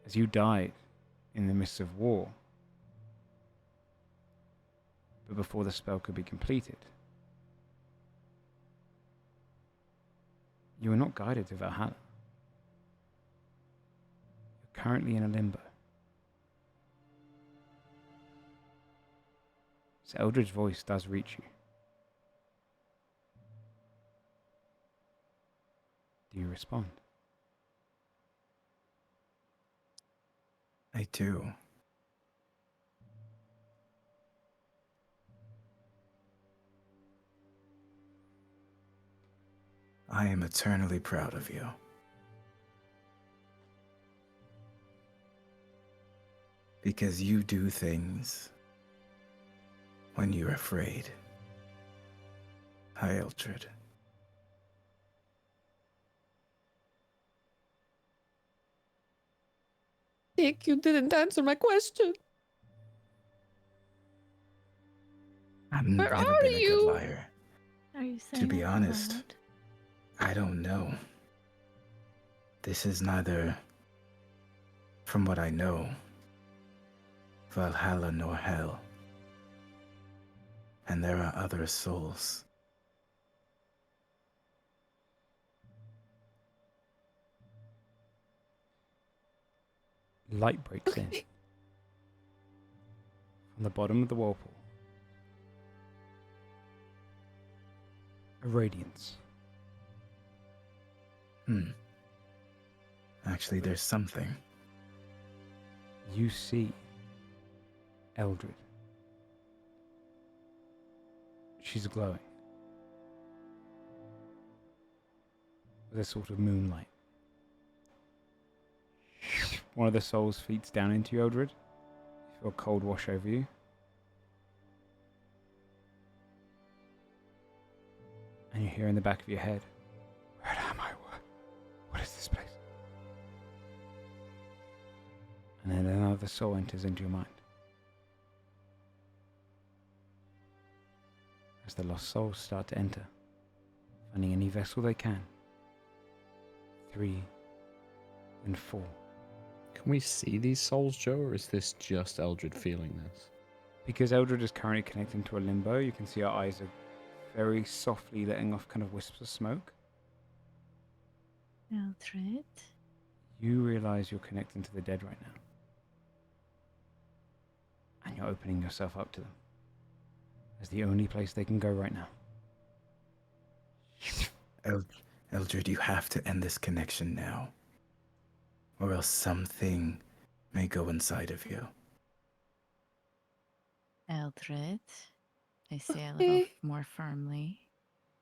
As you died in the midst of war. But before the spell could be completed, you are not guided to Valhalla. You're currently in a limbo. So Eldred's voice does reach you. Do you respond? I do. I am eternally proud of you. Because you do things when you're afraid. Hi, Eldred. Nick, you didn't answer my question. I've Where never are been a good you? liar. Are you saying To be it out honest, loud? I don't know. This is neither, from what I know, Valhalla nor hell. And there are other souls. Light breaks in from the bottom of the whirlpool. A radiance. Actually, there's something. You see Eldred. She's glowing with a sort of moonlight. One of the souls feeds down into you, Eldred. You feel a cold wash over you. And you hear in the back of your head, where am I? What is this place? And then another soul enters into your mind. As the lost souls start to enter, finding any vessel they can. 3 and 4. Can we see these souls, Joe, or is this just Eldred feeling this? Because Eldred is currently connected to a limbo, you can see our eyes are very softly letting off kind of wisps of smoke. Eldred. You realize you're connecting to the dead right now. And you're opening yourself up to them. As the only place they can go right now. Eldred, you have to end this connection now. Or else something may go inside of you. Eldred. I say a little Okay. more firmly.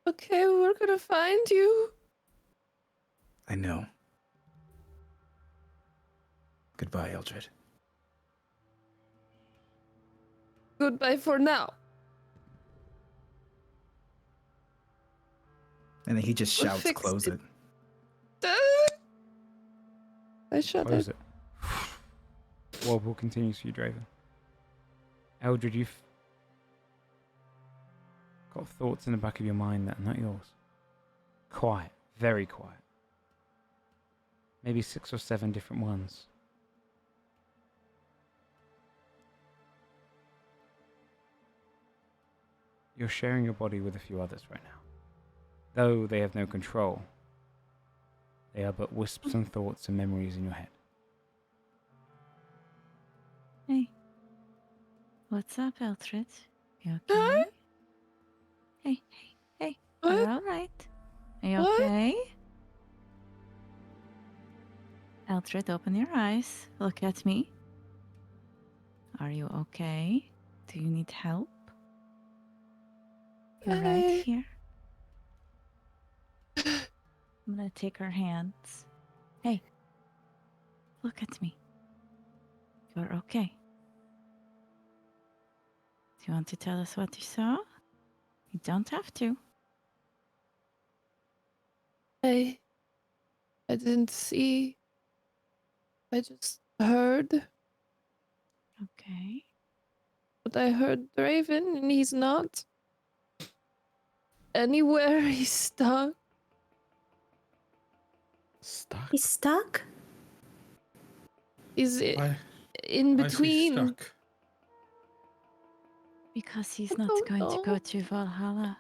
Okay, we're gonna find you. I know. Goodbye, Eldred. Goodbye for now. And then he just We'll shouts, fix close it. it. I shut Close it. it. Whirlpool continues for you, Draven. Eldred, you've got thoughts in the back of your mind that are not yours. Quiet. Very quiet. Maybe 6 or 7 different ones. You're sharing your body with a few others right now. Though they have no control, they are but wisps and thoughts and memories in your head. Hey. What's up, Eldred? You okay? Huh? Hey, hey, hey. What? all right. Are you What? okay? Eldred, open your eyes. Look at me. Are you okay? Do you need help? You're right I- here. I'm gonna take her hands. Hey, look at me. You're okay. Do you want to tell us what you saw? You don't have to. I didn't see. I just heard. Okay. But I heard Draven, and he's not anywhere. He's stuck. Stuck? He's stuck? He's Why? in Why is he between. stuck? Because he's I not don't going to go know. to Valhalla,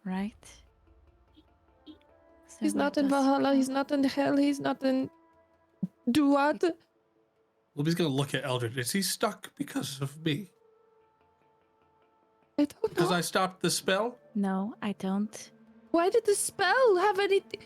right? So He's where not in does he Valhalla. He's go? not in hell. He's not in Duat. Libby's gonna look at Eldred. Is he stuck because of me? I don't Because know. I stopped the spell? No, I don't. Why did the spell have anything?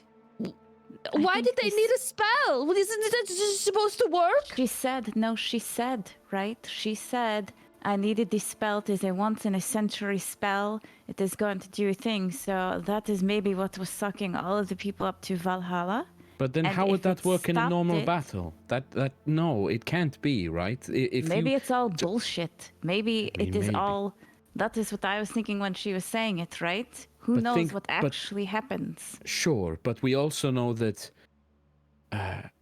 Why think did they this- need a spell? Well, isn't that just supposed to work? She said, no, she said, right? She said, I needed this spell. It is a once in a century spell. It is going to do a thing. So that is maybe what was sucking all of the people up to Valhalla. But then And how would if that it work in a stopped normal it- battle? That no, it can't be, right? If Maybe you, it's all bullshit. Maybe I mean, it is maybe. all. That is what I was thinking when she was saying it, right? Who But knows think- what but- actually happens? Sure, but we also know that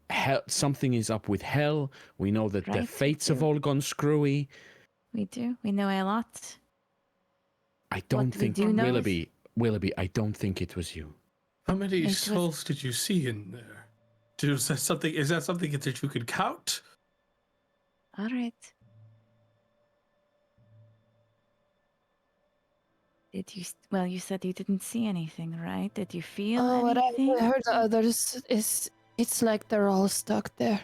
hell, something is up with hell. We know that the Right, we fates have do. all gone screwy. We do. We know a lot. I don't we think do know is- Willoughby, I don't think it was you. How many It was- souls did you see in there? Is that something that you could count? All right. Did you? Well, you said you didn't see anything, right? Did you feel Oh, what anything? I heard the others is it's like they're all stuck there.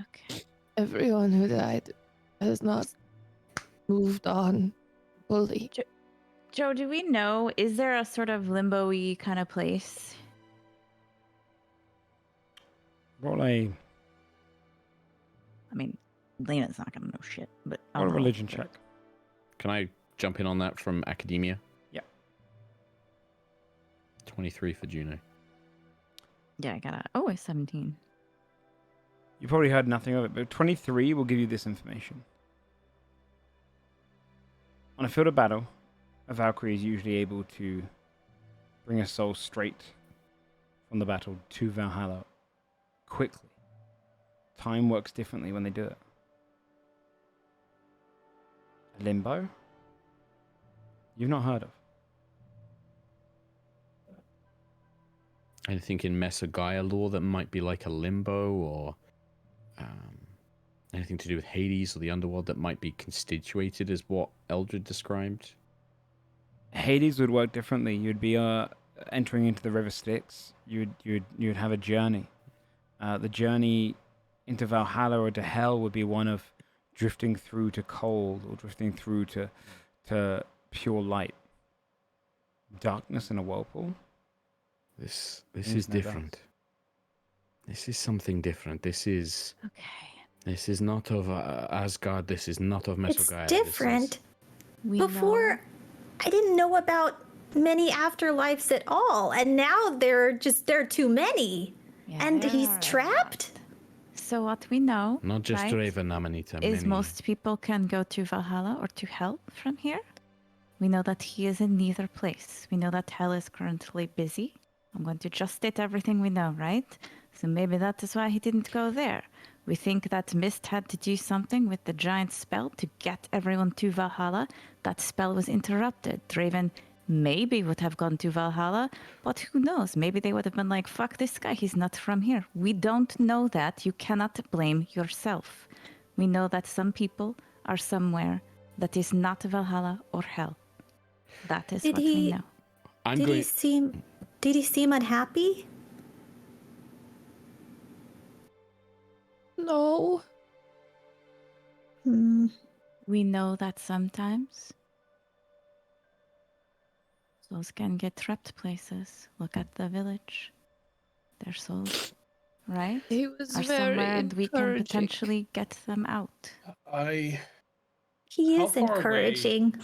Okay. Everyone who died has not moved on fully. Joe, do we know? Is there a sort of limbo-y kind of place? Roll a I mean, Lena's not gonna know shit, but roll a I'll roll. religion check. Can I jump in on that from academia? Yeah. 23 for Juno. Yeah, I got a 17. You probably heard nothing of it, but 23 will give you this information. On a field of battle, a Valkyrie is usually able to bring a soul straight from the battle to Valhalla quickly. Time works differently when they do it. Limbo? You've not heard of. Anything in Mesogaya lore that might be like a limbo, or anything to do with Hades or the underworld that might be constituted as what Eldred described? Hades would work differently. You'd be entering into the River Styx. You'd have a journey. The journey into Valhalla or to Hell would be one of drifting through to cold or drifting through to pure light. Darkness in a whirlpool. This Things is no different. doubt. This is something different. This is Okay. not of Asgard. This is not of It's Mesogaya. different. We Before, know. I didn't know about many afterlives at all, and now there are too many. Yeah, And there he's are a trapped? lot. So what we know, Not just right, Raven, Amanita. is many. most people can go to Valhalla or to Hell from here. We know that he is in neither place. We know that Hell is currently busy. I'm going to just state everything we know, right? So maybe that is why he didn't go there. We think that Mist had to do something with the giant spell to get everyone to Valhalla. That spell was interrupted. Draven maybe would have gone to Valhalla, but who knows? Maybe they would have been like, fuck this guy, he's not from here. We don't know that. You cannot blame yourself. We know that some people are somewhere that is not Valhalla or Hell. That is Did what we he- know. I'm Did going. he seem unhappy? No. Hmm. We know that sometimes Souls can get trapped places. Look at the village. Their souls, right? He was Are very somewhere, and we can encouraging. potentially get them out. He How is far away- encouraging.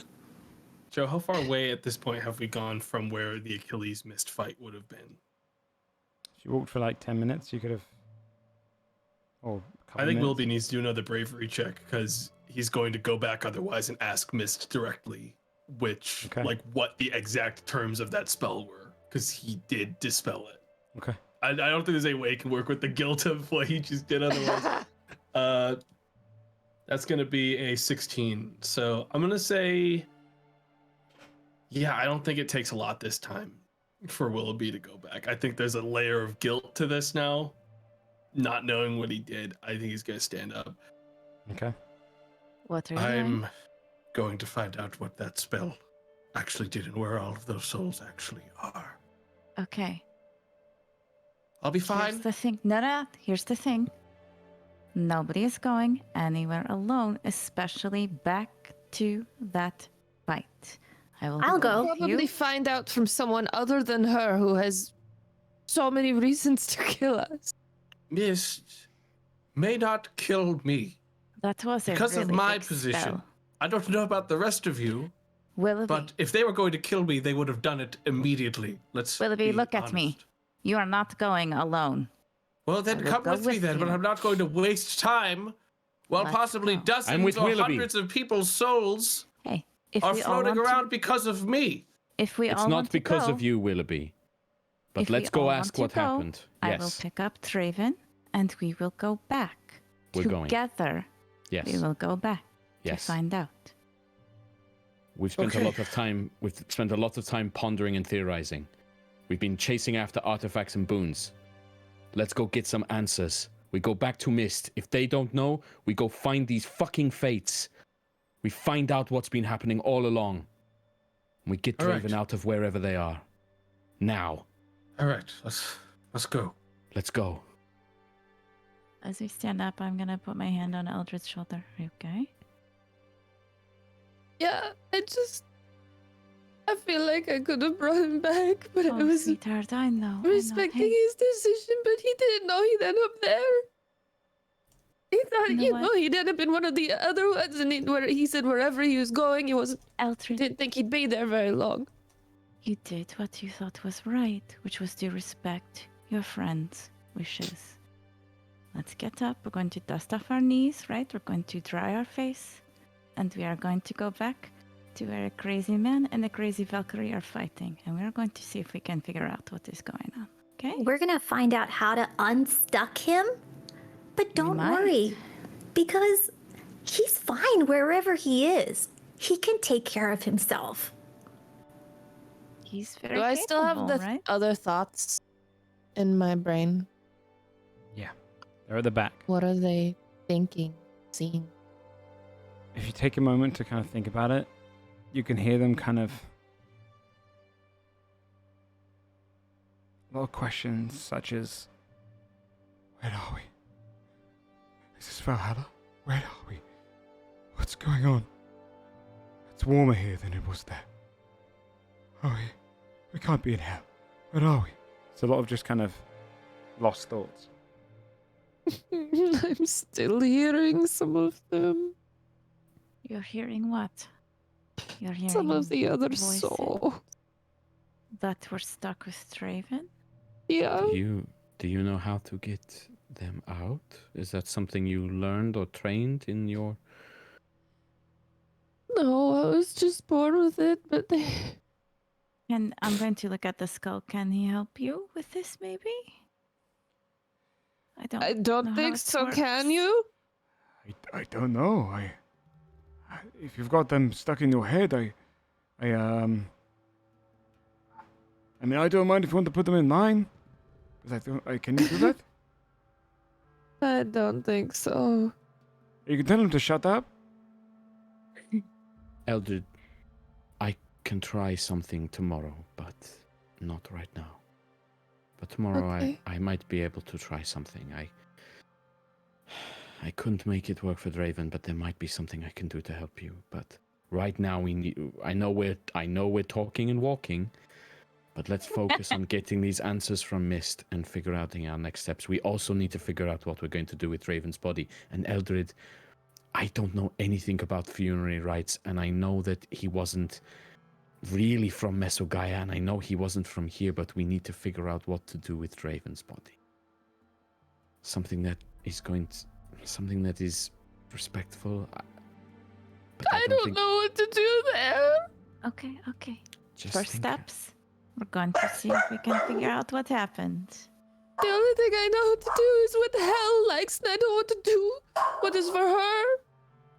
Joe, how far away at this point have we gone from where the Achilles missed fight would have been? She walked for like 10 minutes. You could have. Or a couple I think minutes. Willoughby needs to do another bravery check because he's going to go back otherwise and ask Mist directly what the exact terms of that spell were, because he did dispel it. Okay. I don't think there's any way he can work with the guilt of what he just did otherwise. That's gonna be a 16. So I'm gonna say, yeah, I don't think it takes a lot this time for Willoughby to go back. I think there's a layer of guilt to this now, not knowing what he did. I think he's gonna stand up. Okay. What are you I'm doing? going to find out what that spell actually did and where all of those souls actually are. Okay. I'll be Here's fine. the thing. No. Here's the thing. Nobody is going anywhere alone, especially back to that fight. I'll go. with you. Probably find out from someone other than her who has so many reasons to kill us. Mist may not kill me That was a because of really my big position. spell. I don't know about the rest of you, Willoughby, but if they were going to kill me, they would have done it immediately. Be look at me. honest. You are not going alone. Well, then I will come go with me with then, but you. I'm not going to waste time while Let's possibly go. dozens I'm with or Willoughby. hundreds of people's souls Hey, if are we all floating want around to, because of me. if we It's all not want to because go, of you, Willoughby. But if we let's go all want ask to what go, happened. I will Yes, pick up Draven, and we will go back We're going. together. yes, We will go back yes. to find out. We've spent Okay. a lot of time. We've spent a lot of time pondering and theorizing. We've been chasing after artifacts and boons. Let's go get some answers. We go back to Mist. If they don't know, we go find these fucking fates. We find out what's been happening all along. We get All right. Draven out of wherever they are. Now, All right, let's go. let's go. As we stand up, I'm gonna put my hand on Eldred's shoulder. Are you okay? Yeah, I feel like I could have brought him back, but I Oh, was sweetheart, I know. respecting Hey, his decision, but he didn't know he'd end up there. He thought, You know you what? know, he'd end up in one of the other ones, and where he said wherever he was going, he Eldred, didn't think he'd be there very long. you did what you thought was right, which was to respect your friend's wishes. Let's get up. We're going to dust off our knees, right? We're going to dry our face. And we are going to go back to where a crazy man and a crazy Valkyrie are fighting. And we are going to see if we can figure out what is going on. Okay? We're gonna find out how to unstuck him. But don't might. worry, because he's fine wherever he is. He can take care of himself. He's very Do I still have capable, the right? other thoughts in my brain? They're at the back. What are they thinking, seeing? If you take a moment to kind of think about it, you can hear them kind of. A lot of questions such as, where are we? Is this Valhalla? Where are we? What's going on? It's warmer here than it was there. Are we? We can't be in hell. Where are we? It's a lot of just kind of lost thoughts. I'm still hearing some of them. You're hearing what? You're hearing Some of the other voices soul. that were stuck with Draven? Yeah. Do you know how to get them out? Is that something you learned or trained in your... No, I was just born with it, but they. And I'm going to look at the skull. Can he help you with this, maybe? I I know don't how think it so, can works. you? I don't know. If you've got them stuck in your head, I mean, I don't mind if you want to put them in mine. 'Cause can you do that? I don't think so. You can tell them to shut up. Eldred, I can try something tomorrow, but not right now. But tomorrow Okay. I might be able to try something. I couldn't make it work for Draven, but there might be something I can do to help you. But Right now, we need. I know we're talking and walking, but let's focus on getting these answers from Mist and figure out our next steps. We also need to figure out what we're going to do with Raven's body. And Eldred, I don't know anything about funerary rites, and I know that he wasn't really from Mesogaia, and I know he wasn't from here, but we need to figure out what to do with Raven's body. Something that is respectful. But I don't know what to do there. Okay. Just First think- steps. We're going to see if we can figure out what happened. The only thing I know how to do is what Hell likes, and I don't know what to do. What is for her?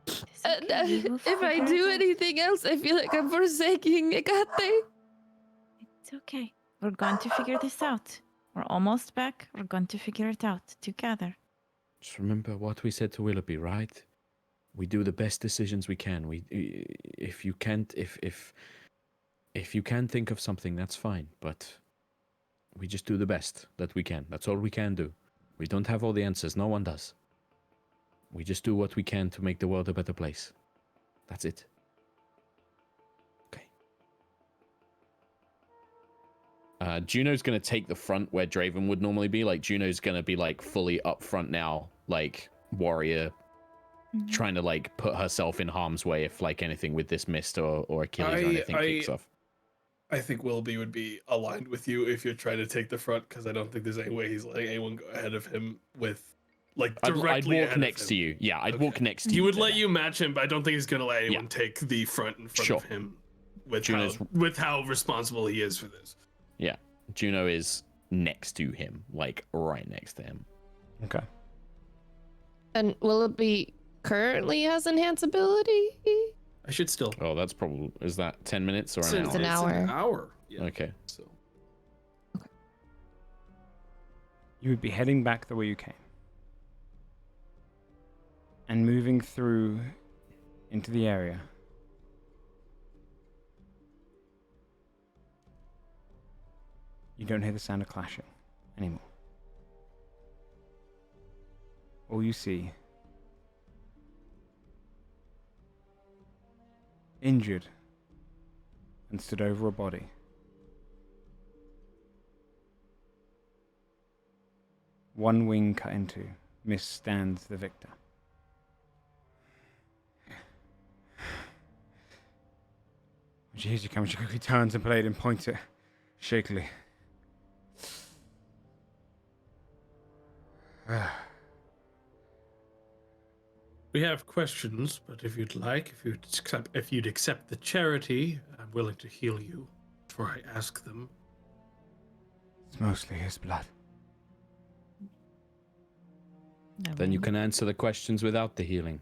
It's And okay, we will if I figure do it out. anything else, I feel like I'm forsaking Hecate. It's okay. We're going to figure this out. We're almost back. We're going to figure it out together. Just remember what we said to Willoughby, right? We do the best decisions we can. If you can't think of something, that's fine. But we just do the best that we can. That's all we can do. We don't have all the answers. No one does. We just do what we can to make the world a better place. That's it. Okay. Juno's going to take the front where Draven would normally be. Like, Juno's going to be, like, fully up front now, like, warrior, trying to, like, put herself in harm's way if, like, anything with this mist or Achilles or anything kicks off. I think Willoughby would be aligned with you if you're trying to take the front, because I don't think there's any way he's letting anyone go ahead of him with, like, directly I'd walk ahead next of to him. you. Yeah, I'd Okay. walk next to He you. would let you match him, but I don't think he's going to let anyone Yeah. take the front in front Sure. of him with Juno's- with how responsible he is for this. Yeah, Juno is next to him, like, right next to him. Okay. And will it be currently has enhance ability? I should still. Oh, that's probably... Is that 10 minutes or It's an It's hour? an hour. An hour. Yeah. Okay. So You would be heading back the way you came. And moving through into the area. You don't hear the sound of clashing anymore. All you see, injured and stood over a body, one wing cut into, misstands the victor. When she hears you coming, she quickly turns and blade and points it shakily. we have questions, but if you'd like, if you'd accept the charity, I'm willing to heal you before I ask them. It's mostly his blood. Then you can answer the questions without the healing.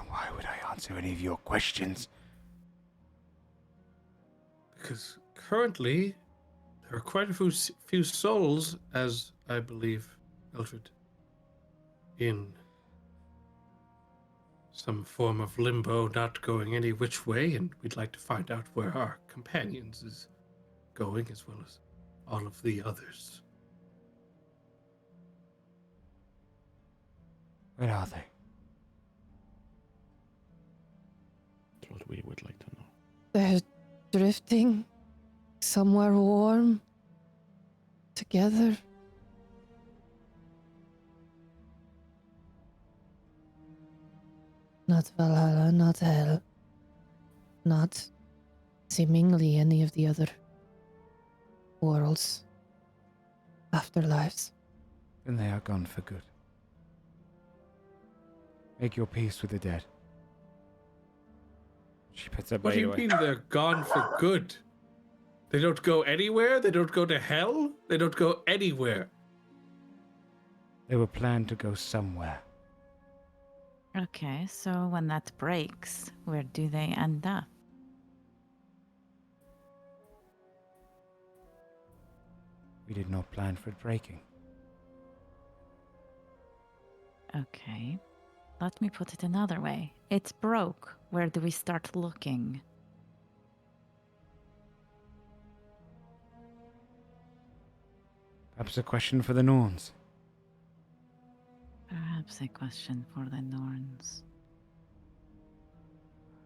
Why would I answer any of your questions? Because currently, there are quite a few souls, as I believe, Eldred, in some form of limbo, not going any which way, and we'd like to find out where our companions is going, as well as all of the others. Where are they? That's what we would like to know. They're drifting somewhere warm together. Not Valhalla, not Hell, not seemingly any of the other worlds, afterlives. Then they are gone for good. Make your peace with the dead. She puts her What blade do you away. mean they're gone for good? They don't go anywhere? They don't go to hell? They don't go anywhere. They were planned to go somewhere. Okay, so when that breaks, where do they end up? We did not plan for it breaking. Okay. Let me put it another way. It's broke. Where do we start looking? Perhaps a question for the Norns. Perhaps. Perhaps a question for the Norns.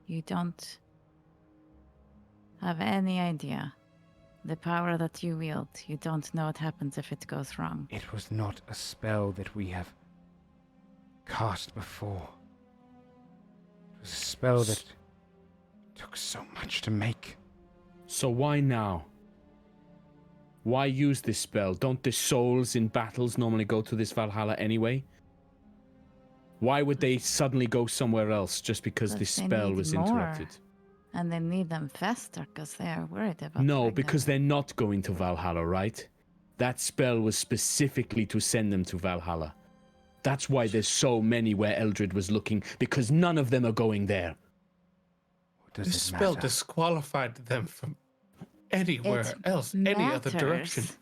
You don't have any idea. The power that you wield, you don't know what happens if it goes wrong. It was not a spell that we have cast before. It was a spell that took so much to make. So why now? Why use this spell? Don't the souls in battles normally go to this Valhalla anyway? Why would they suddenly go somewhere else just because this They spell need was more, interrupted? And they need them faster because they are worried about No, Ragnar. because they're not going to Valhalla, right? That spell was specifically to send them to Valhalla. That's why there's so many where Eldred was looking, because none of them are going there. Does This it spell matter? disqualified them from anywhere It else, any other direction. matters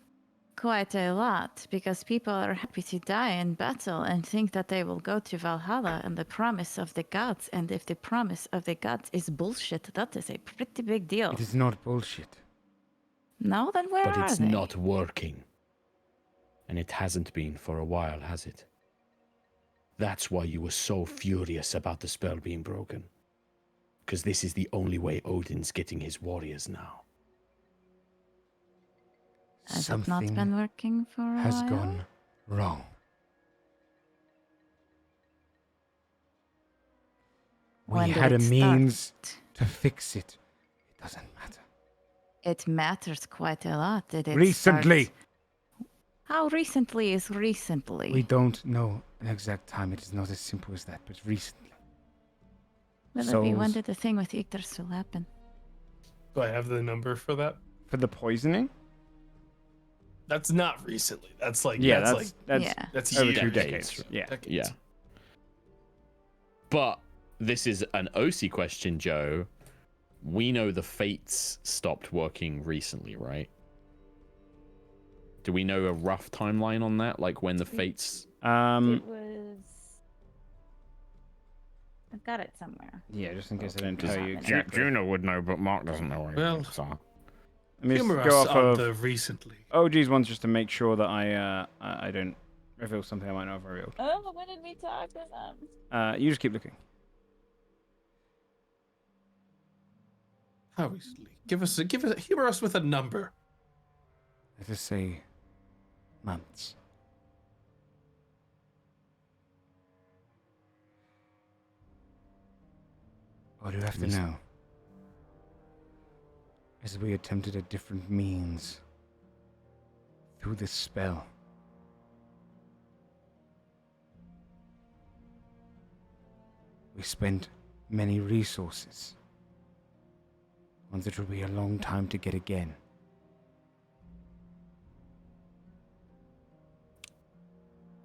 quite a lot because people are happy to die in battle and think that they will go to Valhalla and the promise of the gods. And if the promise of the gods is bullshit, that is a pretty big deal. It is not bullshit. No, then where But are it's they? not working. And it hasn't been for a while, has it? That's why you were so furious about the spell being broken. Because this is the only way Odin's getting his warriors now. Has it Something not been working for a has while? gone wrong. We When did had a it means start? to fix it. It doesn't matter. It matters quite a lot. Did it Recently! start- How recently is recently? We don't know an exact time. It is not as simple as that, but recently. Willoughby, when Souls. did the thing with Yggdrasil happen? Do I have the number for that? For the poisoning? That's not recently. That's like Yeah, that's, that's like that's Yeah. that's over years. 2 days. Yeah. Decades. Yeah. But this is an OC question, Joe. We know the fates stopped working recently, right? Do we know a rough timeline on that? Like when the fates... It was. I've got it somewhere. Yeah, just in case I don't Just tell you have it. exactly. Juno would know, but Mark doesn't know. Well, so. Let me Humor just us go off on of the recently. OG's ones just to make sure that I don't reveal something I might not have revealed. Oh, when did we talk to them? You just keep looking. How recently? Humor us with a number. Let us say months. All you have to know is we attempted a different means through this spell. We spent many resources, ones that will be a long time to get again.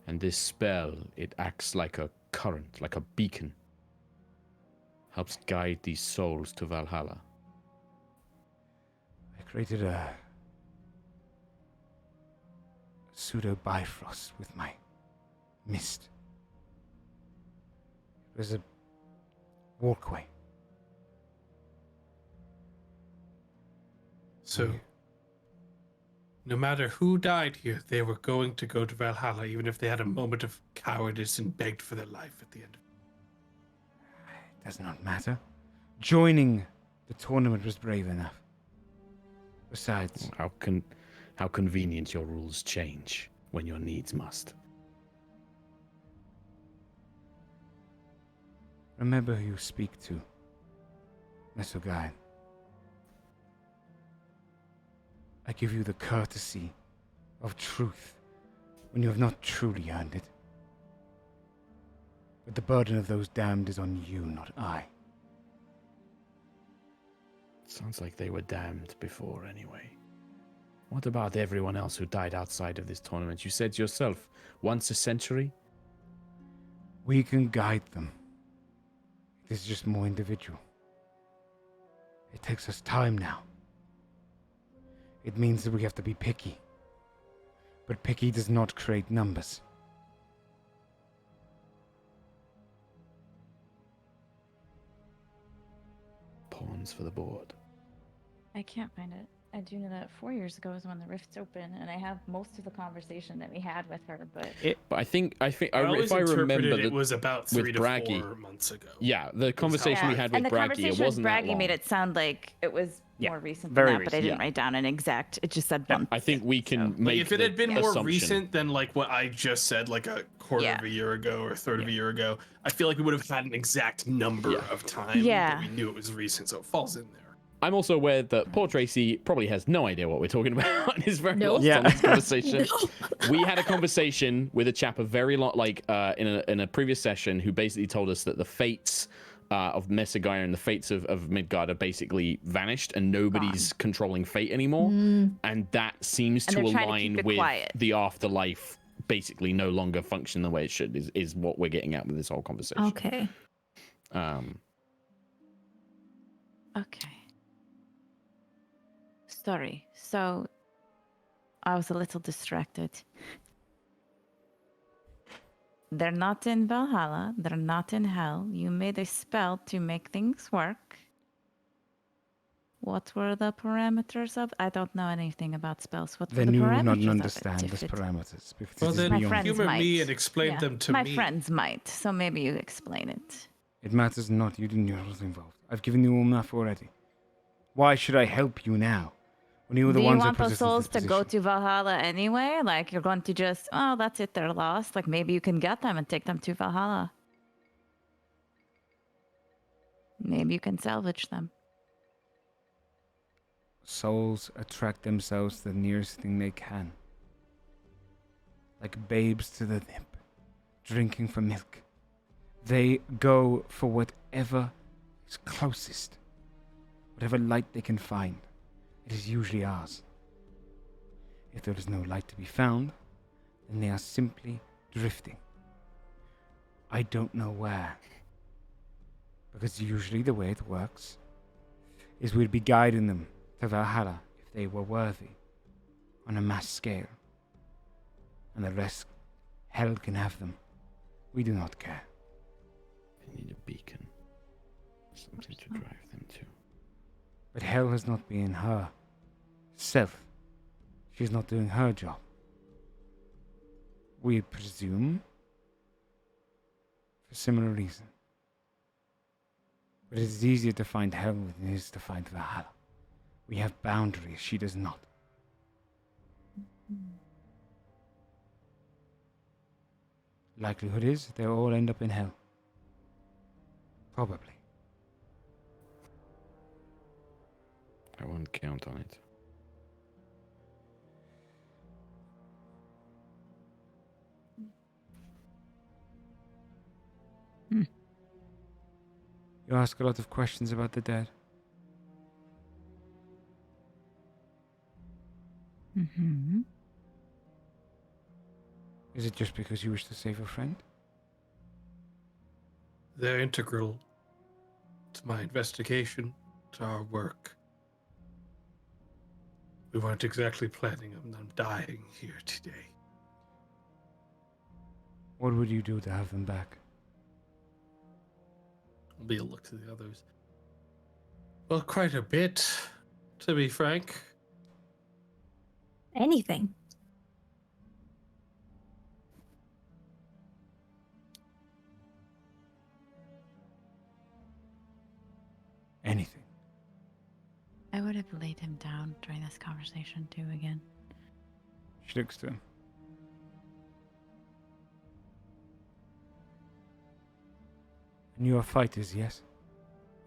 And this spell, it acts like a current, like a beacon. Helps guide these souls to Valhalla. I created a pseudo bifrost with my mist. It was a walkway. So, no matter who died here, they were going to go to Valhalla, even if they had a moment of cowardice and begged for their life at the end. It does not matter. Joining the tournament was brave enough. Besides, How convenient your rules change when your needs must. remember who you speak to, Mesogai. I give you the courtesy of truth when you have not truly earned it. But the burden of those damned is on you, not I. Sounds like they were damned before anyway. What about everyone else who died outside of this tournament? You said yourself, once a century? We can guide them. It is just more individual. It takes us time now. It means that we have to be picky. But picky does not create numbers. Pawns for the board. I can't find it. I do know that 4 years ago is when the rifts open, and I have most of the conversation that we had with her. But But I think I always if I remember interpreted it was about 3 to Braggy, 4 months ago. yeah, the conversation we had with and the Braggy, it conversation with wasn't that Braggy long. made it sound like it was Yeah, more recent very than that, but I recent, didn't write down an exact. It just said month. I think we can Like make if it the had been more assumption. recent than like what I just said, like a quarter of a year ago or a third of a year ago, I feel like we would have had an exact number of time that we knew it was recent, so it falls in there. I'm also aware that poor Tracy probably has no idea what we're talking about and is very Nope. lost on this conversation. We had a conversation with a chap a very long, in a previous session, who basically told us that the fates of Mesogaya and the fates of Midgard are basically vanished, and nobody's controlling fate anymore. And that seems And to they're trying to align keep it with quiet. the afterlife basically no longer function the way it should. Is what we're getting at with this whole conversation. Okay. Okay. Sorry. So I was a little distracted. They're not in Valhalla. They're not in Hell. You made a spell to make things work. What were the parameters of? I don't know anything about spells. What were Then the you parameters would not of understand it? these parameters. Because Well, it is then My beyond friends you. humor me might. and explain them to My me. friends might. So maybe you explain it. It matters not. You didn't know what was involved. I've given you enough already. Why should I help you now? When you were the Do you ones who want put those us in this souls to go position? to Valhalla anyway? Like you're going to just, oh, that's it, they're lost. Like maybe you can get them and take them to Valhalla. Maybe you can salvage them. Souls attract themselves to the nearest thing they can. Like babes to the nip, drinking for milk. They go for whatever is closest. Whatever light they can find. It is usually ours. If there is no light to be found, then they are simply drifting. I don't know where. Because usually the way it works is we'd be guiding them to Valhalla if they were worthy, on a mass scale. And the rest, hell can have them. We do not care. They need a beacon. Something to drive them to. But hell has not been her self. She's not doing her job. We presume for similar reason. But it is easier to find hell than it is to find Valhalla. We have boundaries, she does not. Likelihood is they'll all end up in hell. Probably. I won't count on it. You ask a lot of questions about the dead. Mm-hmm. Is it just because you wish to save a friend? They're integral to my investigation, to our work. We weren't exactly planning on them dying here today. What would you do to have them back? I'll be a look to the others. Well, quite a bit, to be frank. Anything. Anything. I would have laid him down during this conversation too again. She looks to him. And you are fighters, yes?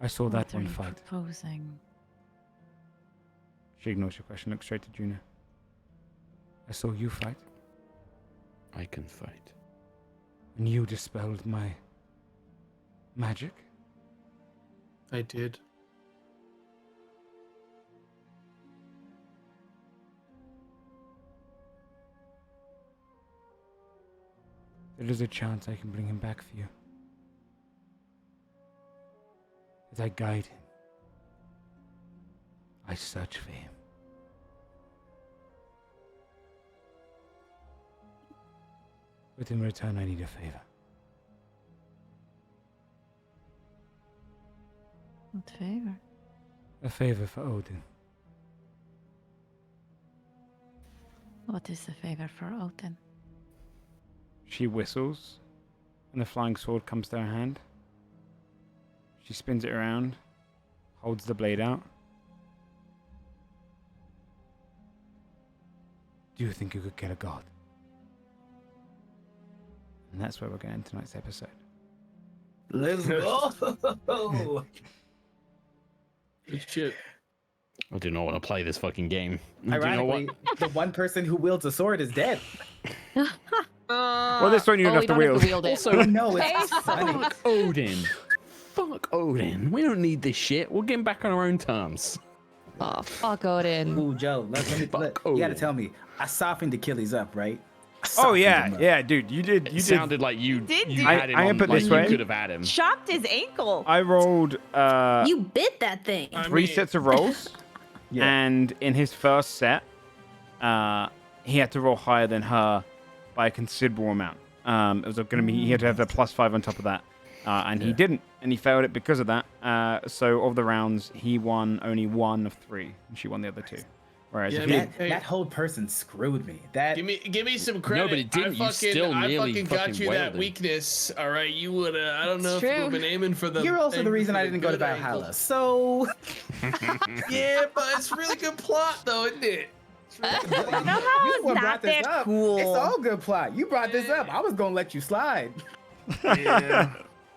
I saw that What are one you fight. proposing? She ignores your question, looks straight to Junior. I saw you fight, I can fight. and you dispelled my magic. I did. There is a chance I can bring him back for you. As I guide him, I search for him. But in return, I need a favor. What favor? A favor for Odin. What is the favor for Odin? She whistles, and the flying sword comes to her hand. She spins it around, holds the blade out. Do you think you could kill a god? And that's where we're going to tonight's episode. Let's go. Good shit. I do not want to play this fucking game. Do you know Ironically, what? the one person who wields a sword is dead. Well, this one you don't have to wield. Also, No, it's funny. fuck Odin. Fuck Odin. We don't need this shit. We'll get him back on our own terms. Oh, fuck Odin. Ooh, Joe, let me, Fuck you gotta Odin. tell me. I softened Achilles up, right? I Oh softened yeah, him up. yeah, dude, you did. You It sounded like you did you do had that. him I on, am put like this you way. could have had him. Chopped his ankle. I rolled You bit that thing. three sets of rolls, Yeah. and in his first set, he had to roll higher than her by a considerable amount. It was going to be he had to have a +5 on top of that, and he didn't, and he failed it because of that. So of the rounds, he won only 1 of 3, and she won the other 2. Whereas Yeah, if he, man. That whole person screwed me. That Give me some credit. but it didn't. You I still nearly fucking got fucking you that wailed him. weakness. All right, you would. I don't know It's if you true. would have been aiming for the. you're also the aiming reason for I the didn't go to good ankle. Valhalla. So Yeah, but it's really good plot though, isn't it? No, you how the is one not brought this that up. cool? It's all good plot. You brought this up. I was gonna let you slide. Yeah.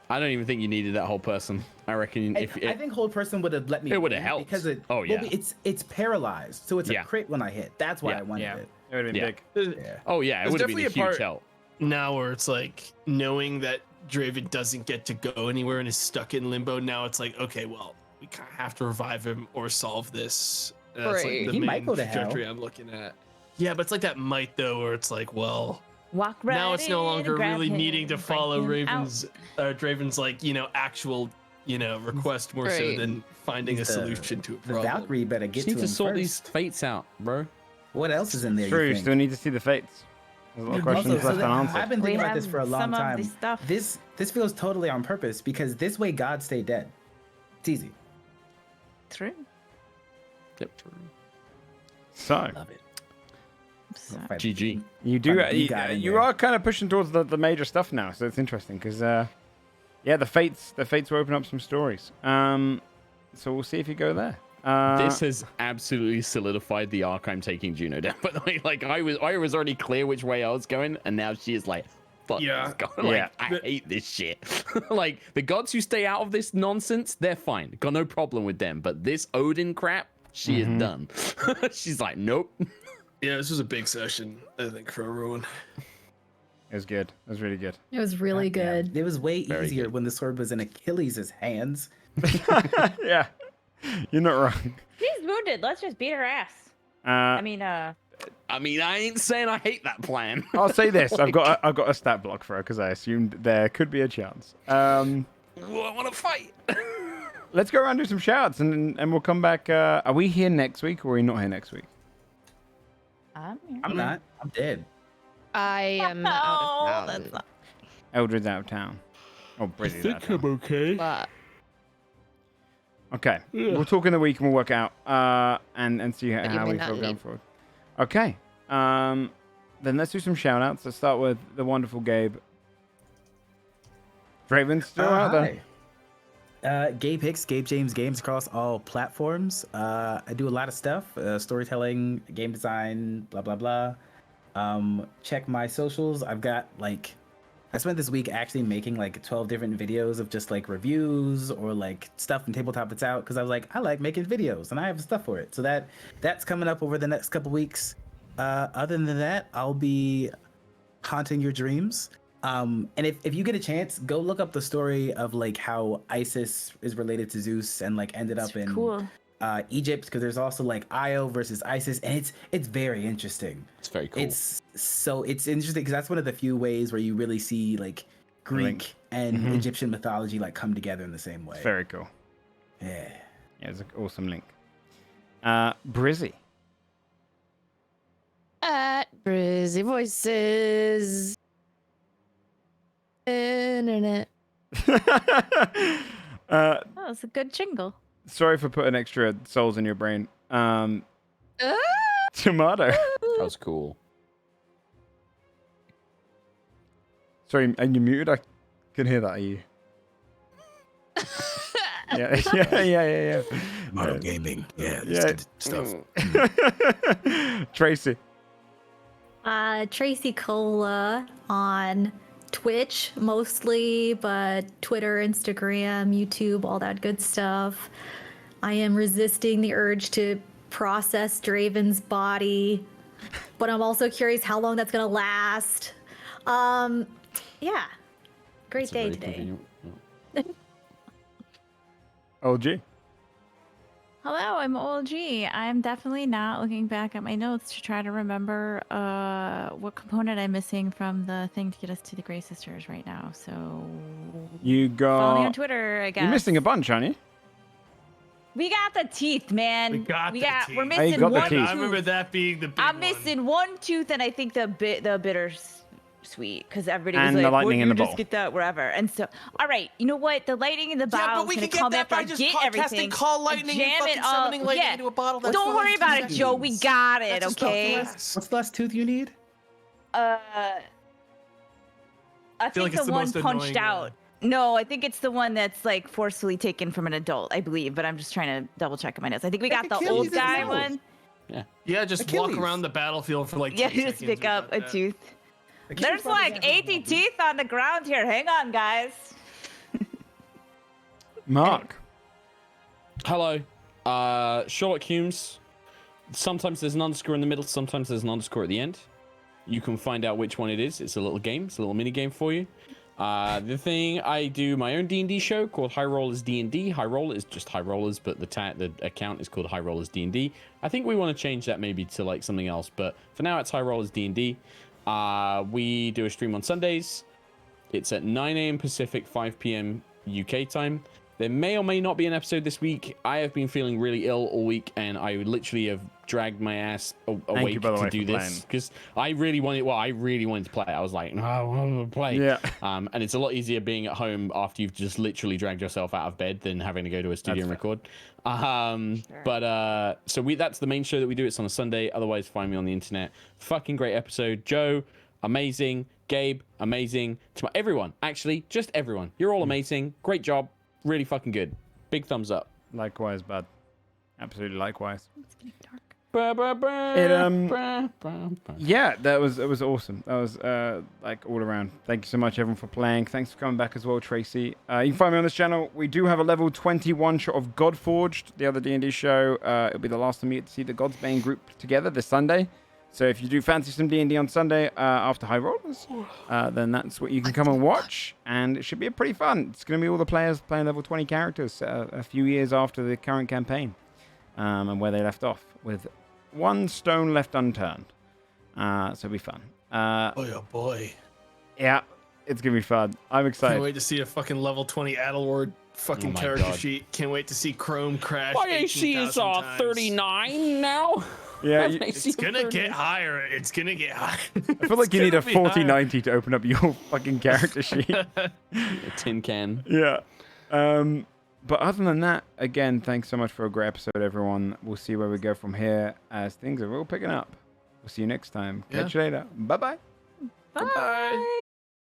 I don't even think you needed that whole person. I reckon if I think whole person would have let me. It would've win helped. because it. Oh, yeah. It's paralyzed, so it's Yeah. a crit when I hit. That's why Yeah. I wanted yeah, it. it would have been Yeah. big. Yeah. oh yeah, it There's would have been a definitely a huge part- help. Now where it's like knowing that Draven doesn't get to go anywhere and is stuck in limbo. Now it's like, okay, well, we kind of have to revive him or solve this. That's Right. like the He main might go to hell. trajectory I'm looking at. Yeah, but it's like that might though, where it's like, well, Walk right now it's no in, longer grab really him, needing to bring follow him out. Draven's like, actual, request more so Right. than finding a He's the- solution to a The problem. Valkyrie better get Just to need him to sort first. these fates out, bro. What else is in there? True, You you think? still need to see the fates. There's a lot of questions Also, so left that- unanswered. I've been thinking We about this have for a long some of time. the stuff. This feels totally on purpose because this way gods stay dead. It's easy. True. Yep. So Love it. So, GG. you do Find a big guy in you there. are kind of pushing towards the major stuff now, so it's interesting because yeah, the fates will open up some stories. So we'll see if you go there. This has absolutely solidified the arc I'm taking Juno down. By the way, like I was already clear which way I was going, and now she is like, "Fuck, Yeah. this guy." Like, Yeah. I hate this shit. Like the gods who stay out of this nonsense, they're fine. Got no problem with them. But this Odin crap, she is done. She's like, nope. Yeah, this was a big session, I think, for everyone. It was good. It was really good. It was really Yeah. good. It was way Very easier good. when the sword was in Achilles' hands. Yeah, you're not wrong. she's wounded. Let's just beat her ass. I mean, I ain't saying I hate that plan. I'll say this: I've got a stat block for her because I assumed there could be a chance. I want to fight. Let's go around and do some shouts, and we'll come back. Are we here next week, or are we not here next week? I'm not. I'm dead. I am out of that's town. not. Eldred's out of town. Oh, Bridget's out of town. okay. But Okay, we'll talk in the week and we'll work out and see you how may we not feel going need- forward. Okay, then let's do some shout outs. Let's start with the wonderful Gabe. Draven's still out there. Hi. Gabe Hicks, Gabe James Games across all platforms. I do a lot of stuff, storytelling, game design, blah blah blah. Check my socials. I've got I spent this week actually making 12 different videos of just reviews or stuff from tabletop that's out because I was like, I like making videos and I have stuff for it. So that's coming up over the next couple weeks. Other than that, I'll be haunting your dreams. And if you get a chance, go look up the story of how Isis is related to Zeus and ended up in Cool. Egypt, because there's also Io versus Isis, and it's very interesting. It's very cool. It's interesting because that's one of the few ways where you really see Greek Link. and Egyptian mythology come together in the same way. It's very cool. Yeah. Yeah, it's an awesome link. Brizzy. at Brizzy Voices. Internet. Oh, it's a good jingle. Sorry for putting extra souls in your brain. Ah! Tomato. That was cool. Sorry, and you muted? I can hear that. Are you? Yeah. Model gaming. Yeah, Yeah. good stuff. Tracy. Tracy Cola on Twitch mostly, but Twitter, Instagram, YouTube, all that good stuff. I am resisting the urge to process Draven's body, but I'm also curious how long that's gonna last. Yeah, great It's a day very today. convenient- OG. Hello, I'm OLG. I'm definitely not looking back at my notes to try to remember what component I'm missing from the thing to get us to the Grey Sisters right now. So You follow me on got. Twitter, I guess. You're missing a bunch, aren't you? We got the teeth, man. We got the teeth. We're Oh, you missing got the one teeth. tooth. I remember that being the big I'm one. missing one tooth, and I think the bitter sweet, because everybody was And the like, lightning "Well, in you the just bowl." get that wherever." And so, all right, you know what? The lightning in the Yeah, bottle but we is can gonna get come that after by I just get everything. call lightning and jam fucking it up. summoning lightning Yeah. into a bottle. That's Don't what worry I'm about it, saying. Joe. We got it, That's just okay? What's the last tooth you need? I feel like think it's the the one most punched annoying out. No, I think it's the one that's like forcefully taken from an adult, I believe. But I'm just trying to double check in my notes. I think we got the Achilles old is guy no. one. Yeah, just Achilles. walk around the battlefield for like Yeah, 10 just seconds pick or up a like that. tooth. Achilles There's probably like doesn't have 80 one. teeth on the ground here. Hang on, guys. Mark. Hello. Sherlock Holmes. Sometimes there's an underscore in the middle, sometimes there's an underscore at the end. You can find out which one it is. It's a little game. It's a little mini game for you. The thing, I do my own D&D show called High Rollers D&D. High Roller is just High Rollers, but the account is called High Rollers D&D. I think we want to change that maybe to like something else, but for now it's High Rollers D&D. We do a stream on Sundays. It's at 9 a.m. Pacific, 5 p.m. UK time. There may or may not be an episode this week. I have been feeling really ill all week, and I literally have dragged my ass awake by the to way, do for this because I really wanted. Well, I really wanted to play. I was like, no, I want to play. Yeah. And it's a lot easier being at home after you've just literally dragged yourself out of bed than having to go to a studio and record. But so that's the main show that we do. It's on a Sunday. Otherwise, find me on the internet. Fucking great episode. Joe, amazing. Gabe, amazing. To everyone, actually, just everyone. You're all amazing. Great job. Really fucking good. Big thumbs up. Likewise, bud. Absolutely likewise. It's getting dark. Yeah, it was awesome. That was like all around. Thank you so much, everyone, for playing. Thanks for coming back as well, Tracy. You can find me on this channel. We do have a level 21 shot of Godforged, the other D&D show. It'll be the last time you get to see the Godsbane group together this Sunday. So if you do fancy some D&D on Sunday after High Rollers, then that's what you can come and watch. And it should be pretty fun. It's going to be all the players playing level 20 characters a few years after the current campaign and where they left off with one stone left unturned. So it'll be fun. Boy, oh boy. Yeah, it's going to be fun. I'm excited. Can't wait to see a fucking level 20 Adelward fucking Oh my character God. sheet. Can't wait to see Chrome crash. My AC is 18,000 times. 39 now. Yeah, It's gonna get higher. It's gonna get higher. I feel like you need a 4090 to open up your fucking character sheet. A tin can. Yeah. But other than that, again, thanks so much for a great episode, everyone. We'll see where we go from here as things are all picking up. We'll see you next time. Catch you later. Bye-bye. Bye.